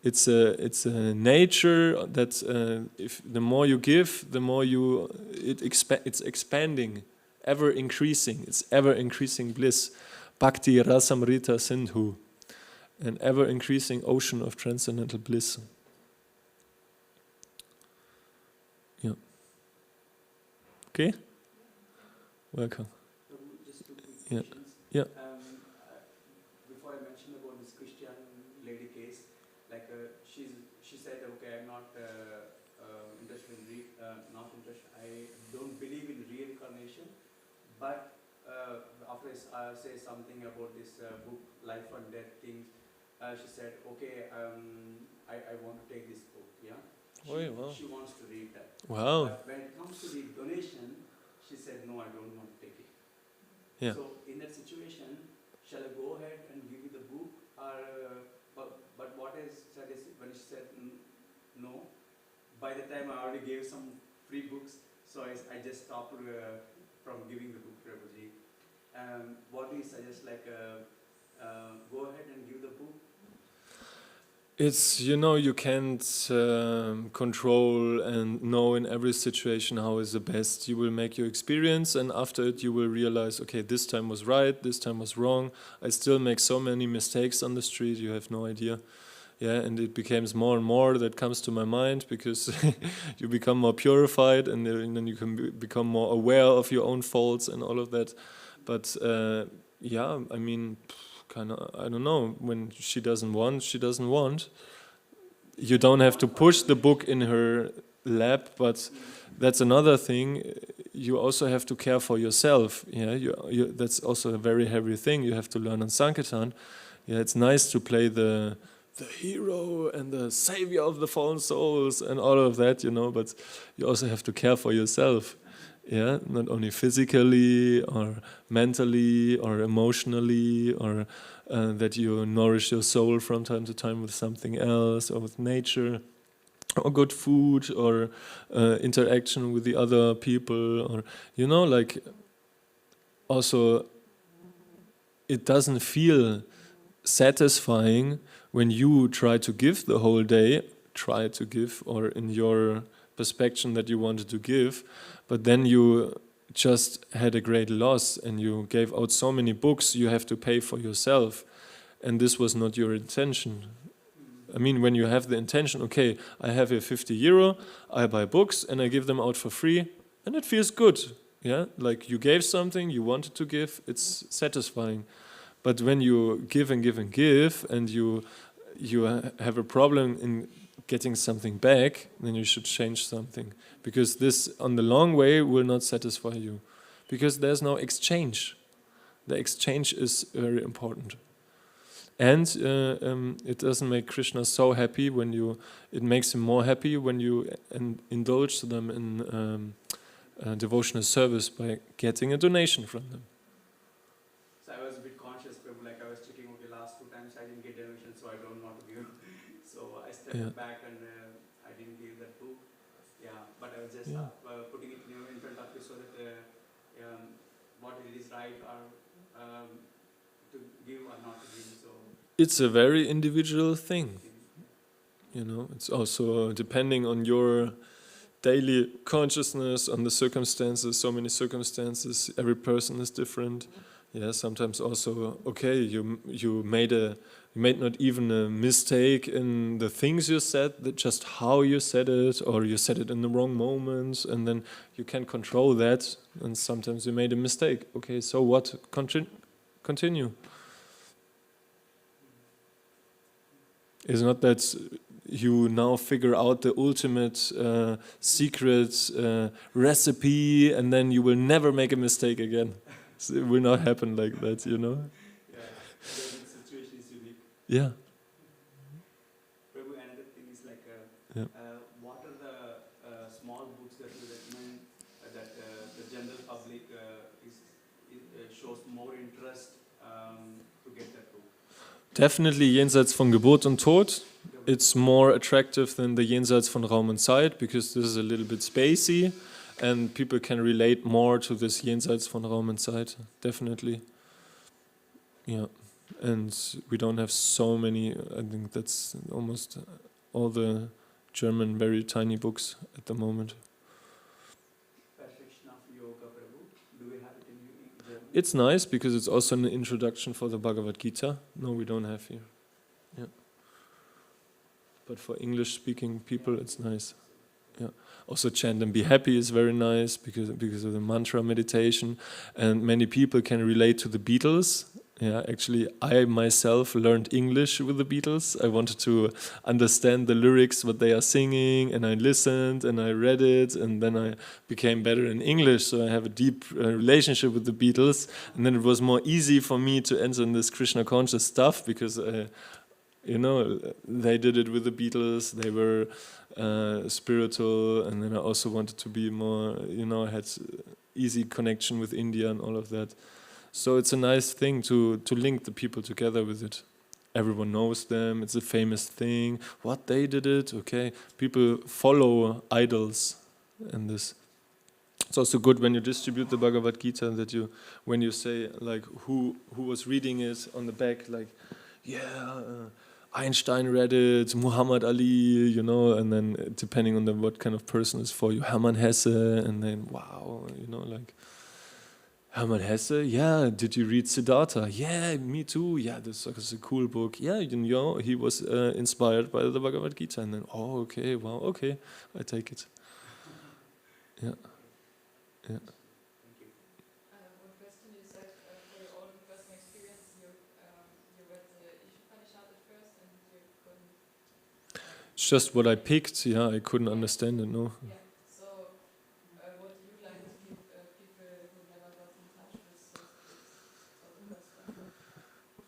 A: It's a nature that if the more you give, the more it's expanding, ever increasing. It's ever increasing bliss. Bhakti Rasamrita Sindhu, an ever increasing ocean of transcendental bliss. Yeah. Okay. Welcome.
C: Just two quick
A: Yeah.
C: questions.
A: Yeah.
C: Before I mentioned about this Christian lady case, like she said, okay, I'm not interested in I don't believe in reincarnation, but after I say something about this book, life and death things, she said, okay, I want to take this book, yeah. She wants to read that.
A: Wow.
C: But when it comes to the donation, she said, no, I don't want to take it.
A: Yeah.
C: So in that situation, shall I go ahead and give you the book, or but what I said is when she said no, by the time I already gave some free books, so I just stopped from giving the book, Prabhuji. What do you suggest? Like go ahead and give the book.
A: It's, you can't control and know in every situation how is the best. You will make your experience, and after it you will realize, okay, this time was right, this time was wrong. I still make so many mistakes on the street, you have no idea. Yeah, and it becomes more and more that comes to my mind, because you become more purified, and then you can become more aware of your own faults and all of that. But yeah, I mean, kind of, I don't know, when she doesn't want, she doesn't want. You don't have to push the book in her lap, but that's another thing. You also have to care for yourself. Yeah, that's also a very heavy thing you have to learn on Sankirtan. Yeah, it's nice to play the hero and the savior of the fallen souls and all of that, you know, but you also have to care for yourself. Yeah, not only physically or mentally or emotionally, or that you nourish your soul from time to time with something else, or with nature, or good food, or interaction with the other people, or, you know, like, also it doesn't feel satisfying when you try to give the whole day, or in your perspective that you wanted to give, but then you just had a great loss and you gave out so many books you have to pay for yourself, and this was not your intention. I mean, when you have the intention, okay, I have here €50, I buy books and I give them out for free, and it feels good. Yeah, like you gave something you wanted to give, it's satisfying. But when you give and give and give, and you have a problem in getting something back, then you should change something. Because this, on the long way, will not satisfy you. Because there's no exchange. The exchange is very important. And it doesn't make Krishna so happy when you, it makes him more happy when you indulge them in devotional service by getting a donation from them.
C: So I was a bit conscious, Prabhu, like I was checking, okay, last 2 times I didn't get donation, so I don't want to give. So I stepped back and I didn't give that book. Yeah, but I was just putting it in front of you so that what it is right, or to give or not to give. So
A: it's a very individual thing. You know, it's also depending on your daily consciousness, on the circumstances, so many circumstances, every person is different. Yeah, sometimes also, okay, you made not even a mistake in the things you said, that just how you said it, or you said it in the wrong moments, and then you can control that, and sometimes you made a mistake. Okay, so what? Continue. It's not that you now figure out the ultimate secret recipe, and then you will never make a mistake again. So it will not happen like that, you know?
C: yeah, the situation is unique.
A: Yeah.
C: Prabhu, another thing is like, what are the small books that you recommend that the general public shows more interest to get that book?
A: Definitely Jenseits von Geburt und Tod. It's more attractive than the Jenseits von Raum und Zeit, because this is a little bit spacey and people can relate more to this Jenseits von Raum und Zeit, definitely. Yeah, and we don't have so many, I think that's almost all the German very tiny books at the moment.
C: Perfection of Yoga, Prabhu, do we have it in German?
A: It's nice because it's also an introduction for the Bhagavad Gita. No, we don't have here. Yeah. But for English-speaking people, it's nice. Yeah. Also, chant and be happy is very nice because of the mantra meditation, and many people can relate to the Beatles. Yeah, actually, I myself learned English with the Beatles. I wanted to understand the lyrics, what they are singing, and I listened and I read it, and then I became better in English. So I have a deep relationship with the Beatles, and then it was more easy for me to enter in this Krishna conscious stuff because. You know, they did it with the Beatles, they were spiritual, and then I also wanted to be more, you know, I had easy connection with India and all of that. So it's a nice thing to link the people together with it. Everyone knows them, it's a famous thing. What, they did it? Okay. People follow idols in this. It's also good when you distribute the Bhagavad Gita that you, when you say like who was reading it on the back, like, Einstein read it, Muhammad Ali, you know, and then depending on what kind of person is for you, Hermann Hesse, and then wow, you know, like Hermann Hesse, yeah, did you read Siddhartha? Yeah, me too. Yeah, this is a cool book. Yeah, you know, he was inspired by the Bhagavad Gita. And then, oh, okay, wow, okay, I take it. Yeah, yeah.
C: Thank you.
E: One question, you said for your own personal experience, you read the Ishopanishad at first and you couldn't...
A: It's just what I picked, yeah, I couldn't understand it, no.
E: Yeah, so what you would like to give people who never got in touch with those books for the first time,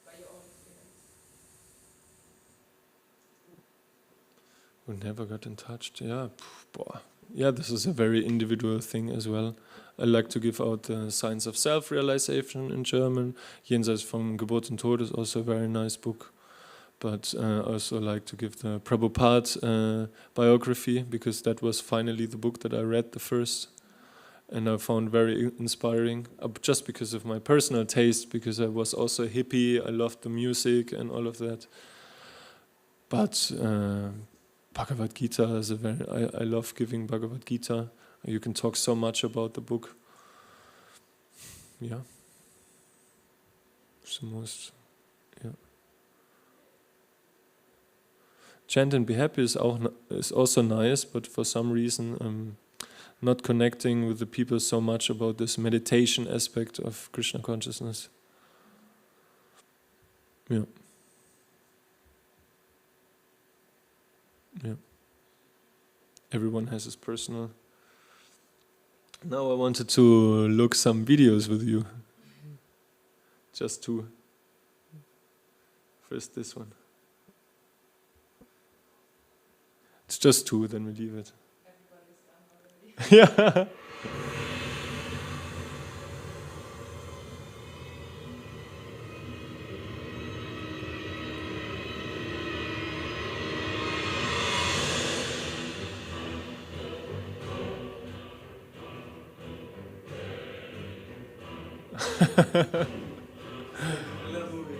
E: by your own experience?
A: Who never got in touch, yeah. Yeah, this is a very individual thing as well. I like to give out the Science of Self-Realization in German. Jenseits vom Geburt und Tod is also a very nice book. But I also like to give the Prabhupada biography, because that was finally the book that I read the first. And I found very inspiring, just because of my personal taste, because I was also a hippie, I loved the music and all of that. But Bhagavad Gita is a very, I love giving Bhagavad Gita. You can talk so much about the book. Yeah. It's the most, yeah. Chant and be happy is also nice, but for some reason not connecting with the people so much about this meditation aspect of Krishna consciousness. Yeah. Yeah. Everyone has his personal. Now I wanted to look some videos with you. Just two. First this one. It's just two, then we leave it.
E: Everybody's done already.
A: Yeah.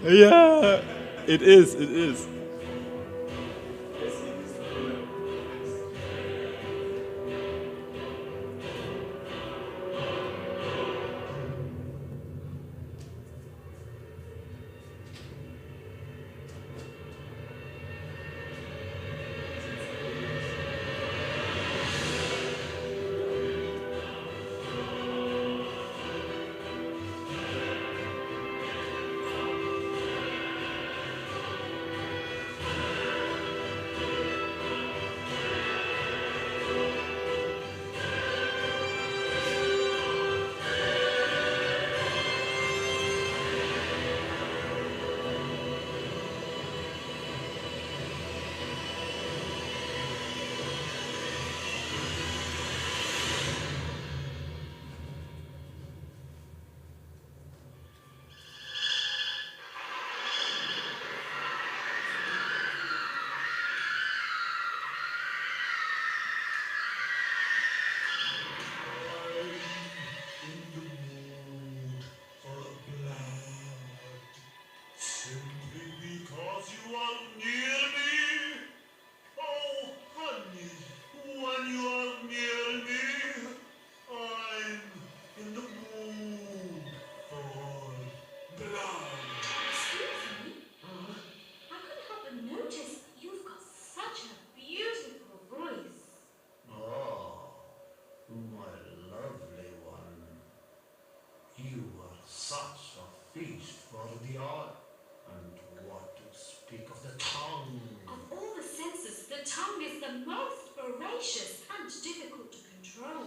A: Yeah, it is, it is.
F: Such a feast for the eye. And what to speak of the tongue?
G: Of all the senses, the tongue is the most voracious and difficult to control.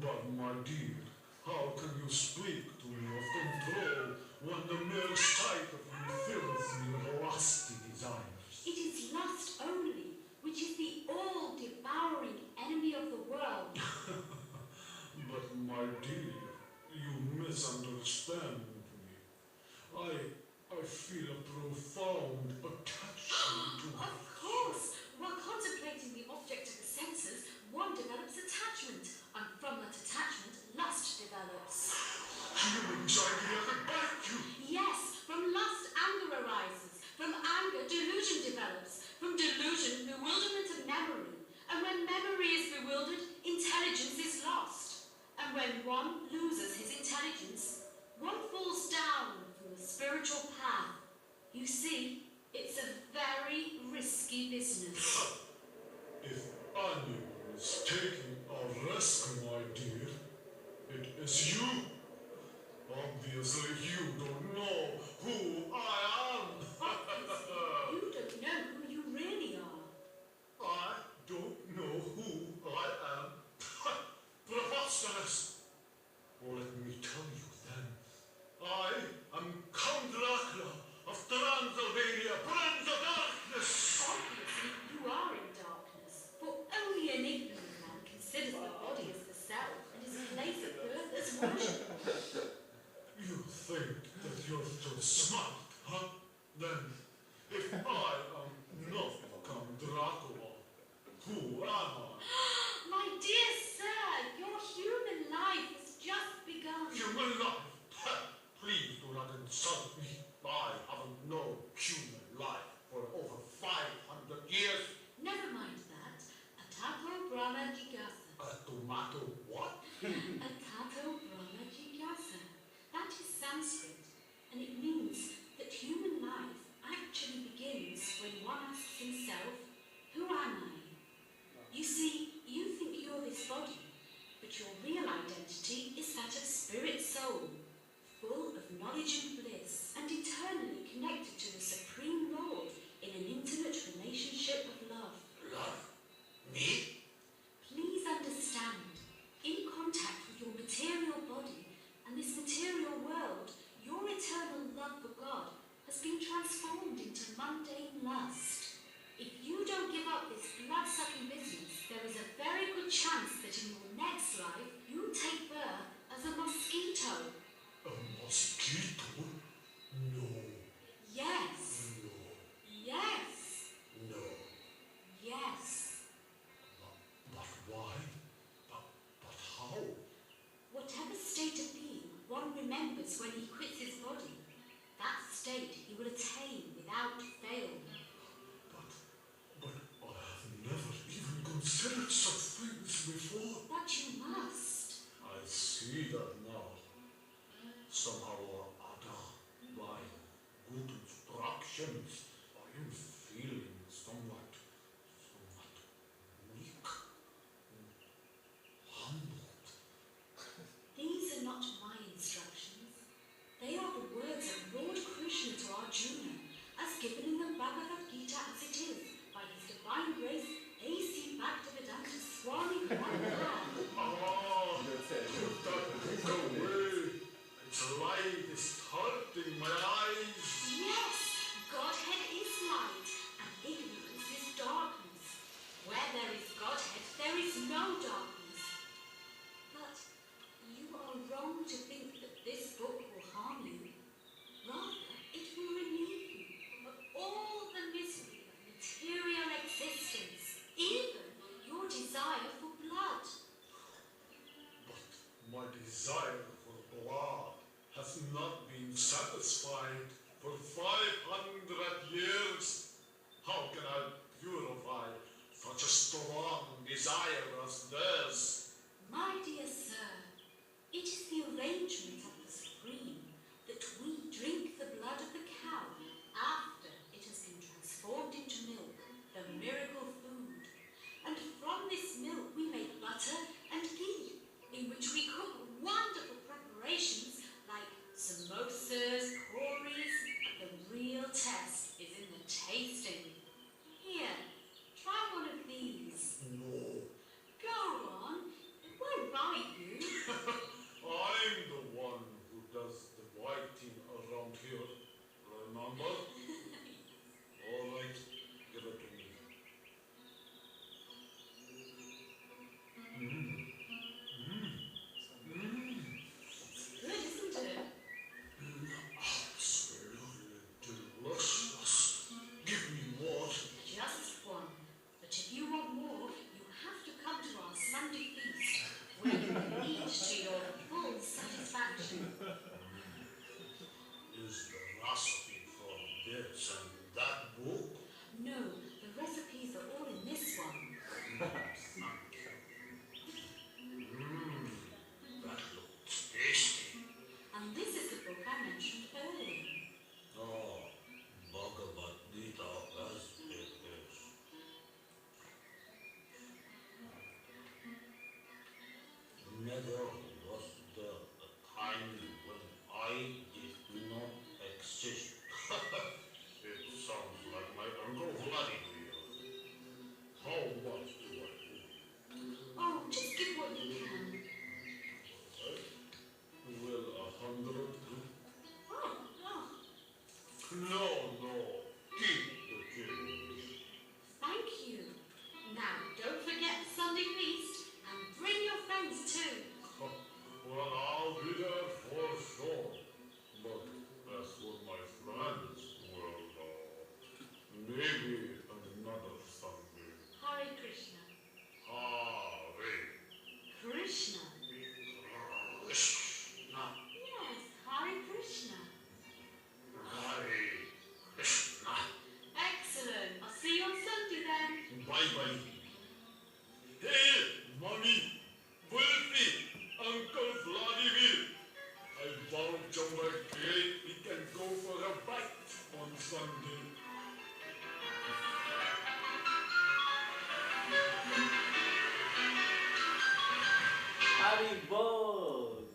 F: But my dear, how can you speak to me of control when the mere sight of you fills me with lusty desires?
G: It is lust only, which is the all-devouring enemy of the world.
F: But my dear, you misunderstand me. I feel a profound attachment to
G: Of course, while contemplating the object of the senses, one develops attachment, and from that attachment, lust develops.
F: Feelings idea that bite you.
G: Yes, from lust, anger arises. From anger, delusion develops. From delusion, bewilderment of memory. And when memory is bewildered, intelligence is lost. And when one loses his intelligence, one falls down from the spiritual path. You see, it's a very risky business.
F: If anyone is taking a risk, my dear, it is you. Obviously, you don't know who I am.
G: Obviously, you don't know who you really are.
F: I don't know who I am. Preposterous. Well, let me tell you then. I am Count Dracula of Transylvania, Prince of Darkness.
G: Obviously, you are in darkness, for only an ignorant man considers the body as the self and his place of birth as worship.
F: You think that you're so smart, huh? Then, if I am not Count Dracula, who am I?
G: My dear sir, your human life has just begun.
F: Human life? Please do not insult me. I haven't known human life for over 500 years.
G: Never mind that. Atato Brahma Jigasa.
F: A tomato what?
G: Atato Brahma Jigasa. That is Sanskrit, and it means that human life actually begins when one asks himself, who am I? You see, you think you're this body, but your real identity is that of spirit soul, full of knowledge and bliss, and eternally connected to the Supreme Lord in an intimate relationship of love.
F: Love? Me?
G: Please understand, in contact with your material body and this material world, your eternal love for God has been transformed into mundane lust. If you don't give up this blood-sucking business, there is a very good chance that in your next life, you'll take birth as a mosquito.
F: A mosquito? No.
G: Yes.
F: No.
G: Yes.
F: No.
G: Yes.
F: But why? But how?
G: Whatever state of being one remembers when he quits his body, that state he will attain without fail.
F: But I have never even considered such things before.
G: But you must.
F: I see that now. Somehow or other, by good instructions, I am feeling somewhat weak, humbled.
G: These are not my instructions. They are the words of Lord Krishna to Arjuna, as given in the Bhagavad Gita as it is, by his divine grace, A.C. Bhaktivedanta Swami Prabhu.
F: Ah, go away. Its light is hurting my eyes.
G: Yes, Godhead is light, and ignorance is darkness. Where there is Godhead, there is no darkness. But you are wrong to think that this book will harm you. Rather, it will relieve you of all the misery of material existence, even your desire for blood.
F: But my desire for blood has not been satisfied for 500 years. How can I purify such a strong desire as this?
G: My dear sir, it is the arrangement of the Supreme that we drink the blood of the cow after it has been transformed into milk, the miracle food. And from this milk we make butter and ghee, in which we cook wonderful preparations like samosas, curries,
F: Bye-bye. Hey, Mommy, Wolfie, Uncle Vladimir. I found somewhere great. We can go for a bite on Sunday.
B: Haribol!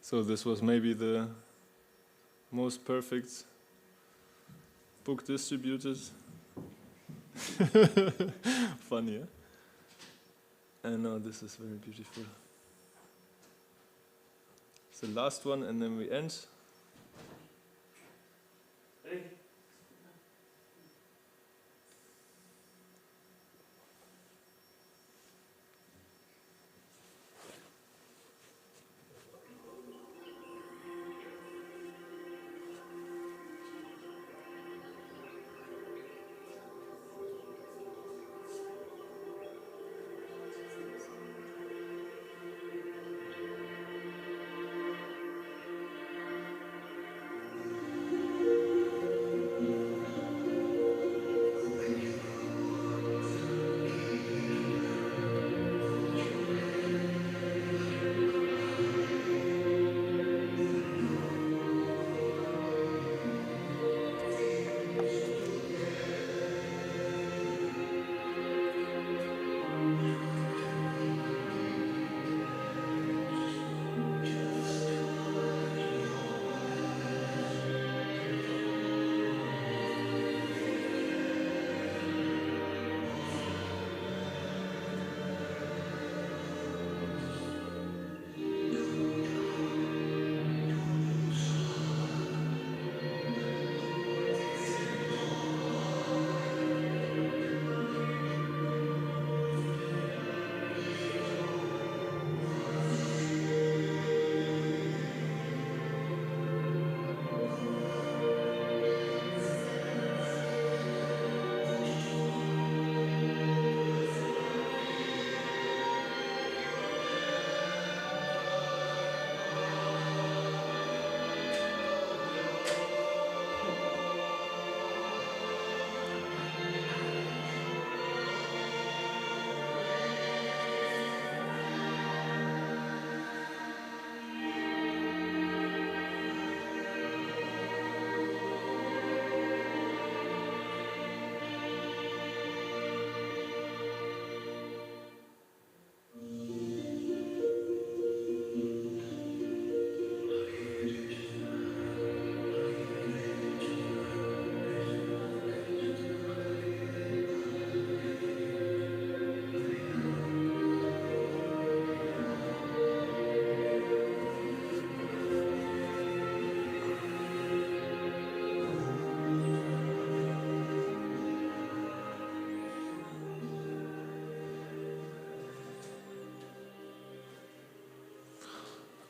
A: So this was maybe the most perfect book distributed. Funny, yeah? And now this is very beautiful. It's the last one and then we end.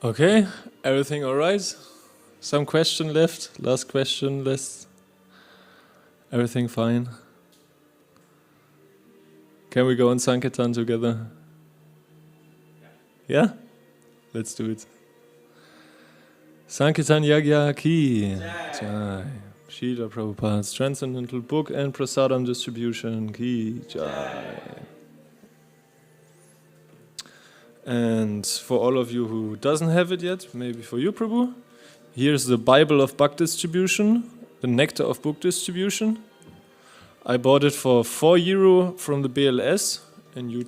A: Okay, everything all right? Some question left? Last question list? Everything fine? Can we go on Sankirtan together? Yeah? Let's do it. Sankirtan Yagya Ki Jai. Srila Prabhupada's Transcendental Book and Prasadam Distribution Ki Jai. And for all of you who doesn't have it yet, maybe for you, Prabhu, here's the Bible of Book Distribution, the Nectar of Book Distribution. I bought it for €4 from the BLS, and you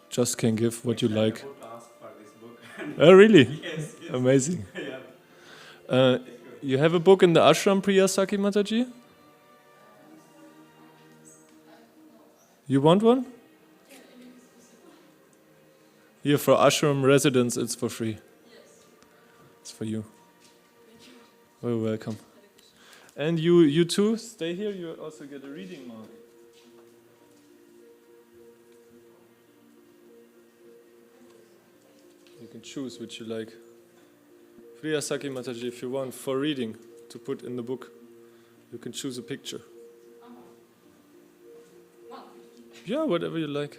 A: just can give what you like. Oh, really?
C: Yes.
A: Amazing.
C: Yeah.
A: You have a book in the ashram, Priya Saki Mataji? You want one? Here for ashram residents, it's for free. It's for you. Very welcome. And you too, stay here, you also get a reading mark. You can choose which you like. Priya Saki Mataji, if you want, for reading, to put in the book, you can choose a picture. Yeah, whatever you like.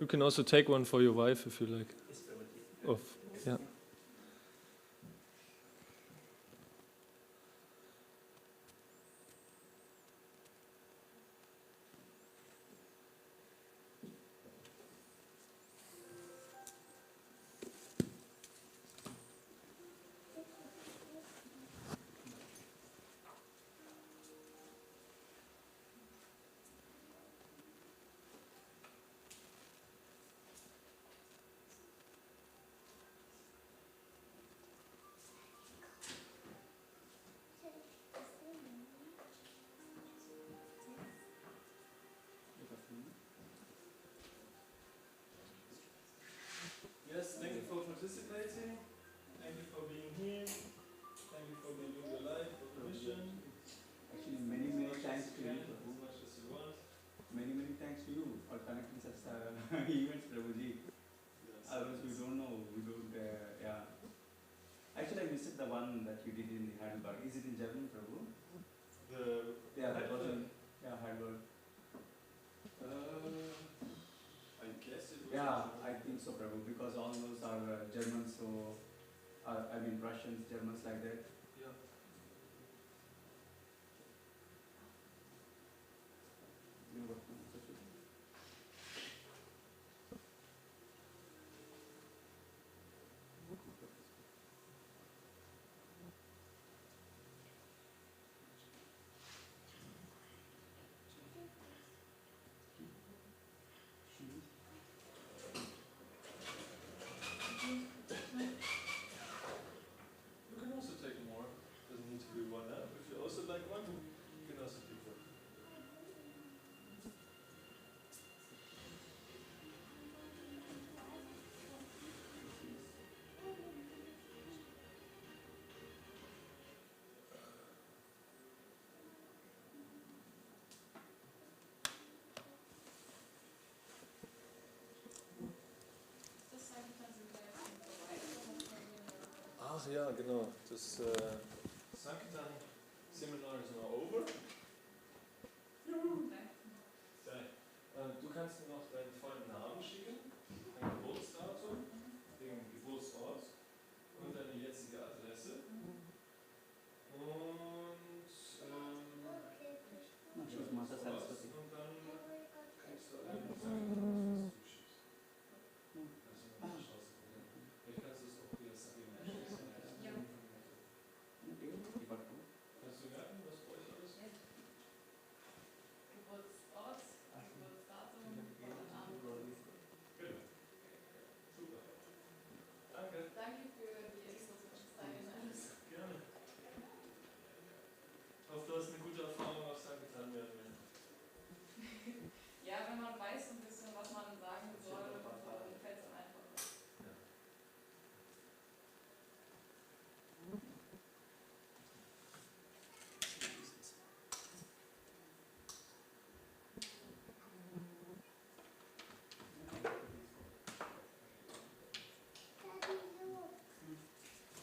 A: You can also take one for your wife if you like. Yeah.
C: connecting such events, Prabhuji.
A: Yes.
C: Otherwise, we don't know. We don't. Yeah. Actually, I missed the one that you did in Heidelberg. Is it in German, Prabhu?
A: Yeah,
C: That was in Heidelberg.
A: I guess it was.
C: Yeah, I think so, Prabhu, because all those are Germans, so I mean Russians, Germans like that.
A: Yeah. You can also take more. Doesn't need to be one up. If you also like one, you can also pick one. Ach ja, genau. Das Sankirtan Seminar ist noch over. Du kannst mir noch deinen vollen Namen schicken, dein Geburtsdatum, den Geburtsort und deine jetzige Adresse. Und und dann kriegst du einen Sankirtan zuschicken. Vielleicht kannst du es auch wieder sagen. Kannst du merken, was bei euch alles ist?
E: Geburtsort, Geburtsdatum, Name.
A: Genau. Super. Danke.
E: Danke für die Infos und das Teilen alles.
A: Gerne. Ich hoffe, du hast eine gute Erfahrung auf Sankirtan werden.
E: Ja, wenn man weiß ein bisschen, was man sagen soll, dann fällt es einfacher.
A: Ja.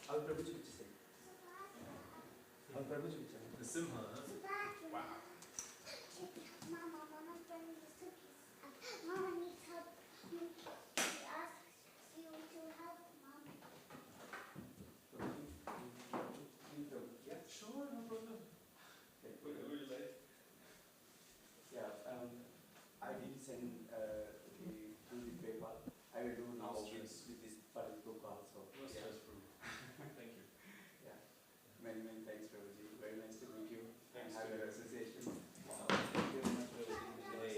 C: Our Prabhuji which is Our Prabhuji which is
A: The Simha, huh? Wow.
H: Mama needs help. She asks you to help, Mom.
C: Yeah.
A: Sure, no problem.
C: Okay.
A: Whatever you like.
C: Yeah, I did send through the PayPal. I will do now
A: No
C: with
A: stress.
C: this book also.
A: No
C: Yeah.
A: stress, bro. Thank you.
C: Yeah. Many thanks, Prabhuji. Very nice to meet you.
A: Thanks
C: and have
A: to
C: your
A: you.
C: association.
A: Wow. Thank you very much for everything.
C: Hey.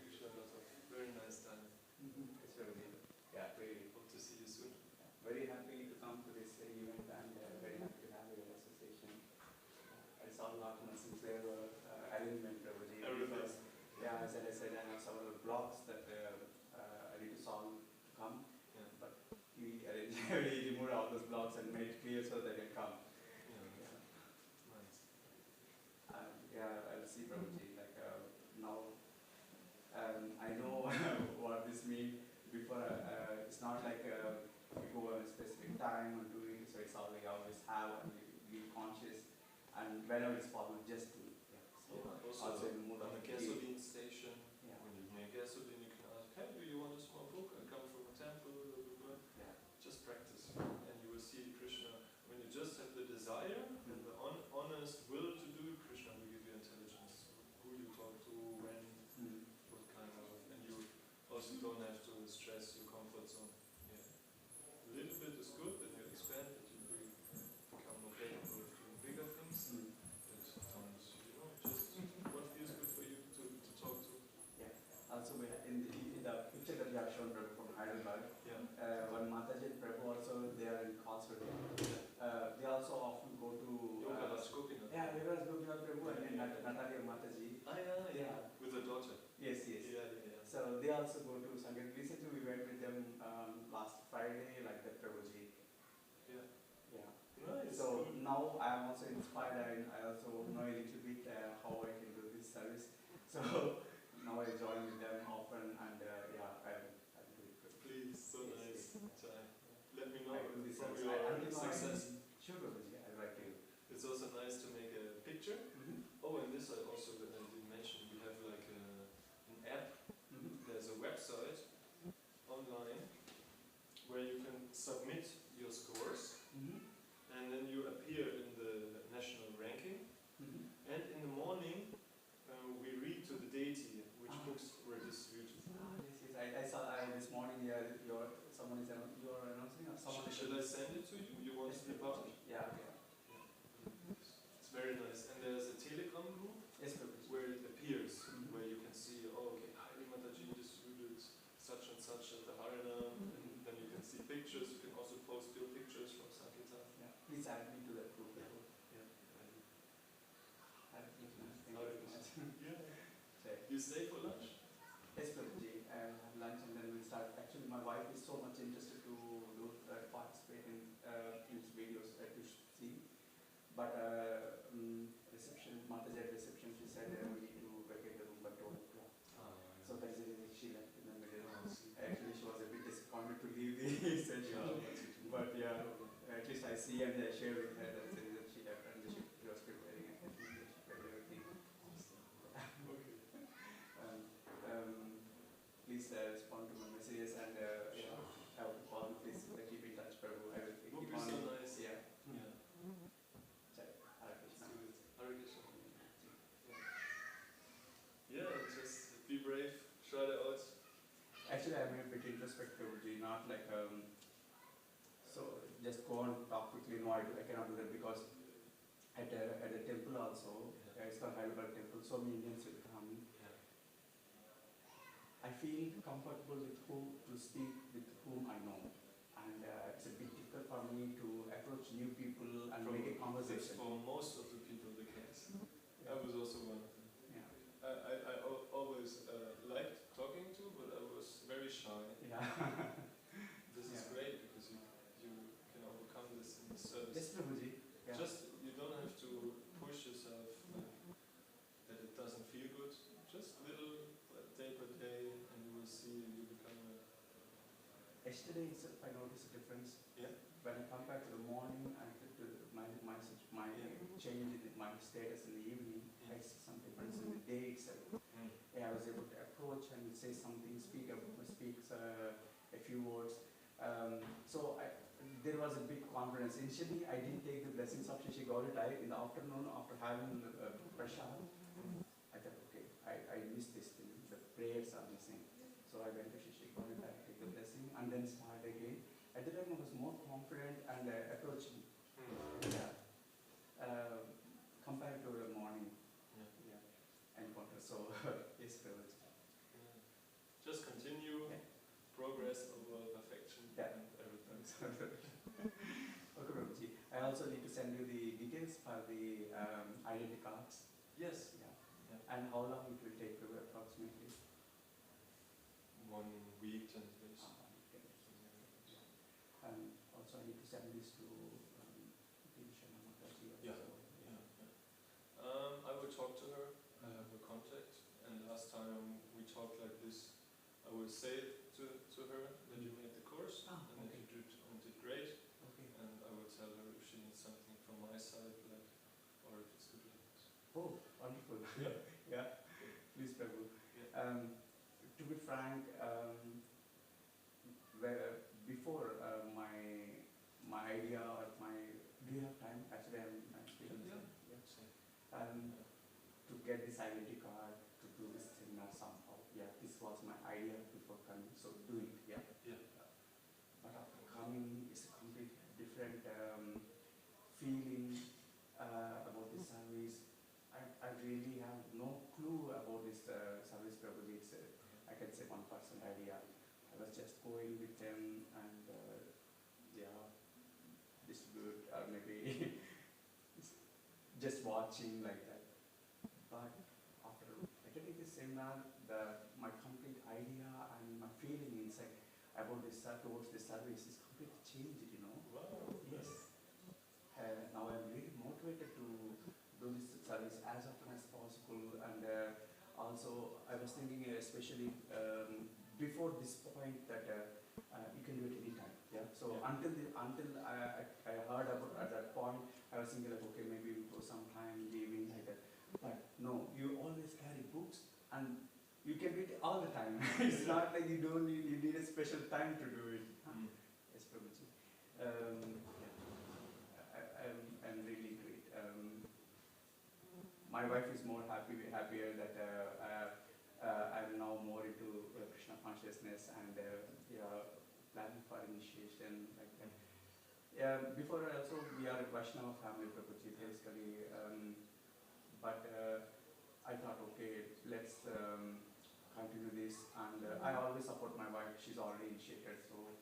A: You showed us a very nice time.
C: It's Prabhuji. Yeah, very,
A: Hope to see you soon.
C: very happy to come to this event and very happy to have your association. It's all not in a sincere arrangement, Prabhuji.
A: Everything.
C: Because, yeah, as I said, I have several blocks that I need to solve to come.
A: Yeah.
C: But we removed all those blocks and made it clear so that they come.
A: Yeah.
C: Yeah.
A: Nice.
C: Yeah, I'll see Prabhuji. Like now, I know what this means. Before, it's not like we go on a specific time and do it. So it's all we always have and we be conscious. And whenever it's possible, just do it. Yeah. So
A: Yeah.
C: also in the mood
A: On
C: of
A: the gasoline station,
C: Yeah.
A: when you're near gasoline, you can ask, hey, do you want a small book? I come from a temple, blah, blah, blah.
C: Yeah.
A: Just practice. And you will see Krishna. When you just have the desire and the honest will to do, Krishna will give you intelligence. Who you talk to, when,
C: Mm.
A: what kind of, and you also don't have to stress your comfort zone. Yeah. A little bit is good, then you expand, that you become more capable of doing bigger things.
C: Mm.
A: But sometimes, just what feels good for you to talk to.
C: Also, we in the picture that you have shown, Prabhu, from Heidelberg,
A: Yeah.
C: one Mataji and Prabhu also, they are in Karlsruhe. They also often go to
A: Yoga Raj Gopinath.
C: yeah, Yoga Gopinath Prabhu and then Natalia Mataji.
A: Ah, yeah. With a daughter.
C: Yes.
A: Yeah.
C: So they also go to Sankirtan. Recently we went with them last Friday, like that Prabhuji.
A: Yeah.
C: Yeah.
A: Nice.
C: So now I am also inspired and I also know a little bit how I can do this. service. So now I join with them often, and yeah, I'll do it.
A: Please, so
C: Yes,
A: nice.
C: yes.
A: Let me know
C: I do this
A: from
C: service.
A: your success.
C: Sure, Prabhuji, I'll write to you.
A: It's also nice to make a picture. Oh, and this I also didn't mention. We have like an app. There's a website online where you can submit your scores, and then you appear in the national ranking. And in the morning, we read to the deity which books were distributed.
C: Yes, I saw this morning. Someone is you're announcing, or someone.
A: Should I send it to you? You want to be part of it?
C: Yeah.
A: It's very nice. And there's a Telegram group where it appears, where you can see, oh, okay, Hari Mataji distributed such and such at the Harinam, and then you can see pictures. You can also post your pictures from Sankirtan.
C: Yeah. Please add me to that group.
A: Yeah. You stay for lunch?
C: Yes, Prabhuji. I'll have lunch and then we'll start. Actually, my wife is so much interested to participate in his videos that you should see. But reception, Mataji at reception, she said we need to vacate the room by 12 o'clock. So that's the reason she left in the middle. Actually, she was a bit disappointed to leave the session. But yeah, at least I see and I share with her that's the reason she left, and she was preparing and she prepared everything. Please respond to my messages, and yeah, I will call you. Please keep in touch, Prabhu. I will keep on.
A: So nice.
C: Yeah.
A: Hare Krishna. Yeah, just be brave, try it out.
C: Actually, I'm a bit introspective, not like so just go and talk quickly. No, I cannot do that, because at a temple also, it's called Hyderabad temple. So many Indians will come. I feel comfortable with who to speak with whom I know, and it's a bit difficult for me to approach new people and make a conversation.
A: For most of the people, the case. I was also one of them.
C: Yeah.
A: I always liked talking to, but I was very shy.
C: Yeah.
A: This is great because you can overcome this in the service.
C: Yes, Prabhuji. Yeah.
A: Just you don't have to push yourself that it doesn't feel good. Just little day by day, and you will see you become a.
C: Yesterday itself, I noticed a difference.
A: Yeah.
C: When I come back to the morning and to my change in my status in the evening, I see some difference in the day itself. Yeah, I was able to approach and say something, speak a few words. So there was a big confidence. Initially, I didn't take the blessings of Shishi Gauritai. In the afternoon, after having prasad, I thought, okay, I missed this thing. The prayers are missing. So I went to Shishi Gauritai, take the blessing, and then started again. At the time, I was more confident and approaching. Yeah. Compared to the morning. Yeah. Encounter. So yes, Prabhuji.
A: Just continue. Progress over perfection and everything.
C: Okay, Prabhuji. I also need to send you the details for the identity cards.
A: Yes.
C: Yeah. And how long it will take, approximately?
A: 1 week, 10 days.
C: And also I need to send this to Mataji.
A: I will talk to her. I have her contact. And last time we talked like this, I will say to her that you made the course and that you did great.
C: Okay.
A: And I will tell her if she needs something from my side, like, or if it's good like this.
C: Oh, wonderful.
A: Yeah.
C: Yeah. Please, Prabhu.
A: Yeah.
C: To be frank, before my idea or do you have time? Actually, I'm speaking. To get this identity card, to do this seminar somehow. Yeah, this was my idea before coming. So do it. Yeah. But after coming, it's a completely different feeling about this service. I really have no clue about this service, Prabhuji. It's I can say 1% idea. I was just going with them and distribute or maybe just watching like that. But after attending this seminar, my complete idea and my feeling inside about this towards this service is completely changed.
A: Wow.
C: Yes. Now I'm really motivated to do this service as often as possible, and before this point that you can do it anytime. Yeah. So until I heard about at that point, I was thinking like, okay, maybe for some time leaving like that. But no, you always carry books and you can do it all the time. It's not like you need a special time to do it. Yes, Prabhuji. I'm really great. My wife is more happier that I'm now more into Krishna consciousness and planning for initiation like that. Before also we are a Vaishnava family, Prabhuji, basically. But I thought, okay, let's continue this, and I always support my wife. She's already initiated, so.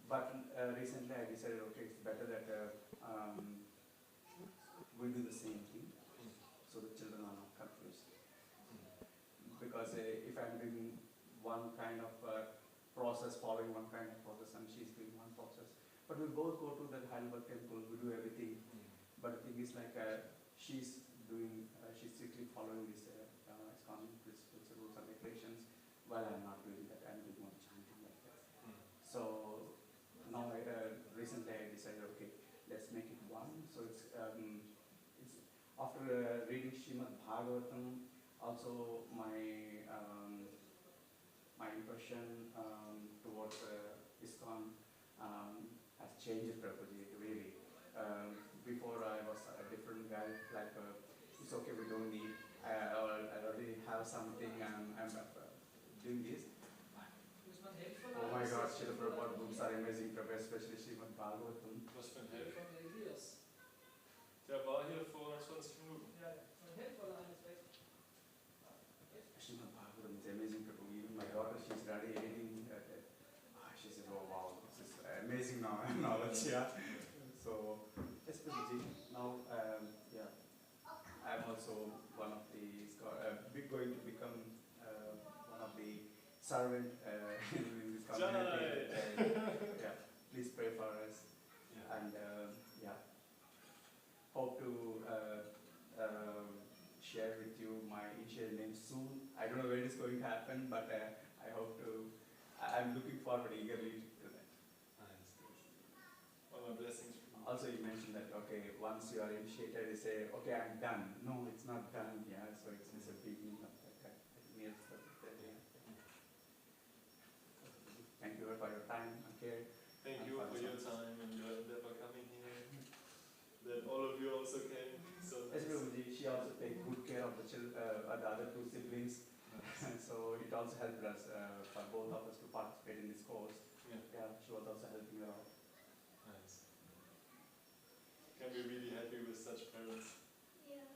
C: But recently I decided, okay, it's better that we do the same thing, so the children are not confused. Because if I'm doing one kind of process, following one kind of process, and she's doing one process, but we both go to the Heidelberg temple, we do everything. But the thing is like she's strictly following this ISKCON principles, rules and regulations, while I'm not doing that. I'm doing more chanting like that. So now recently I decided, okay, let's make it one. So it's after reading Srimad Bhagavatam, also my impression towards ISKCON has changed, Prabhuji, really. Before I was a different guy, like it's okay, we don't need, I already have something, I'm doing this. Oh my God, Srila Prabhupada books are amazing, especially Srimad Bhagavatam.
A: Was für ein Helfer?
D: Elias.
A: Der war hier vor 20 Minuten.
D: Ja, mein Helfer eines weg.
C: Srimad Bhagavatam is amazing, Prabhu. Even my daughter, she's already editing. She says, oh wow, this is amazing knowledge, yeah. So, yes, Prabhuji, now, I'm also one of the, going to become one of the servant in this community. Please pray for us. Yeah. And hope to share with you my initial name soon. I don't know when it's going to happen, but I hope to. I'm looking forward eagerly to that.
A: Nice. All my blessings.
C: Also, you mentioned that okay, once you are initiated, you say, okay, I'm done. No, it's not done. Yeah, so it's a beginning of that. Thank you for your time and care.
A: Thank you for your time and your endeavor coming here. That all of you also came. So
C: yes, Prabhuji, she also takes good care of the other two siblings. So it also helped us for both of us to participate in this course. Yeah, she was also helping her out.
A: Nice. Can be really happy with such parents.
H: Yes.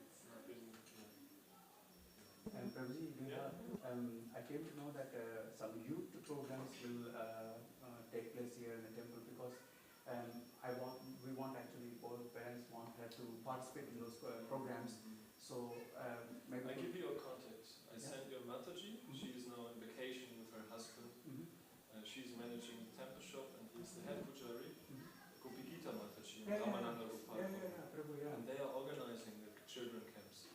C: And Prabhuji, I came to know that some youth programs will take place here in the temple because we want actually, both parents want her to participate in those programs. So maybe
A: I give you a contact. I sent you Mataji. She is now on vacation with her husband. She's managing the temple shop and he's the head pujari. Gopikita Mataji and Ramananda Gopal. And they are organizing the children camps.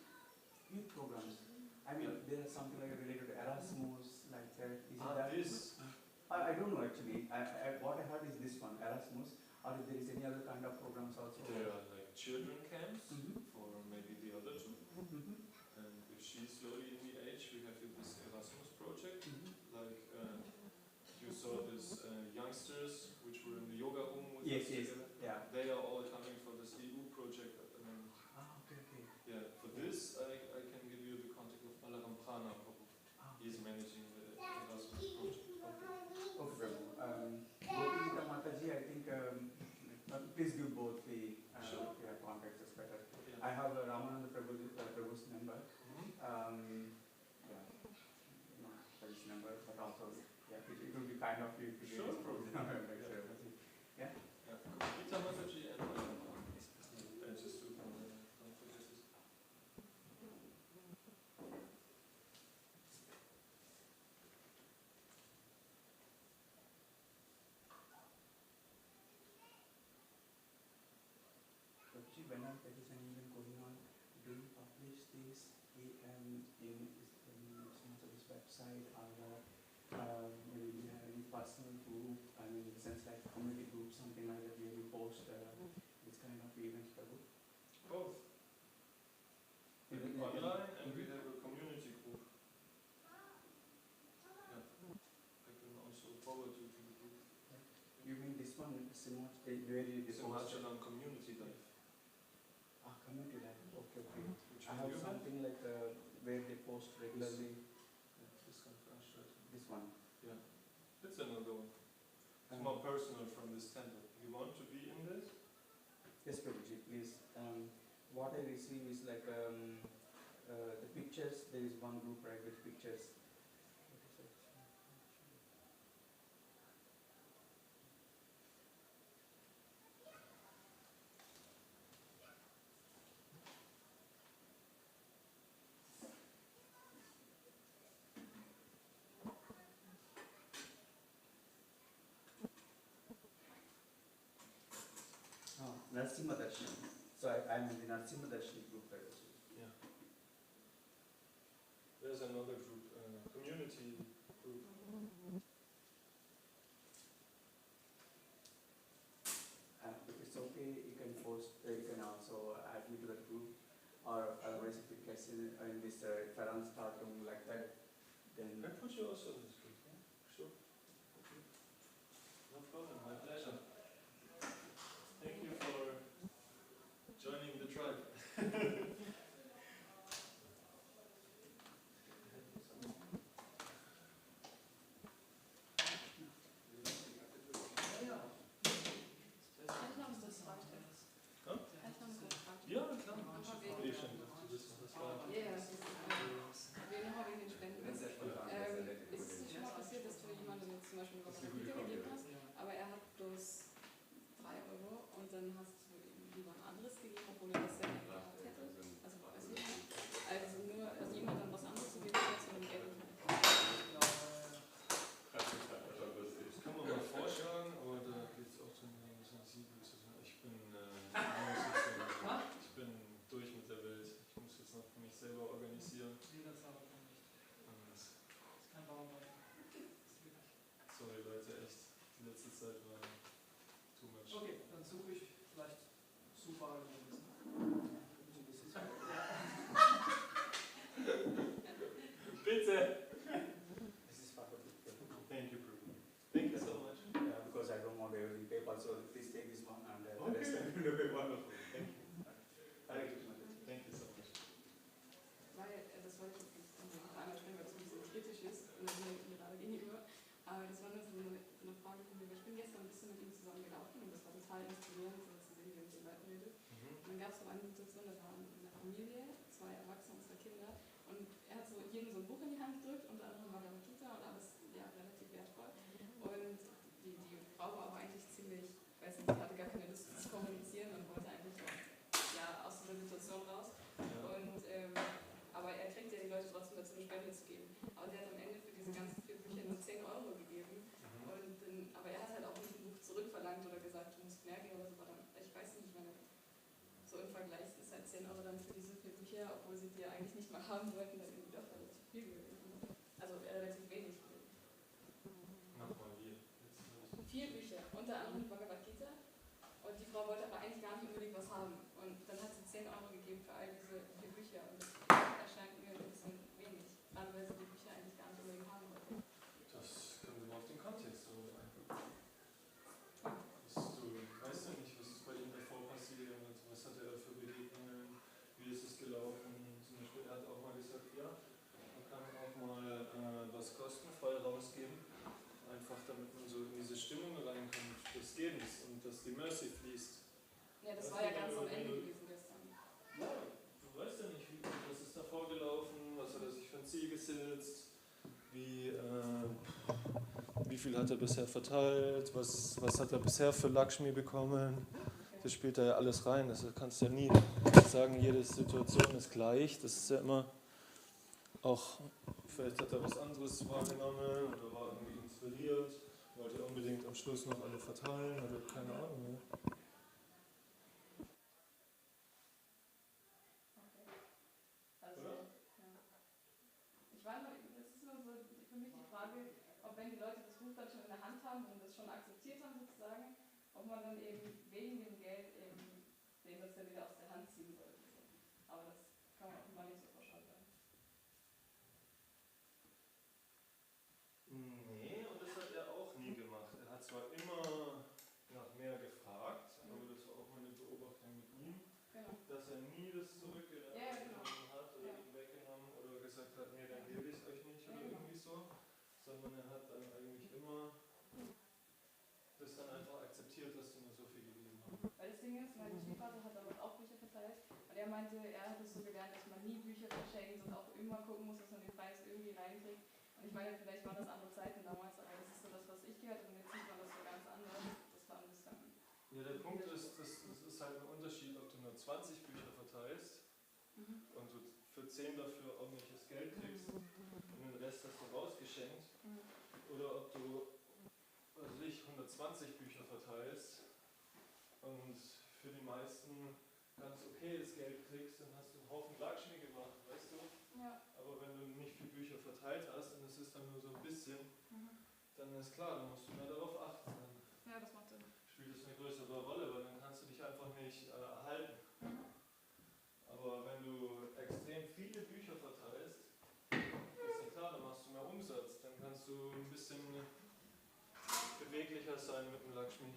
C: Youth programs. I mean, there's something like related to Erasmus, like that. Is it that?
A: This?
C: I don't know actually. What I heard is this one, Erasmus. Or if there is any other kind of programs also.
A: There are like children camps for maybe the other two. And if she's slowly in the age, we have this Erasmus project. Like you saw this youngsters which were in the yoga room with us together. Yeah. They are all coming for this EU project at the moment.
C: Okay.
A: Yeah, for this I can give you the contact of Balaram Prana. He's managing the Erasmus project.
C: Okay. Gopikita Mataji, I think please give both the contacts is better. Yeah. I have Ramananda Prabhu's number. His number, but also it will be kind of you to give his program. Yeah.
A: Gopikita Mataji and just to don't forget this.
C: Whenever there is an event going on, do you publish this in some of his website or maybe personal group, I mean, in the sense like community group, something like that, where you post this kind of events, Prabhu?
A: Both. Online, and we have a community group. Yeah. I can also forward you to the group.
C: You mean this one, where you post?
A: on community life.
C: Community life. Okay, okay.
A: Which
C: I have something like where they post regularly.
A: This Veranstaltung.
C: This one.
A: Yeah. It's another one. It's more personal from this temple. You want to be in this?
C: Yes, Prabhuji, please. What I receive is like the pictures. There is one group, right, with pictures. Narsimha Darshan. So I'm in the Narsimha Darshan group.
A: Yeah. There's another group, community group.
C: If it's okay, you can post. You can also add me to that group, or otherwise, if it gets in this Veranstaltung like that, then.
A: I put you also in this group. Yeah? Sure. Okay. No problem. My pleasure. Thank you for joining the tribe. Ja, klar. Ich schon dachte, das war.
E: Ja, das ist wir nochmal wegen den Spenden. Ist es nicht schon mal passiert, dass du jemandem jetzt zum Beispiel was gegeben hast, aber er hat bloß 3 € und dann hast du ihm lieber ein anderes gegeben, obwohl er das selber gehabt hätte? Also, weißt du, also jemand dann was anderes zu geben, als du dem Geld nicht mehr.
A: Das kann man mal vorschlagen, aber da geht es auch darum, ein bisschen sensibel zu sein. Ich bin durch mit der Welt. Ich muss jetzt noch für mich selber organisieren.
D: Vedasara kann nicht. Das ist kein Bauarbeiter.
A: Sorry Leute, echt. Die letzte Zeit war too much.
D: Okay, dann suche ich vielleicht super gewesen.
A: Bitte!
C: This is part of it.
A: Thank you, Prabhu. Thank you so much.
C: Because I don't want everything PayPal, so please take this one and the
A: Okay.
C: rest I will do it. Wonderful.
A: Thank you. Thank you so much.
E: Weil, das wollte ich jetzt noch einmal stellen, weil das ein bisschen kritisch ist, mir gerade gegenüber. Aber das war nur so eine Frage von mir. Ich bin gestern ein bisschen mit ihm zusammen gelaufen und das war total inspirierend, so zu sehen, wie er mit den Leuten redet. Und dann gab es so eine Situation, da waren eine Familie, 2 Erwachsene und 2 Kinder. Und er hat so jedem so ein Buch in die Hand gedrückt, unter anderem Bhagavad Gita und alles ja, relativ wertvoll. Und die Frau war aber eigentlich ziemlich, weiß nicht, die hatte gar keine Lust zu kommunizieren und wollte eigentlich auch ja, aus dieser Situation raus. Und, aber er kriegt ja die Leute trotzdem dazu, eine Spende zu geben. Aber der hat am Ende für diese ganzen 4 Bücher nur 10 € gegeben. Und, aber er hat halt auch nicht ein Buch zurückverlangt oder gesagt, du musst mehr geben oder so. Dann, ich weiß nicht, meine, so im Vergleich ist halt 10 € dann für diese 4 Bücher, obwohl sie die ja eigentlich nicht mal haben wollten, dann irgendwie doch relativ viel gewesen. Also relativ wenig gewesen.
A: Mach mal wir.
E: 4 Bücher, unter anderem Bhagavad Gita. Und die Frau wollte aber eigentlich gar nicht unbedingt was haben. Und dann hat sie 10 € gegeben für all diese 4 Bücher. Und das erscheint mir ein bisschen wenig. Gerade weil sie die Bücher eigentlich gar nicht unbedingt haben wollte.
A: Das kommt immer auf den Kontext so ein. Du weißt ja nicht, was ist bei ihm davor passiert, was hat er da für Begegnungen, wie ist es gelaufen. Zum Beispiel, er hat auch mal gesagt, ja, man kann auch mal was kostenfrei rausgeben. Einfach damit man so in diese Stimmung reinkommt des Gebens und dass die Mercy fließt.
E: Ja, das war ja ganz am Ende gewesen gestern.
A: Ja, du weißt ja nicht, was ist da vorgelaufen, was hat er sich für ein Ziel gesetzt, wie viel hat er bisher verteilt, was hat er bisher für Lakshmi bekommen. Das spielt da ja alles rein. Das kannst du ja nie sagen, jede Situation ist gleich. Das ist ja immer auch, vielleicht hat er was anderes wahrgenommen oder war irgendwie inspiriert, wollte unbedingt am Schluss noch alle verteilen oder keine Ahnung. Ne?
E: Also, ja. Ich war noch, das ist nur so für mich die Frage, ob
I: wenn die Leute das Buch dann schon in der Hand haben und das schon akzeptiert haben sozusagen, ob man dann eben wegen dem Geld eben denen das dann wieder aus der Hand ziehen sollte. Aber das kann man offenbar nicht so pauschal sagen.
A: Nee, und das hat er auch nie gemacht. Er hat zwar immer nach mehr gefragt, aber das war auch meine Beobachtung mit ihm,
I: Genau.
A: dass er nie das zurückgenommen hat oder ihm weggenommen oder gesagt hat, nee, dann gebe ich es euch nicht oder irgendwie so, sondern er hat dann eigentlich immer das dann einfach akzeptiert, dass du nur so viel gegeben hast.
I: Weil das Ding ist, mein Stiefvater hat damals auch Bücher verteilt und er meinte, er hat es so gelernt, dass man nie Bücher verschenkt und auch immer gucken muss, dass man den Preis irgendwie reinkriegt. Und ich meine, vielleicht waren das andere Zeiten damals, aber das ist so das, was ich gehört habe und jetzt sieht man das so ganz anders. Das war ein bisschen...
A: Ja, der Punkt ist, das ist halt ein Unterschied, ob du nur 20 Bücher verteilst und du für 10 dafür ordentliches Geld kriegst und den Rest hast du rausgeschenkt oder ob du, also ich 120 Bücher verteilst und für die meisten ganz okayes Geld kriegst, dann hast du einen Haufen Lakshmi gemacht, weißt du?
I: Ja.
A: Aber wenn du nicht viele Bücher verteilt hast und es ist dann nur so ein bisschen, dann ist klar, dann musst du mehr darauf achten. Dann
I: Ja, das macht Sinn.
A: spielt es eine größere Rolle, weil dann kannst du dich einfach nicht erhalten. Aber wenn du extrem viele Bücher verteilst, ist ja klar, dann machst du mehr Umsatz, dann kannst du ein bisschen beweglicher sein mit dem Lakshmi.